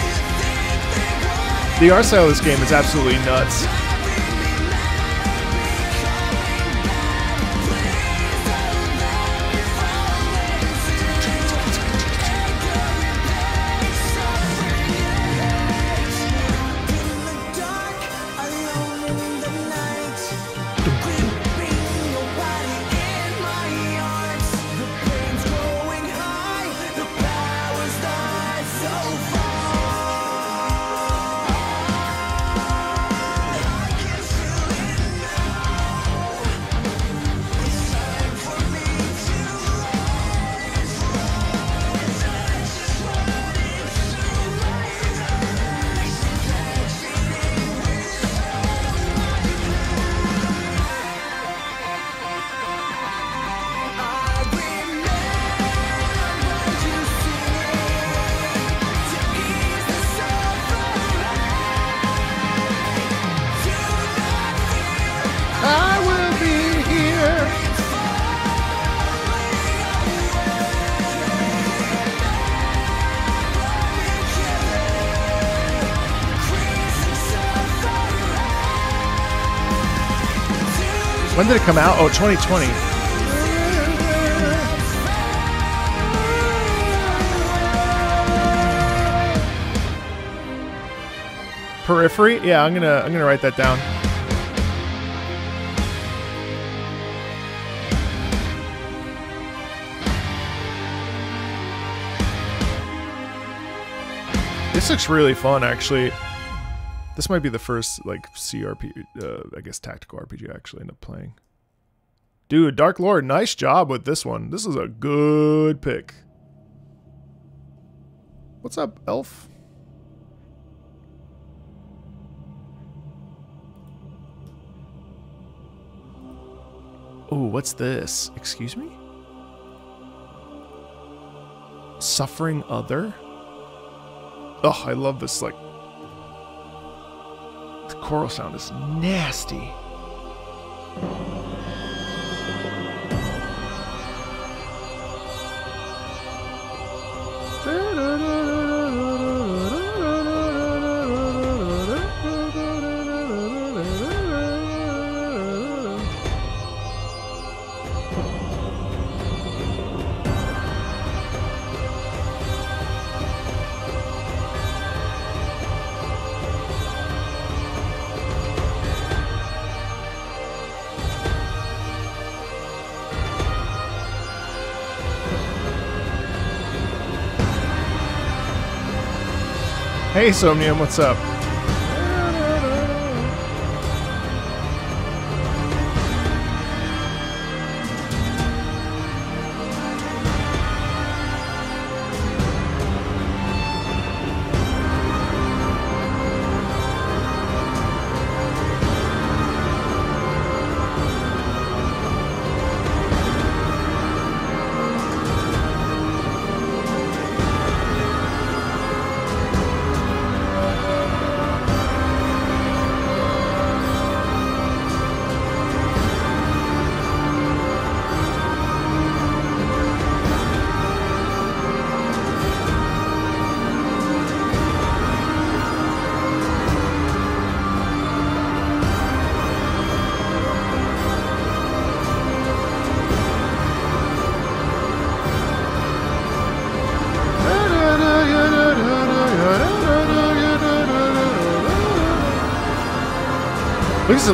The art style of this game is absolutely nuts. When did it come out? Oh, 2020. Periphery? Yeah, I'm gonna write that down. This looks really fun, actually. This might be the first, like, CRP, I guess, tactical RPG I actually end up playing. Dude, Dark Lord, nice job with this one. This is a good pick. What's up, Elf? Oh, what's this? Excuse me? Suffering Other? Oh, I love this, like... The choral sound is nasty. Hey, Somnium, what's up?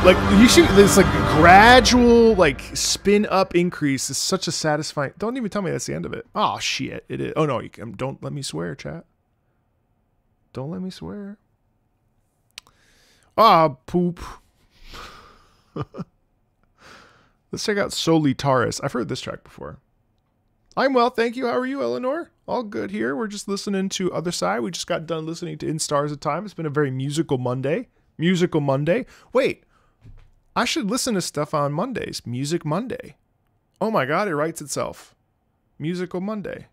Like you see this like gradual like spin up increase is such a satisfying. Don't even tell me that's the end of it. Oh shit, it is. Oh no, you can, don't let me swear, chat. Don't let me swear. Ah, poop. Let's check out Solitaris. I've heard this track before. I'm well, thank you. How are you, Eleanor? All good here. We're just listening to Othercide. We just got done listening to In Stars of Time. It's been a very musical Monday. Musical Monday. Wait. I should listen to stuff on Mondays. Music Monday. Oh my god, it writes itself. Musical Monday.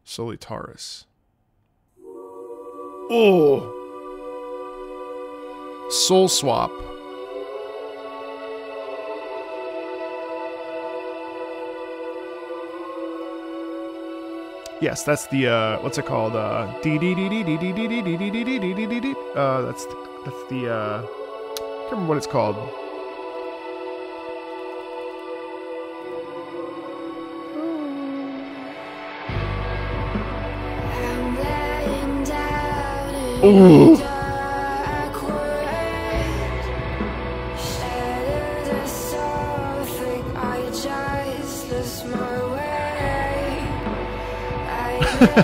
Solitaris. Oh. Soul Swap. Yes, that's the what's it called? That's the I can't remember what it's called. Ooh.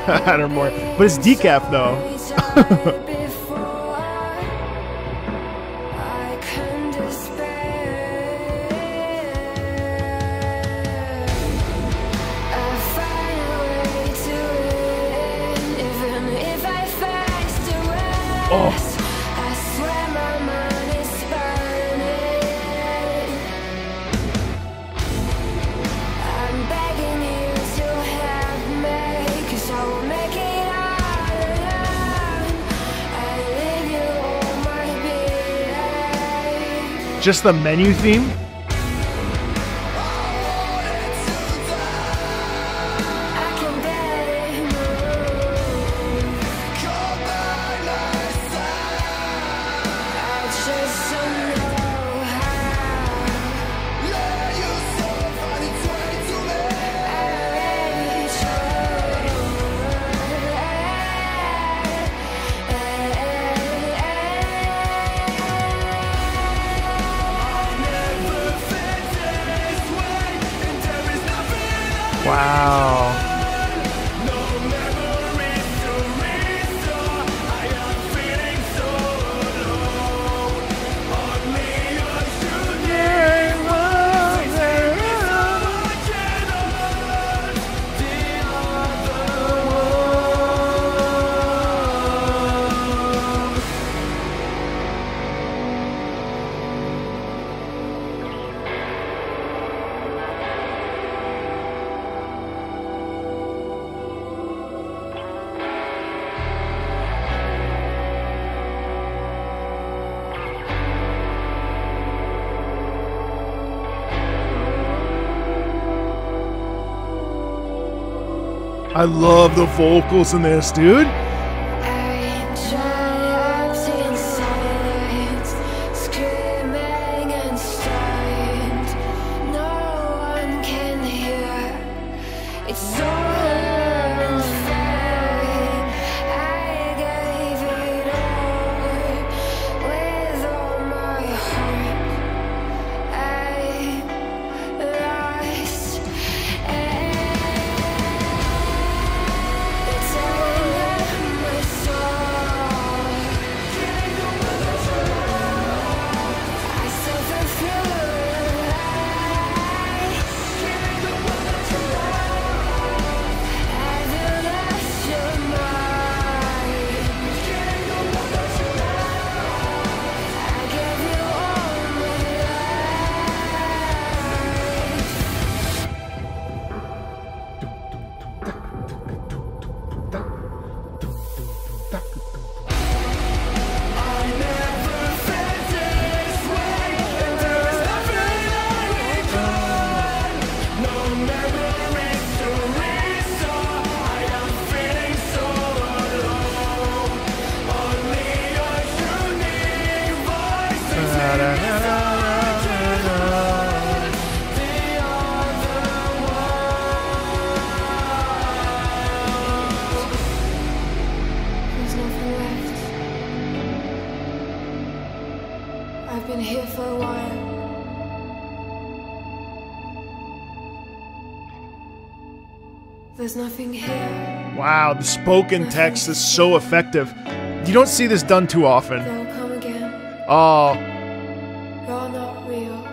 I don't know more, but it's decaf though. Oh. Just the menu theme? Wow. I love the vocals in this, dude. I've been here for a while. There's nothing here. Wow, the spoken text is so effective. You don't see this done too often. They'll come again. Oh. You're not real.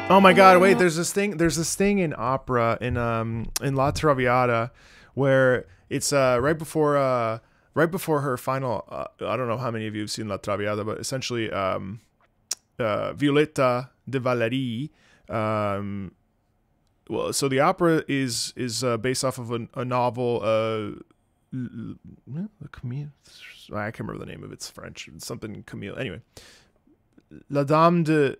Oh my God! Wait, there's this thing in opera in La Traviata where it's right before her final. I don't know how many of you have seen La Traviata, but essentially, Violetta de Valerie. Well, so the opera is based off of a novel. I can't remember the name of it. It's French. It's something Camille. Anyway, La Dame de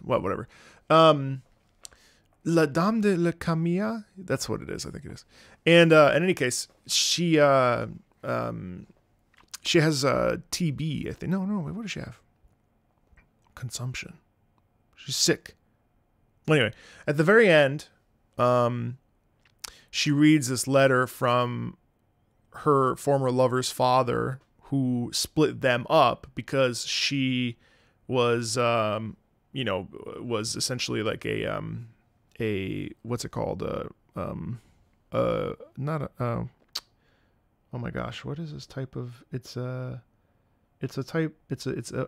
whatever. La Dame de la Camilla. That's what it is. I think it is. And in any case, she has TB. I think. No. Wait, what does she have? Consumption. She's sick. Anyway, at the very end, she reads this letter from her former lover's father, who split them up because she was, was essentially like a what's it called? Oh my gosh, what is this type of? It's a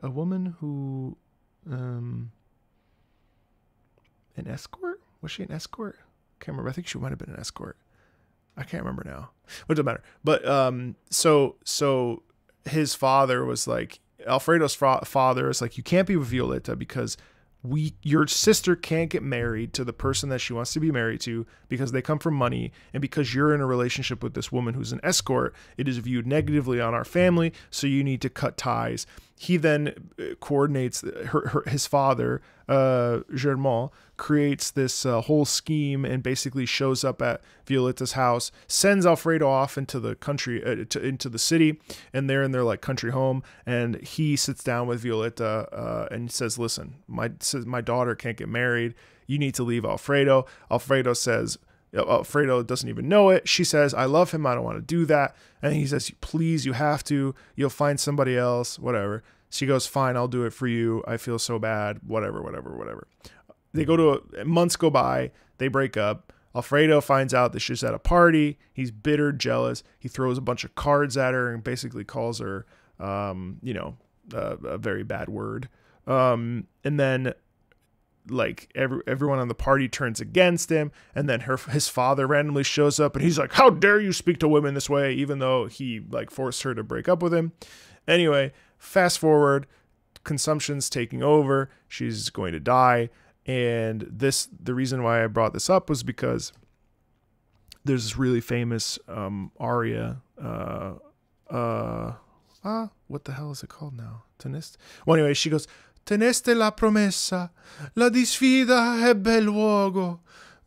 woman who, an escort? Was she an escort? Can't remember. I think she might have been an escort. I can't remember now. It doesn't matter. But so his father was like, Alfredo's father is like, you can't be with Violetta because your sister can't get married to the person that she wants to be married to because they come from money, and because you're in a relationship with this woman who's an escort, it is viewed negatively on our family, so you need to cut ties. He then coordinates his father, Germain, creates this whole scheme and basically shows up at Violetta's house, sends Alfredo off into the country, into the city, and they're in their like country home, and he sits down with Violetta and says, listen, my daughter can't get married. You need to leave Alfredo. Alfredo doesn't even know it. She says, I love him. I don't want to do that. And he says, please, you have to. You'll find somebody else, whatever. She goes, fine, I'll do it for you. I feel so bad, whatever. They months go by. They break up. Alfredo finds out that she's at a party. He's bitter, jealous. He throws a bunch of cards at her and basically calls her, a very bad word. And then like everyone on the party turns against him, and then his father randomly shows up and he's like, how dare you speak to women this way, even though he like forced her to break up with him. Anyway, fast forward, consumption's taking over, she's going to die, and the reason why I brought this up was because there's this really famous aria, what the hell is it called now? Teneste? Well, anyway, she goes, Teneste la promessa, la disfida ebbe luogo,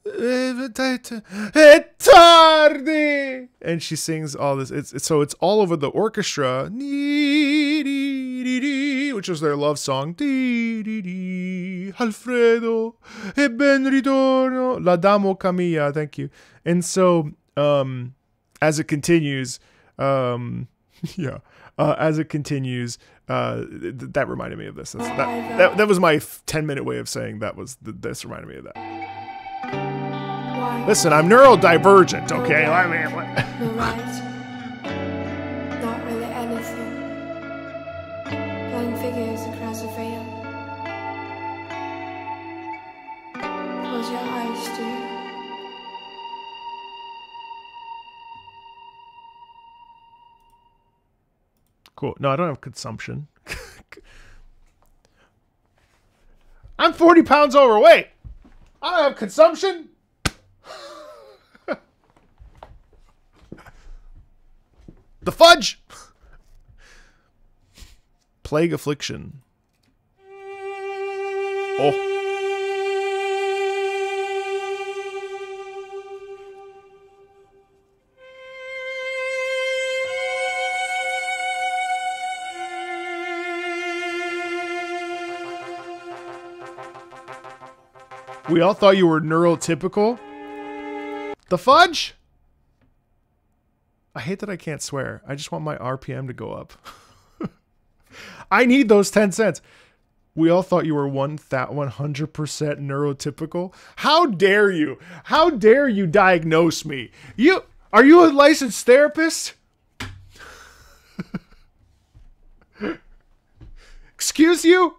È tardi, and she sings all this. It's all over the orchestra, which was their love song. Alfredo, e ben ritorno, la damo Camilla. Thank you. And so, as it continues, yeah, as it continues, that reminded me of this. That was my 10-minute way of saying this reminded me of that. Listen, I'm neurodivergent, okay? I mean, what? You're right. Not really anything. Blowing figures across a veil. Close your eyes, dear. Cool. No, I don't have consumption. I'm 40 pounds overweight. I don't have consumption. The fudge. Plague affliction. Oh. We all thought you were neurotypical. The fudge? I hate that I can't swear. I just want my RPM to go up. I need those 10 cents. We all thought you were 100% neurotypical. How dare you? How dare you diagnose me? Are you a licensed therapist? Excuse you?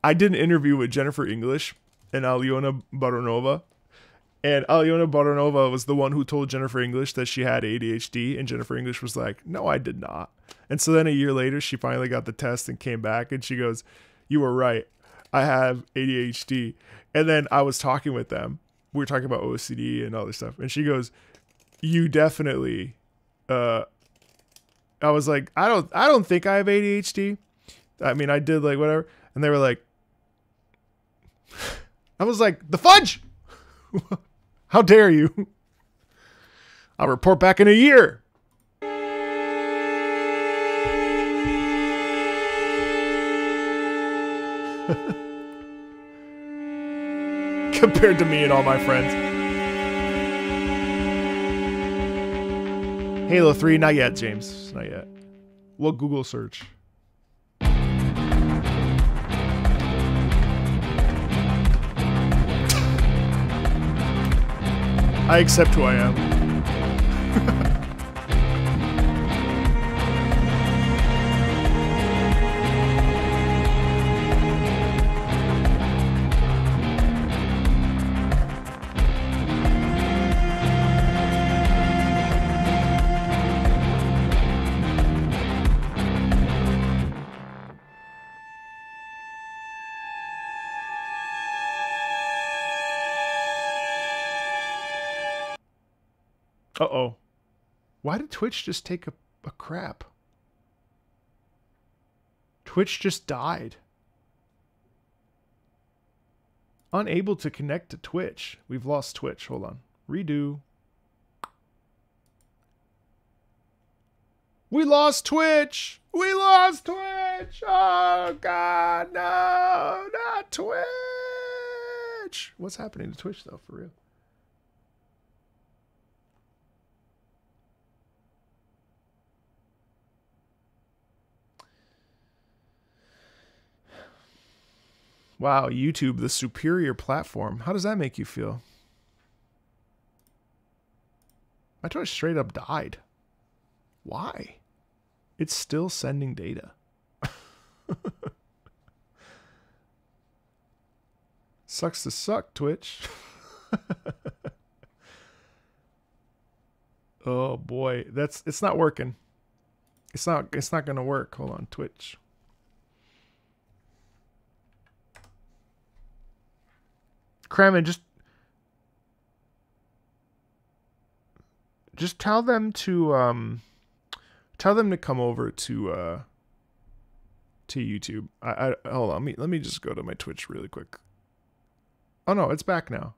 I did an interview with Jennifer English and Alyona Baronova. And Alyona Baronova was the one who told Jennifer English that she had ADHD. And Jennifer English was like, no, I did not. And so then a year later, she finally got the test and came back. And she goes, you were right. I have ADHD. And then I was talking with them. We were talking about OCD and all this stuff. And she goes, you definitely... I was like, I don't think I have ADHD. I mean, I did like whatever. And they were like... I was like, the fudge! How dare you? I'll report back in a year. Compared to me and all my friends. Halo 3, not yet, James. Not yet. What Google search? I accept who I am. Uh-oh. Why did Twitch just take a crap? Twitch just died. Unable to connect to Twitch. We've lost Twitch. Hold on. Redo. We lost Twitch. We lost Twitch. Oh, God. No. Not Twitch. What's happening to Twitch, though, for real? Wow, YouTube, the superior platform. How does that make you feel? My Twitch straight up died. Why? It's still sending data. Sucks to suck, Twitch. Oh boy, it's not working. It's not gonna work. Hold on, Twitch. Kramen, just tell them to come over to YouTube. I hold on, let me just go to my Twitch really quick. Oh no, it's back now.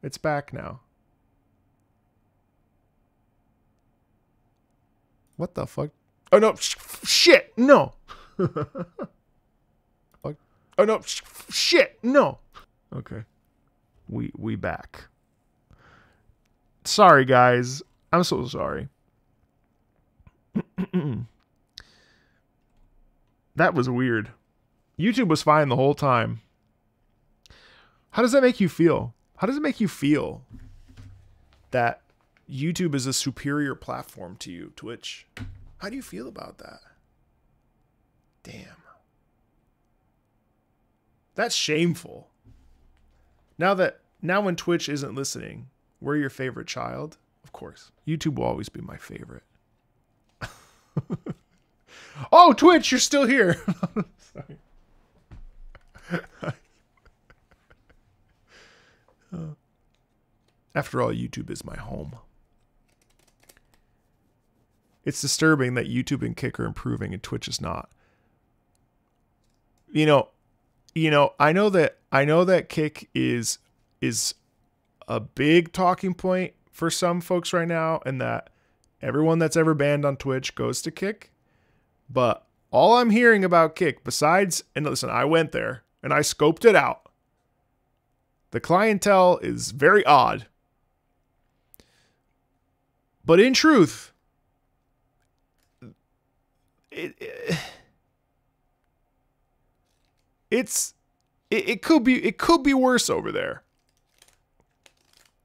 It's back now. What the fuck? Oh no, shit, no. Oh no, shit, no. Okay. We back. Sorry guys. I'm so sorry. That was weird. YouTube was fine the whole time. How does that make you feel? How does it make you feel that YouTube is a superior platform to you, Twitch? How do you feel about that? Damn. That's shameful. Now when Twitch isn't listening, we're your favorite child? Of course. YouTube will always be my favorite. Oh, Twitch, you're still here. Sorry. After all, YouTube is my home. It's disturbing that YouTube and Kick are improving and Twitch is not. I know that Kick is a big talking point for some folks right now, and that everyone that's ever banned on Twitch goes to Kick. But all I'm hearing about Kick, besides, and listen, I went there and I scoped it out. The clientele is very odd. But in truth, it could be worse over there.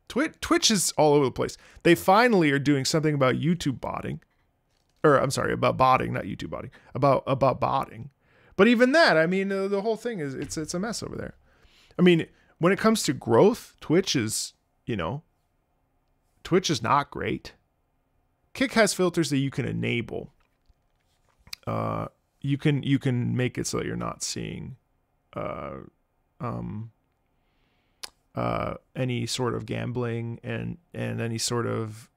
Twitch is all over the place. They finally are doing something about YouTube botting. Or I'm sorry, about botting, not YouTube botting. About botting. But even that, I mean, the whole thing is it's a mess over there. I mean, when it comes to growth, Twitch is not great. Kick has filters that you can enable. You can make it so that you're not seeing any sort of gambling and any sort of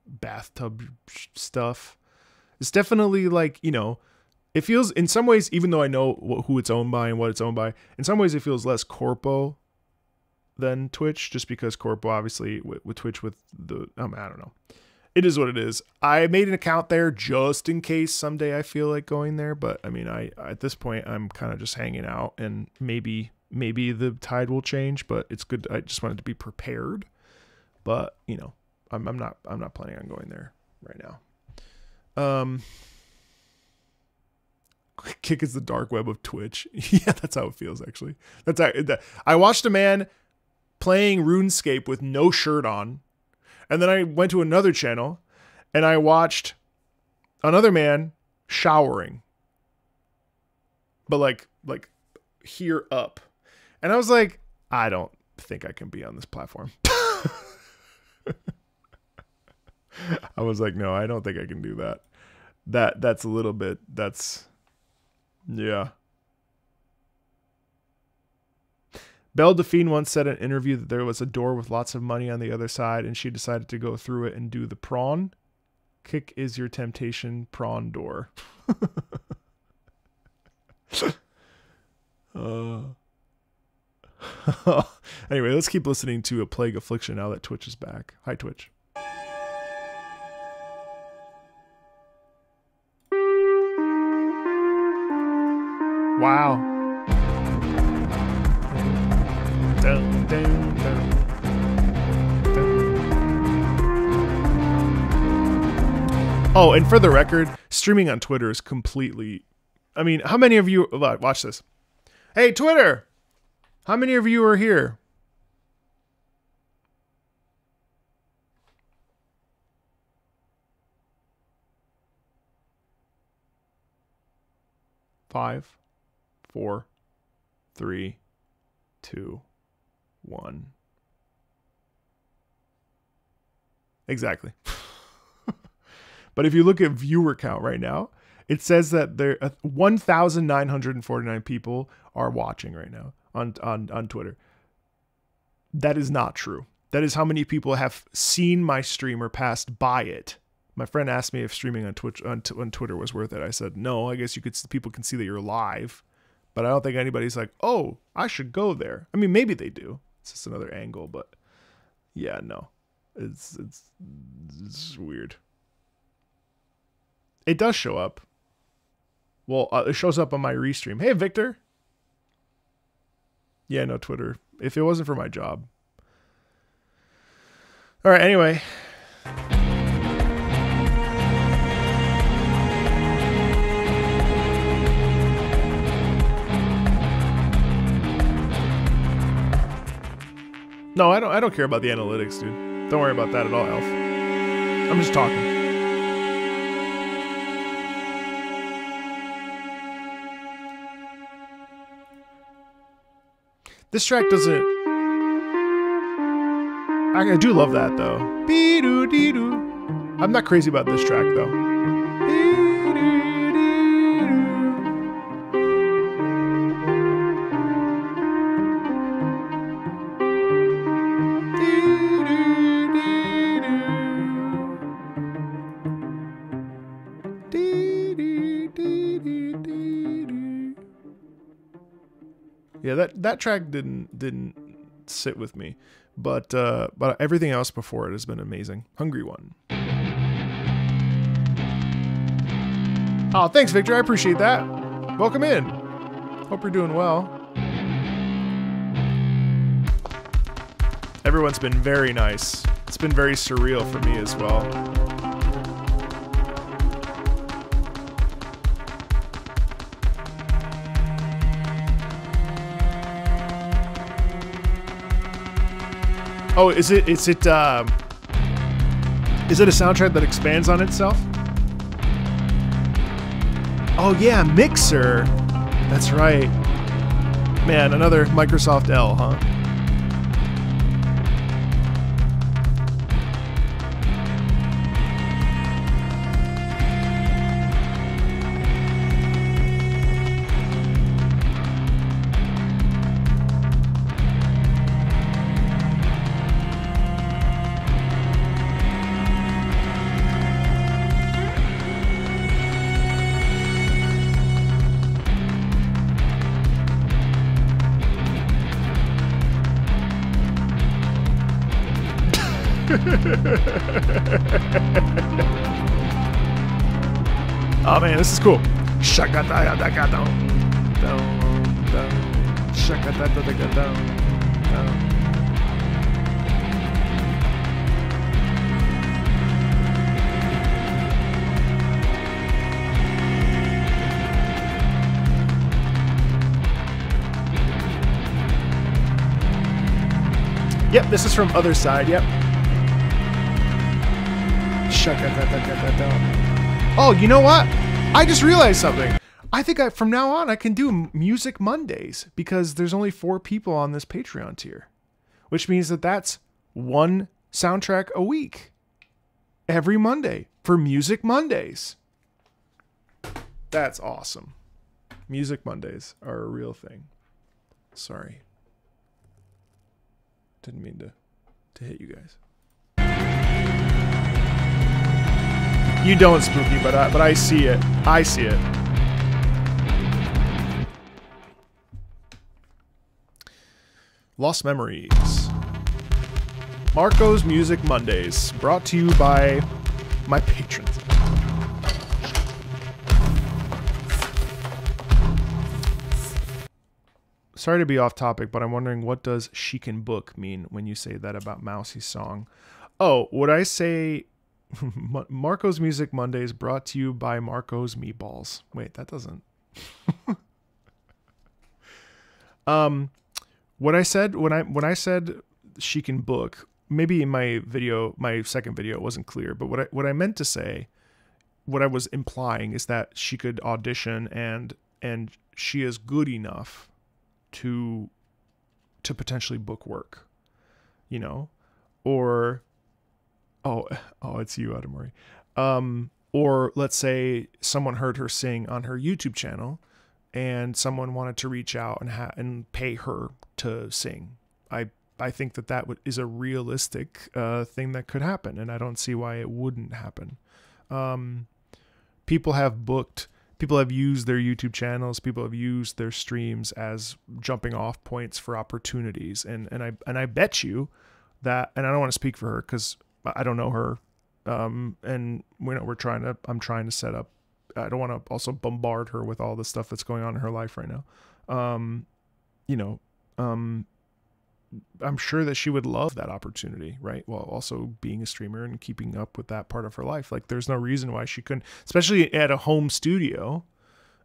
bathtub stuff. It's definitely like, it feels in some ways, even though I know who it's owned by and what it's owned by, in some ways it feels less corpo than Twitch, just because corpo obviously with Twitch with the I don't know. It is what it is. I made an account there just in case someday I feel like going there, but I mean, I at this point I'm kind of just hanging out, and maybe the tide will change, but it's good. I just wanted to be prepared, but I'm not planning on going there right now. Kick is the dark web of Twitch. Yeah, that's how it feels actually. I watched a man playing RuneScape with no shirt on. And then I went to another channel and I watched another man showering. But like here up. And I was like, I don't think I can be on this platform. I was like, no, I don't think I can do that. That's a little bit, yeah. Belle Delphine once said in an interview that there was a door with lots of money on the other side, and she decided to go through it and do the prawn. Kick is your temptation prawn door. Anyway, let's keep listening to A Plague Affliction now that Twitch is back. Hi, Twitch. Wow. Dun, dun, dun. Oh, and for the record, streaming on Twitter is completely... I mean, how many of you... Watch this. Hey, Twitter! How many of you are here? Five, 4, 3, 2, 1. Exactly. But if you look at viewer count right now, it says that there 1,949 people are watching right now on Twitter. That is not true. That is how many people have seen my stream or passed by it. My friend asked me if streaming on Twitch on Twitter was worth it. I said no. I guess people can see that you're live, But I don't think anybody's like, oh, I should go there. I mean, maybe they do. It's just another angle, but yeah, no. It's weird. It does show up. Well, it shows up on my restream. Hey, Victor. Yeah, no, Twitter. If it wasn't for my job. All right, anyway. No, I don't care about the analytics, dude. Don't worry about that at all, Elf. I'm just talking. This track doesn't... I do love that, though. Be-doo-dee-doo. I'm not crazy about this track, though. Yeah, that track didn't sit with me, but everything else before it has been amazing. Hungry One. Oh, thanks, Victor. I appreciate that. Welcome in. Hope you're doing well. Everyone's been very nice. It's been very surreal for me as well. Oh, is it a soundtrack that expands on itself? Oh yeah, Mixer. That's right. Man, another Microsoft L, huh? Oh man, this is cool. Yep, this is from Othercide, yep. Oh, you know what? I just realized something. I think from now on I can do Music Mondays because there's only 4 people on this Patreon tier, which means that that's 1 soundtrack a week every Monday for Music Mondays. That's awesome. Music Mondays are a real thing. Sorry. Didn't mean to hit you guys. You don't, Spooky, but I see it. I see it. Lost Memories. Marco's Music Mondays, brought to you by my patrons. Sorry to be off topic, but I'm wondering, what does Chic and Book mean when you say that about Mousie's song? Oh, would I say... Marco's Music Mondays brought to you by Marco's Meatballs. Wait, that doesn't. What I said when I said she can book, maybe in my video, my second video, it wasn't clear, but what I meant to say, what I was implying is that she could audition and she is good enough to potentially book work, you know, or Oh, it's you, Adamori. Or let's say someone heard her sing on her YouTube channel and someone wanted to reach out and pay her to sing. I think that is a realistic thing that could happen, and I don't see why it wouldn't happen. People have booked People have used their YouTube channels, people have used their streams as jumping off points for opportunities. And I bet you that, and I don't want to speak for her because I don't know her. And I'm trying to set up, I don't want to also bombard her with all the stuff that's going on in her life right now. I'm sure that she would love that opportunity, right? While also being a streamer and keeping up with that part of her life. Like, there's no reason why she couldn't, especially at a home studio.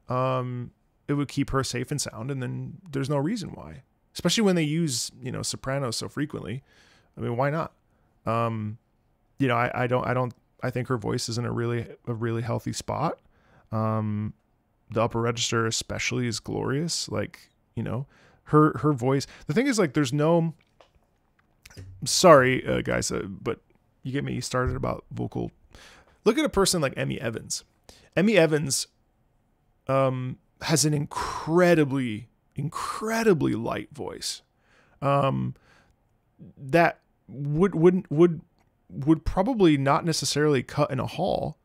It would keep her safe and sound, and then there's no reason why. Especially when they use, sopranos so frequently. I mean, why not? I think her voice is in a really healthy spot. The upper register especially is glorious. Like, her voice. The thing is, like, there's no. Sorry, guys, but you get me started about vocal. Look at a person like Emmy Evans. Emmy Evans has an incredibly light voice. That would probably not necessarily cut in a hall,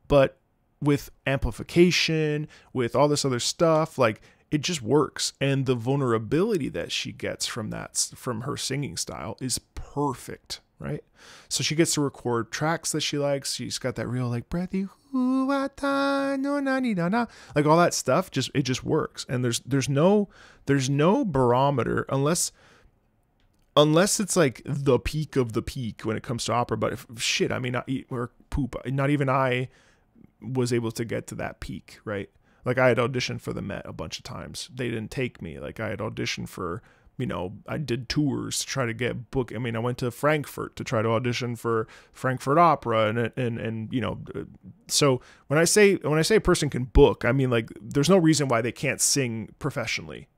but with amplification, with all this other stuff, like, it just works. And the vulnerability that she gets from her singing style is perfect, right? So she gets to record tracks that she likes. She's got that real, like, breathy, like, all that stuff. It just works. And there's no barometer unless it's like the peak of the peak when it comes to opera. But not even I was able to get to that peak, right? Like, I had auditioned for the Met a bunch of times. They didn't take me. Like, I had auditioned for, I did tours to try to get booked. I mean, I went to Frankfurt to try to audition for Frankfurt Opera. So when I say a person can book, I mean, like, there's no reason why they can't sing professionally.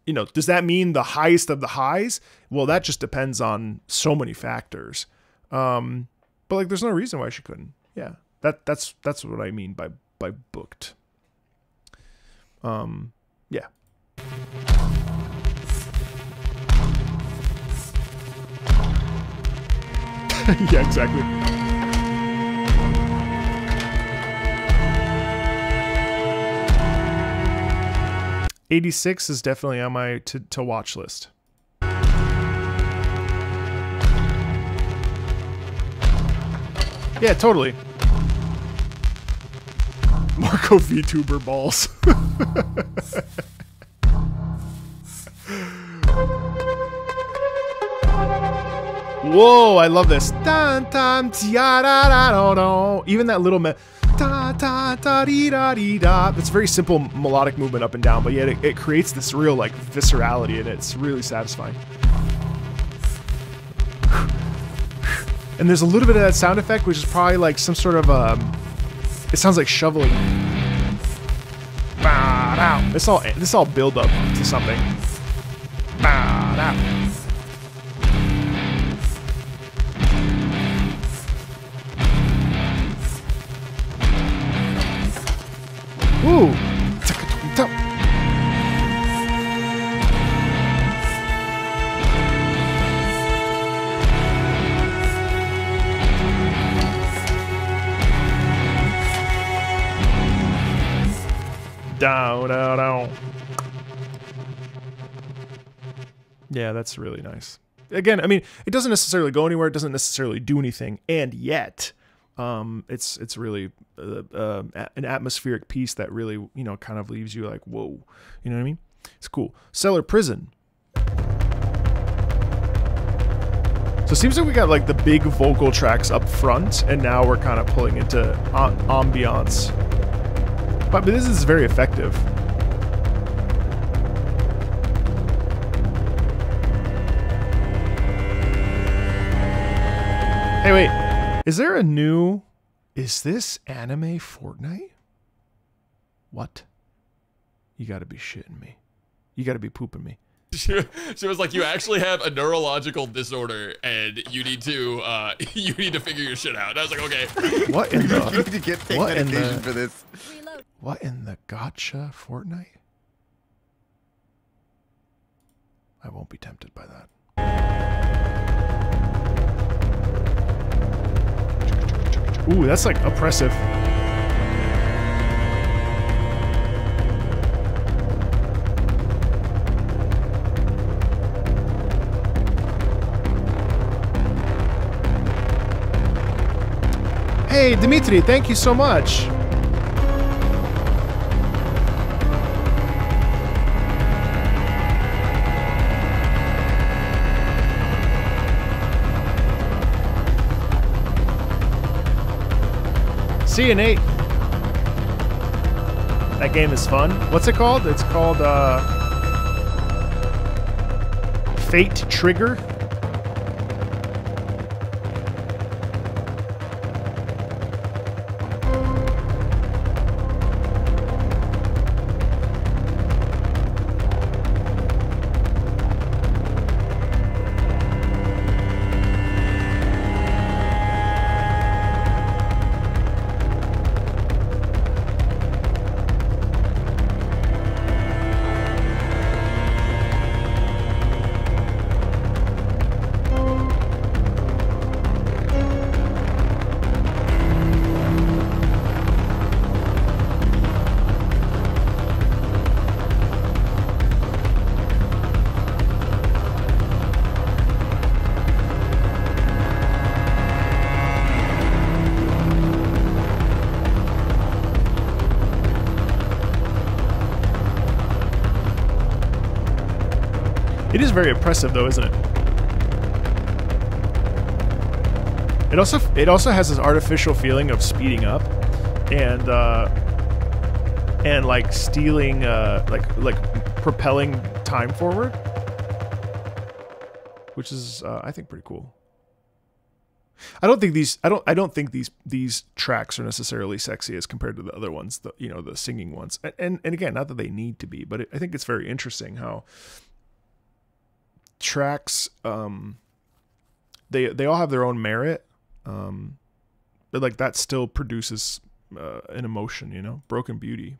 Does that mean the highest of the highs? Well, that just depends on so many factors. But, like, there's no reason why she couldn't. Yeah. That's what I mean by booked. Yeah. Yeah, exactly. '86 is definitely on my to watch list. Yeah, totally. Marco VTuber balls. Whoa, I love this. Even that little it's very simple melodic movement up and down, but yet it creates this real, like, viscerality in it. It's really satisfying. And there's a little bit of that sound effect, which is probably like some sort of it sounds like shoveling. This all build up to something. Ooh. Down, down, down. Yeah, that's really nice. Again, I mean, it doesn't necessarily go anywhere. It doesn't necessarily do anything, and yet, it's really an atmospheric piece that really, kind of leaves you like, whoa. You know what I mean? It's cool. Cellar Prison. So it seems like we got, like, the big vocal tracks up front, and now we're kind of pulling into ambiance. But this is very effective. Hey, wait. Is there a new... Is this anime Fortnite? What? You gotta be shitting me. You gotta be pooping me. She was like, you actually have a neurological disorder and you need to figure your shit out. And I was like, okay. What in the... You need to take medication for this. What in the gotcha Fortnite? I won't be tempted by that. Ooh, that's like oppressive. Hey, Dimitri, thank you so much. See you, Nate. That game is fun. What's it called? It's called Fate Trigger. It is very oppressive, though, isn't it? It also has this artificial feeling of speeding up, and like stealing, like propelling time forward, which is I think pretty cool. I don't think these tracks are necessarily sexy as compared to the other ones, the singing ones, and again, not that they need to be, but I think it's very interesting how tracks they all have their own merit, but like that still produces an emotion, Broken Beauty.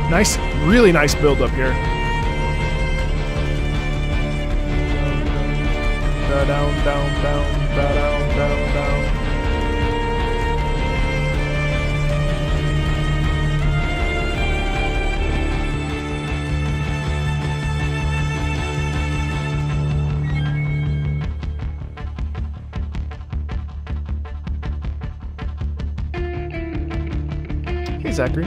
Nice, really nice build up here. Down, down, down, down, down, down. Hey, Zachary.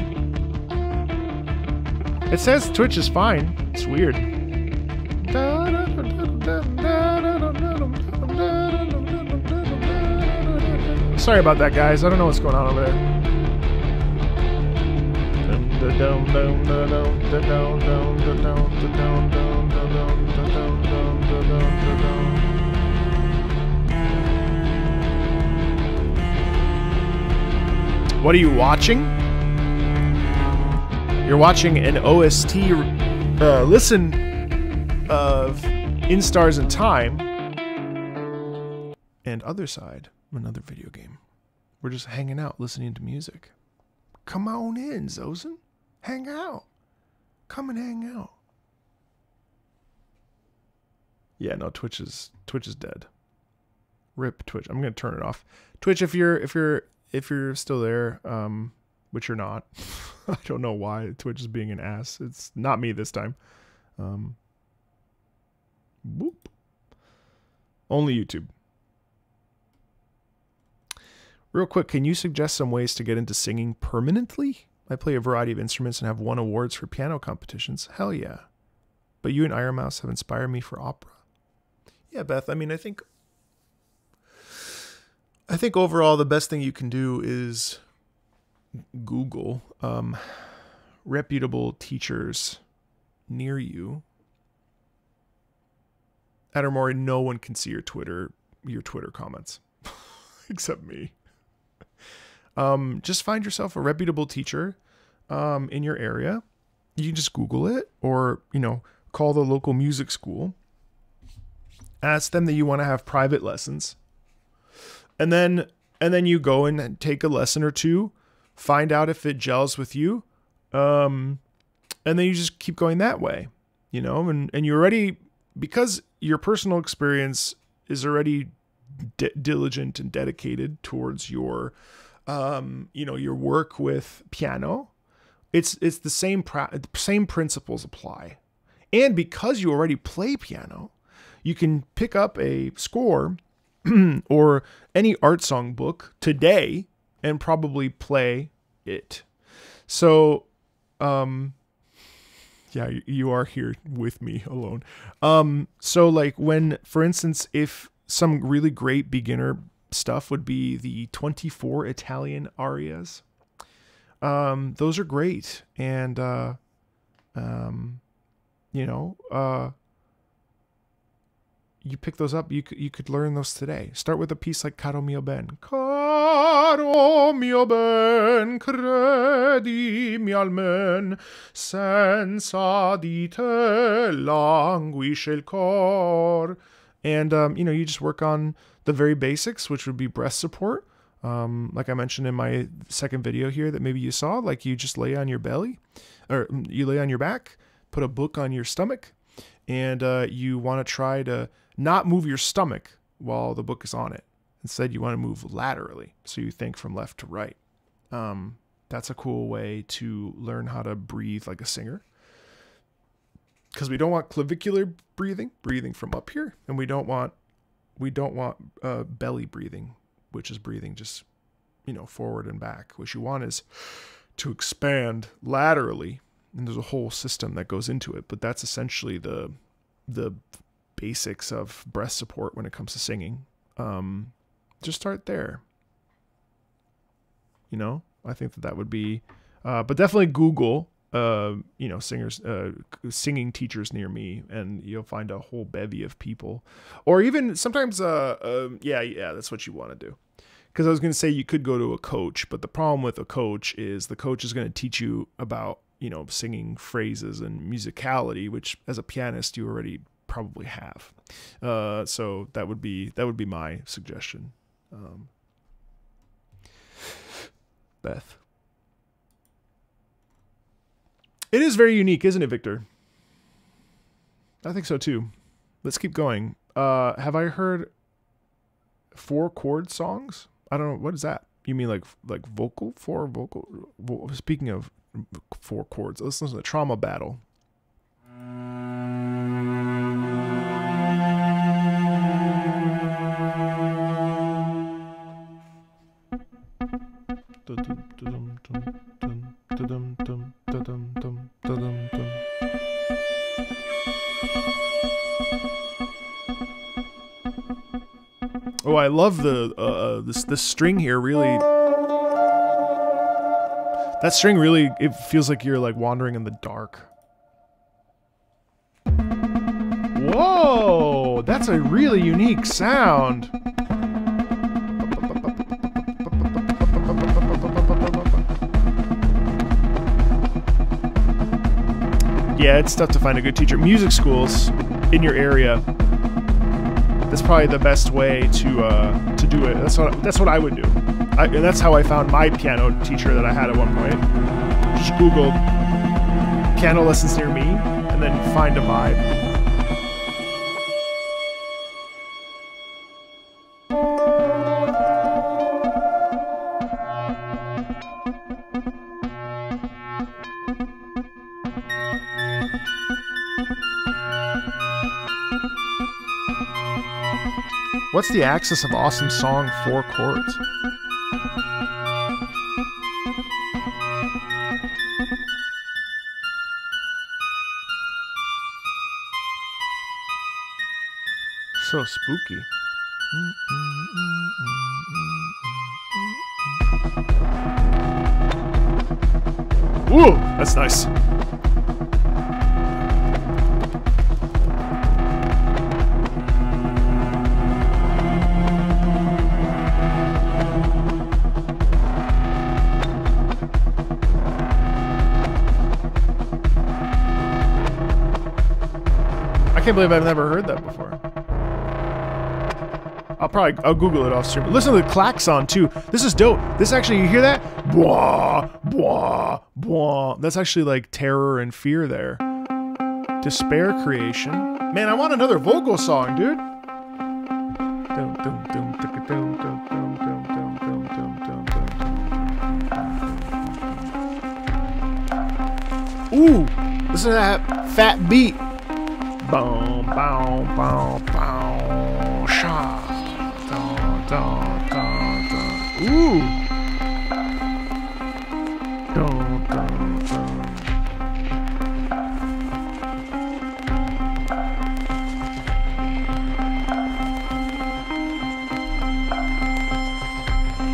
It says Twitch is fine. It's weird. Sorry about that, guys. I don't know what's going on over there. What are you watching? You're watching an OST listen of In Stars and Time and Othercide, another video game. We're just hanging out, listening to music. Come on in, Zozen. Hang out. Come and hang out. Yeah, no, Twitch is dead. Rip Twitch. I'm gonna turn it off. Twitch, if you're still there, which you're not. I don't know why Twitch is being an ass. It's not me this time. Boop. Only YouTube. Real quick, can you suggest some ways to get into singing permanently? I play a variety of instruments and have won awards for piano competitions. Hell yeah. But you and Iron Mouse have inspired me for opera. Yeah, Beth, I mean, I think overall the best thing you can do is Google reputable teachers near you. Adamori, no one can see your Twitter comments except me. Just find yourself a reputable teacher in your area. You can just Google it, or call the local music school. Ask them that you want to have private lessons, and then you go and take a lesson or two. Find out if it gels with you, and then you just keep going that way, and you already, because your personal experience is already diligent and dedicated towards your, your work with piano. It's the same principles apply, and because you already play piano, you can pick up a score or any art song book today and probably play it. So, yeah, you are here with me alone. So like when, for instance, if some really great beginner stuff would be the 24 Italian arias. Those are great. And, you pick those up, you could learn those today. Start with a piece like Caro mio ben. Caro mio ben, credimi almen, senza di te languisce il cor. And, you just work on the very basics, which would be breath support. Like I mentioned in my second video here that maybe you saw, like you just lay on your belly, or you lay on your back, put a book on your stomach, and you want to try to not move your stomach while the book is on it. Instead, you want to move laterally, so you think from left to right. That's a cool way to learn how to breathe like a singer. Because we don't want clavicular breathing from up here, and we don't want belly breathing, which is breathing just forward and back. What you want is to expand laterally, and there's a whole system that goes into it. But that's essentially the basics of breath support when it comes to singing. Just start there. I think that would be, but definitely Google. Singers, singing teachers near me, and you'll find a whole bevy of people. Or even sometimes, yeah, that's what you want to do. Because I was going to say you could go to a coach, but the problem with a coach is the coach is going to teach you about, singing phrases and musicality, which as a pianist you already probably have. So that would be my suggestion. Beth. It is very unique, isn't it, Victor? I think so too. Let's keep going. Have I heard 4 chord songs? I don't know. What is that? You mean like vocal? 4 vocal? Speaking of 4 chords, let's listen to Trauma Battle. Oh, I love this string here. Really, that string really, it feels like you're like wandering in the dark. Whoa, that's a really unique sound. Yeah, it's tough to find a good teacher. Music schools in your area. That's probably the best way to do it. That's what I would do. And that's how I found my piano teacher that I had at one point. Just Google piano lessons near me, and then find a vibe. What's the axis of awesome song 4 chords? So spooky. Ooh, that's nice. I can't believe I've never heard that before. I'll Google it off stream. Listen to the klaxon too. This is dope. This actually, you hear that? Bwah, bwah, bwah. That's actually like terror and fear there. Despair creation. Man, I want another vocal song, dude. Ooh, listen to that fat beat. Boom, boom, boom, boom, sha, da, da, da, da. Ooh. Da, da, da.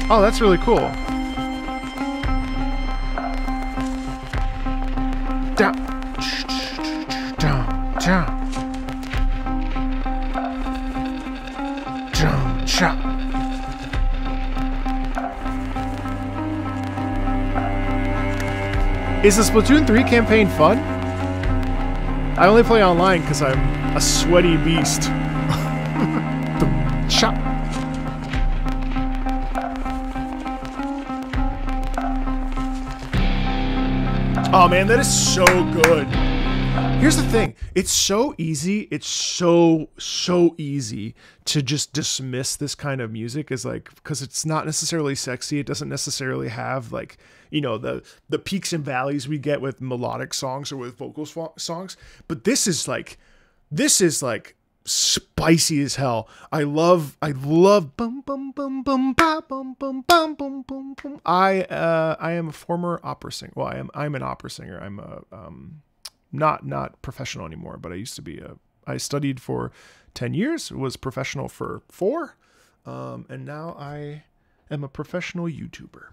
Oh, that's really cool. Da, da, da. Is the Splatoon 3 campaign fun? I only play online because I'm a sweaty beast. Oh man, that is so good. Here's the thing. It's so easy. It's so easy to just dismiss this kind of music as like, because it's not necessarily sexy. It doesn't necessarily have like, you know, the peaks and valleys we get with melodic songs or with vocal songs. But this is like spicy as hell. I love bum bum bum bum ba bum bum bum bum bum bum. I am a former opera singer. Well, I'm an opera singer. I'm a not professional anymore, but I used to be I studied for 10 years, was professional for 4, and now I am a professional YouTuber.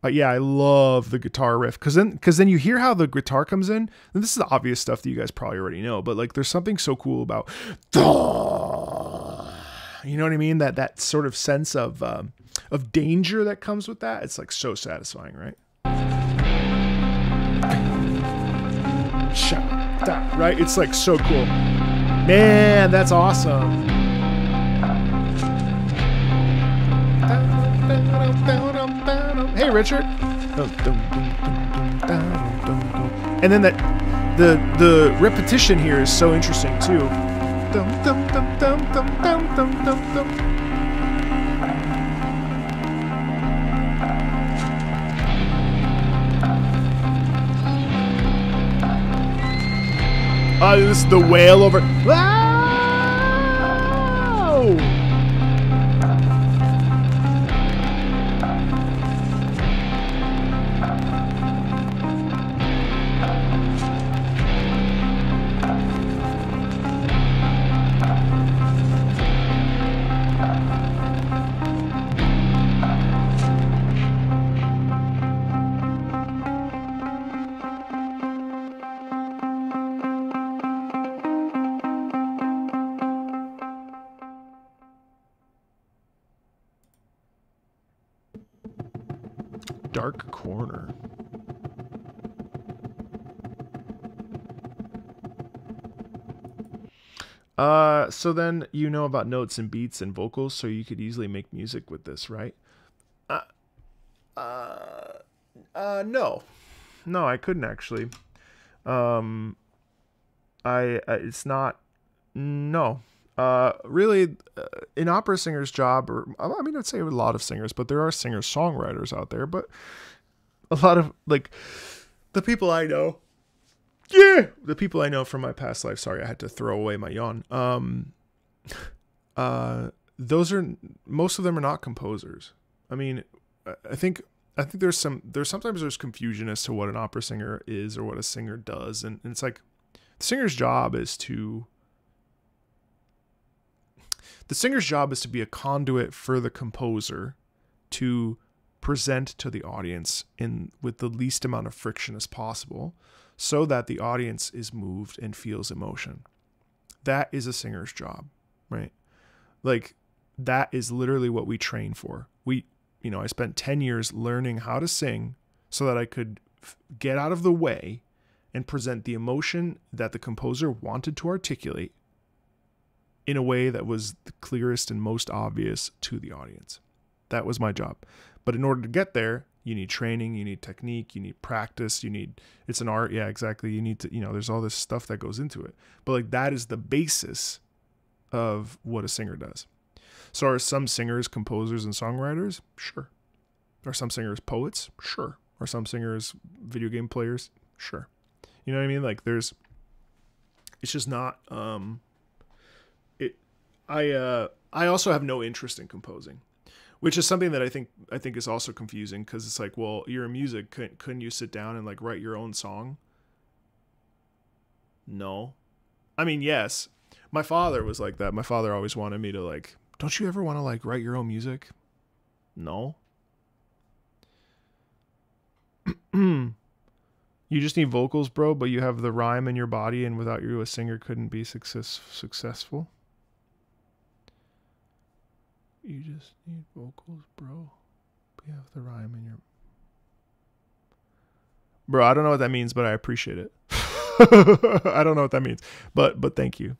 Yeah, I love the guitar riff because then you hear how the guitar comes in, and this is the obvious stuff that you guys probably already know, but like there's something so cool about, you know what I mean? That sort of sense of danger that comes with that. It's like so satisfying, right? Right? It's like so cool. Man, that's awesome. Hey, Richard. And then the repetition here is so interesting too. Oh, this is the wail over. Wow! Dark corner. So then you know about notes and beats and vocals, so you could easily make music with this, right? No, I couldn't actually. It's not. No, really, an opera singer's job, or I mean, I'd say a lot of singers, but there are singer-songwriters out there, but a lot of like the people I know. Yeah, the people I know from my past life. Sorry, I had to throw away my yawn. Those are, most of them are not composers. I mean, I think sometimes there's confusion as to what an opera singer is or what a singer does, and it's like the singer's job is to be a conduit for the composer to present to the audience with the least amount of friction as possible, so that the audience is moved and feels emotion. That is a singer's job, right? Like, that is literally what we train for. I spent 10 years learning how to sing so that I could get out of the way and present the emotion that the composer wanted to articulate in a way that was the clearest and most obvious to the audience. That was my job. But in order to get there, you need training, you need technique, you need practice, it's an art. Yeah, exactly. You need to, there's all this stuff that goes into it. But like, that is the basis of what a singer does. So are some singers composers and songwriters? Sure. Are some singers poets? Sure. Are some singers video game players? Sure. You know what I mean? Like, it's just not, I also have no interest in composing, which is something that I think is also confusing, because it's like, well, you're in music. Couldn't you sit down and like write your own song? No. I mean, yes. My father was like that. My father always wanted me to like, don't you ever want to like write your own music? No. You just need vocals, bro, but you have the rhyme in your body, and without you, a singer couldn't be successful. You just need vocals, bro. But you have the rhyme in your... Bro, I don't know what that means, but I appreciate it. I don't know what that means, but thank you.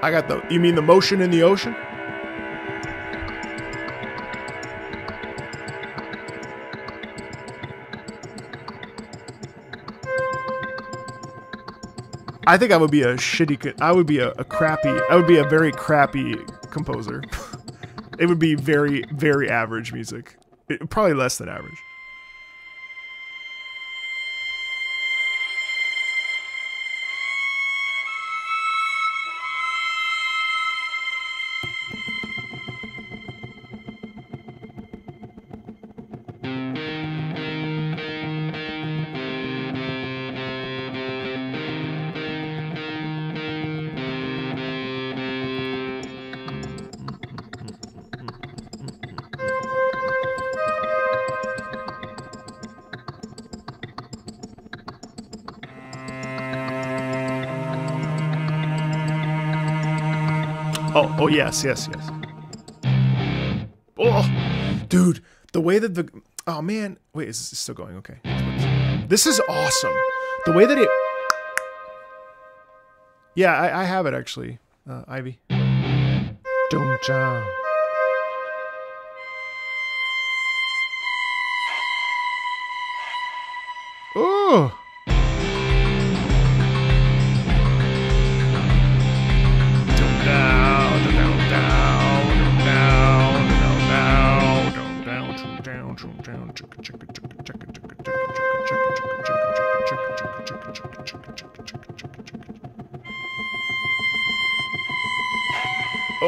I got you mean the motion in the ocean? I think I would be a very crappy composer. It would be very, very average music. Probably less than average. Oh, yes. Oh, dude, the way that oh man, wait, is this still going? Okay. This is awesome. The way that it, yeah, I have it actually, Ivy. Don't ya? Oh.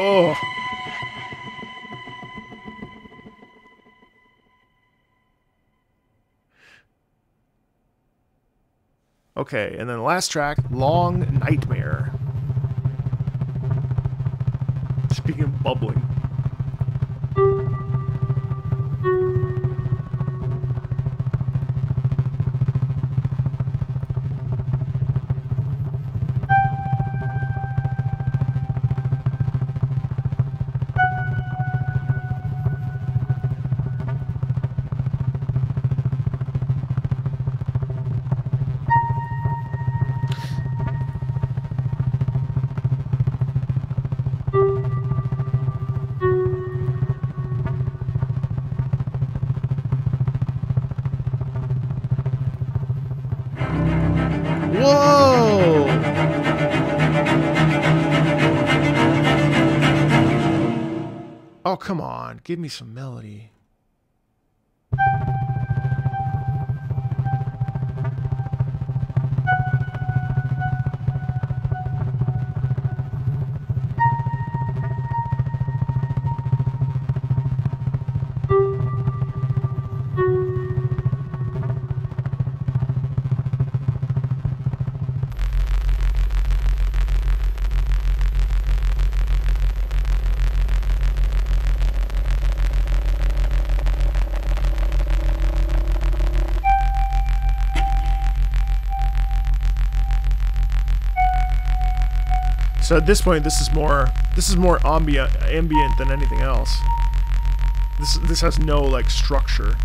Oh. Okay, and then the last track, Long Nightmare. Speaking of bubbling. Oh, come on. Give me some melody. So at this point, this is more ambient than anything else. This has no like structure.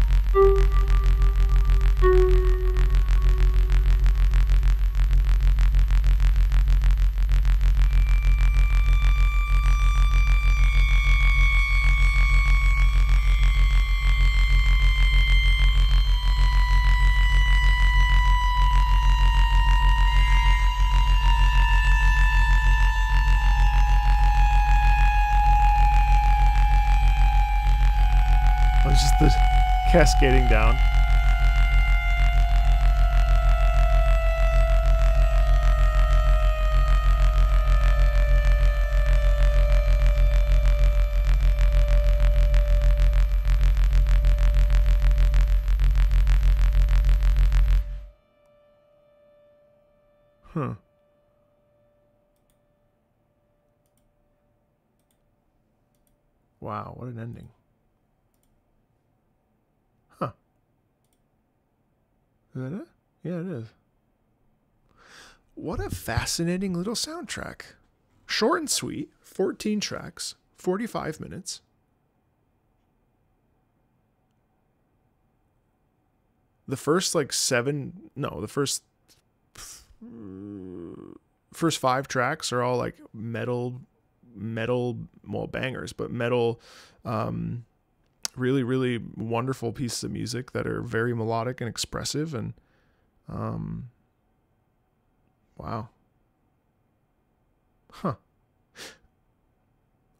It's just the cascading down. Huh. Wow, what an ending. Is that it? Yeah, it is. What a fascinating little soundtrack. Short and sweet, 14 tracks, 45 minutes. The first like first 5 tracks are all like metal, well, bangers, but metal, really, really wonderful pieces of music that are very melodic and expressive, and wow. Huh.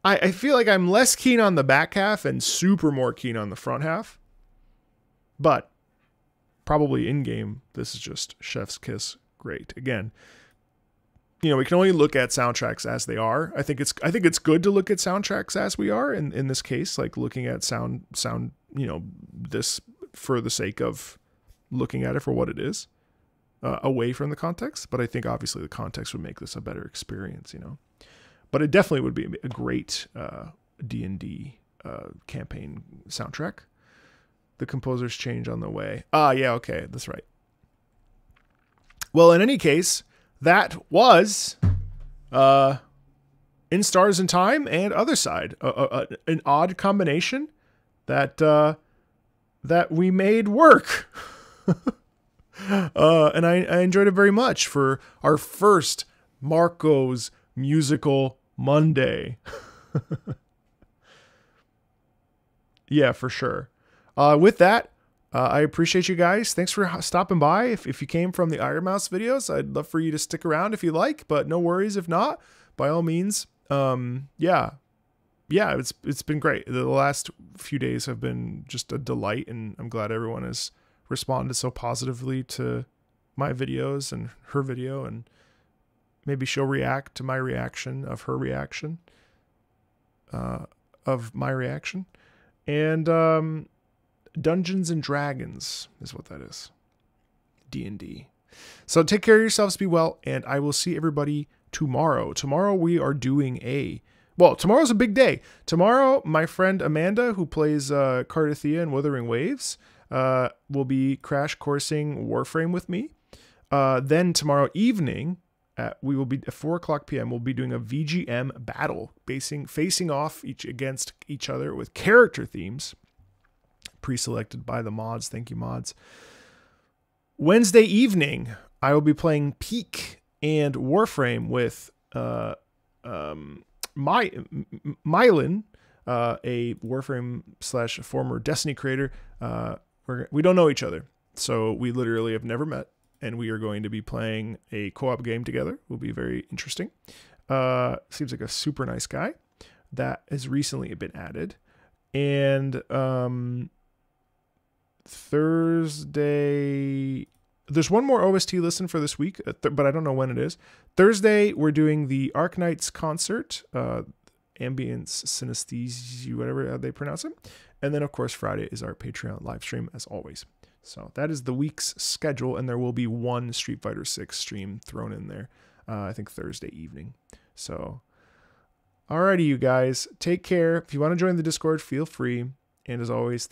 I feel like I'm less keen on the back half and super more keen on the front half. But probably in-game, this is just chef's kiss great. Again, you know, we can only look at soundtracks as they are. I think it's good to look at soundtracks as we are. In this case, like looking at sound, you know, this for the sake of looking at it for what it is, away from the context. But I think obviously the context would make this a better experience, you know. But it definitely would be a great D&D campaign soundtrack. The composer's change on the way. Ah, yeah, okay, that's right. Well, in any case, that was In Stars and Time and Othercide, an odd combination that that we made work. And I enjoyed it very much for our first Marco's Musical Monday. Yeah, for sure. With that, I appreciate you guys. Thanks for stopping by. If you came from the Iron Mouse videos, I'd love for you to stick around if you like, but no worries if not. By all means, yeah, it's been great. The last few days have been just a delight, and I'm glad everyone has responded so positively to my videos and her video, and maybe she'll react to my reaction of her reaction, of my reaction. And Dungeons and Dragons is what that is. D&D. So take care of yourselves, be well, and I will see everybody tomorrow. Tomorrow we are doing tomorrow's a big day. Tomorrow, my friend Amanda, who plays Cardathea in Wuthering Waves, will be crash coursing Warframe with me. Then tomorrow evening, we will be at 4:00 p.m. We'll be doing a VGM battle, facing off against each other with character themes, pre-selected by the mods. Thank you, mods. Wednesday evening, I will be playing Peak and Warframe with Mylan, a Warframe / former Destiny creator. We don't know each other, so we literally have never met. And we are going to be playing a co-op game together. Will be very interesting. Seems like a super nice guy. that has recently been added. And Thursday, there's one more OST listen for this week, but I don't know when it is. Thursday, we're doing the Arknights concert, ambience, synesthesia, whatever they pronounce it. And then, of course, Friday is our Patreon live stream, as always. So that is the week's schedule, and there will be one Street Fighter 6 stream thrown in there, I think Thursday evening. So, alrighty, you guys, take care. If you want to join the Discord, feel free. And as always,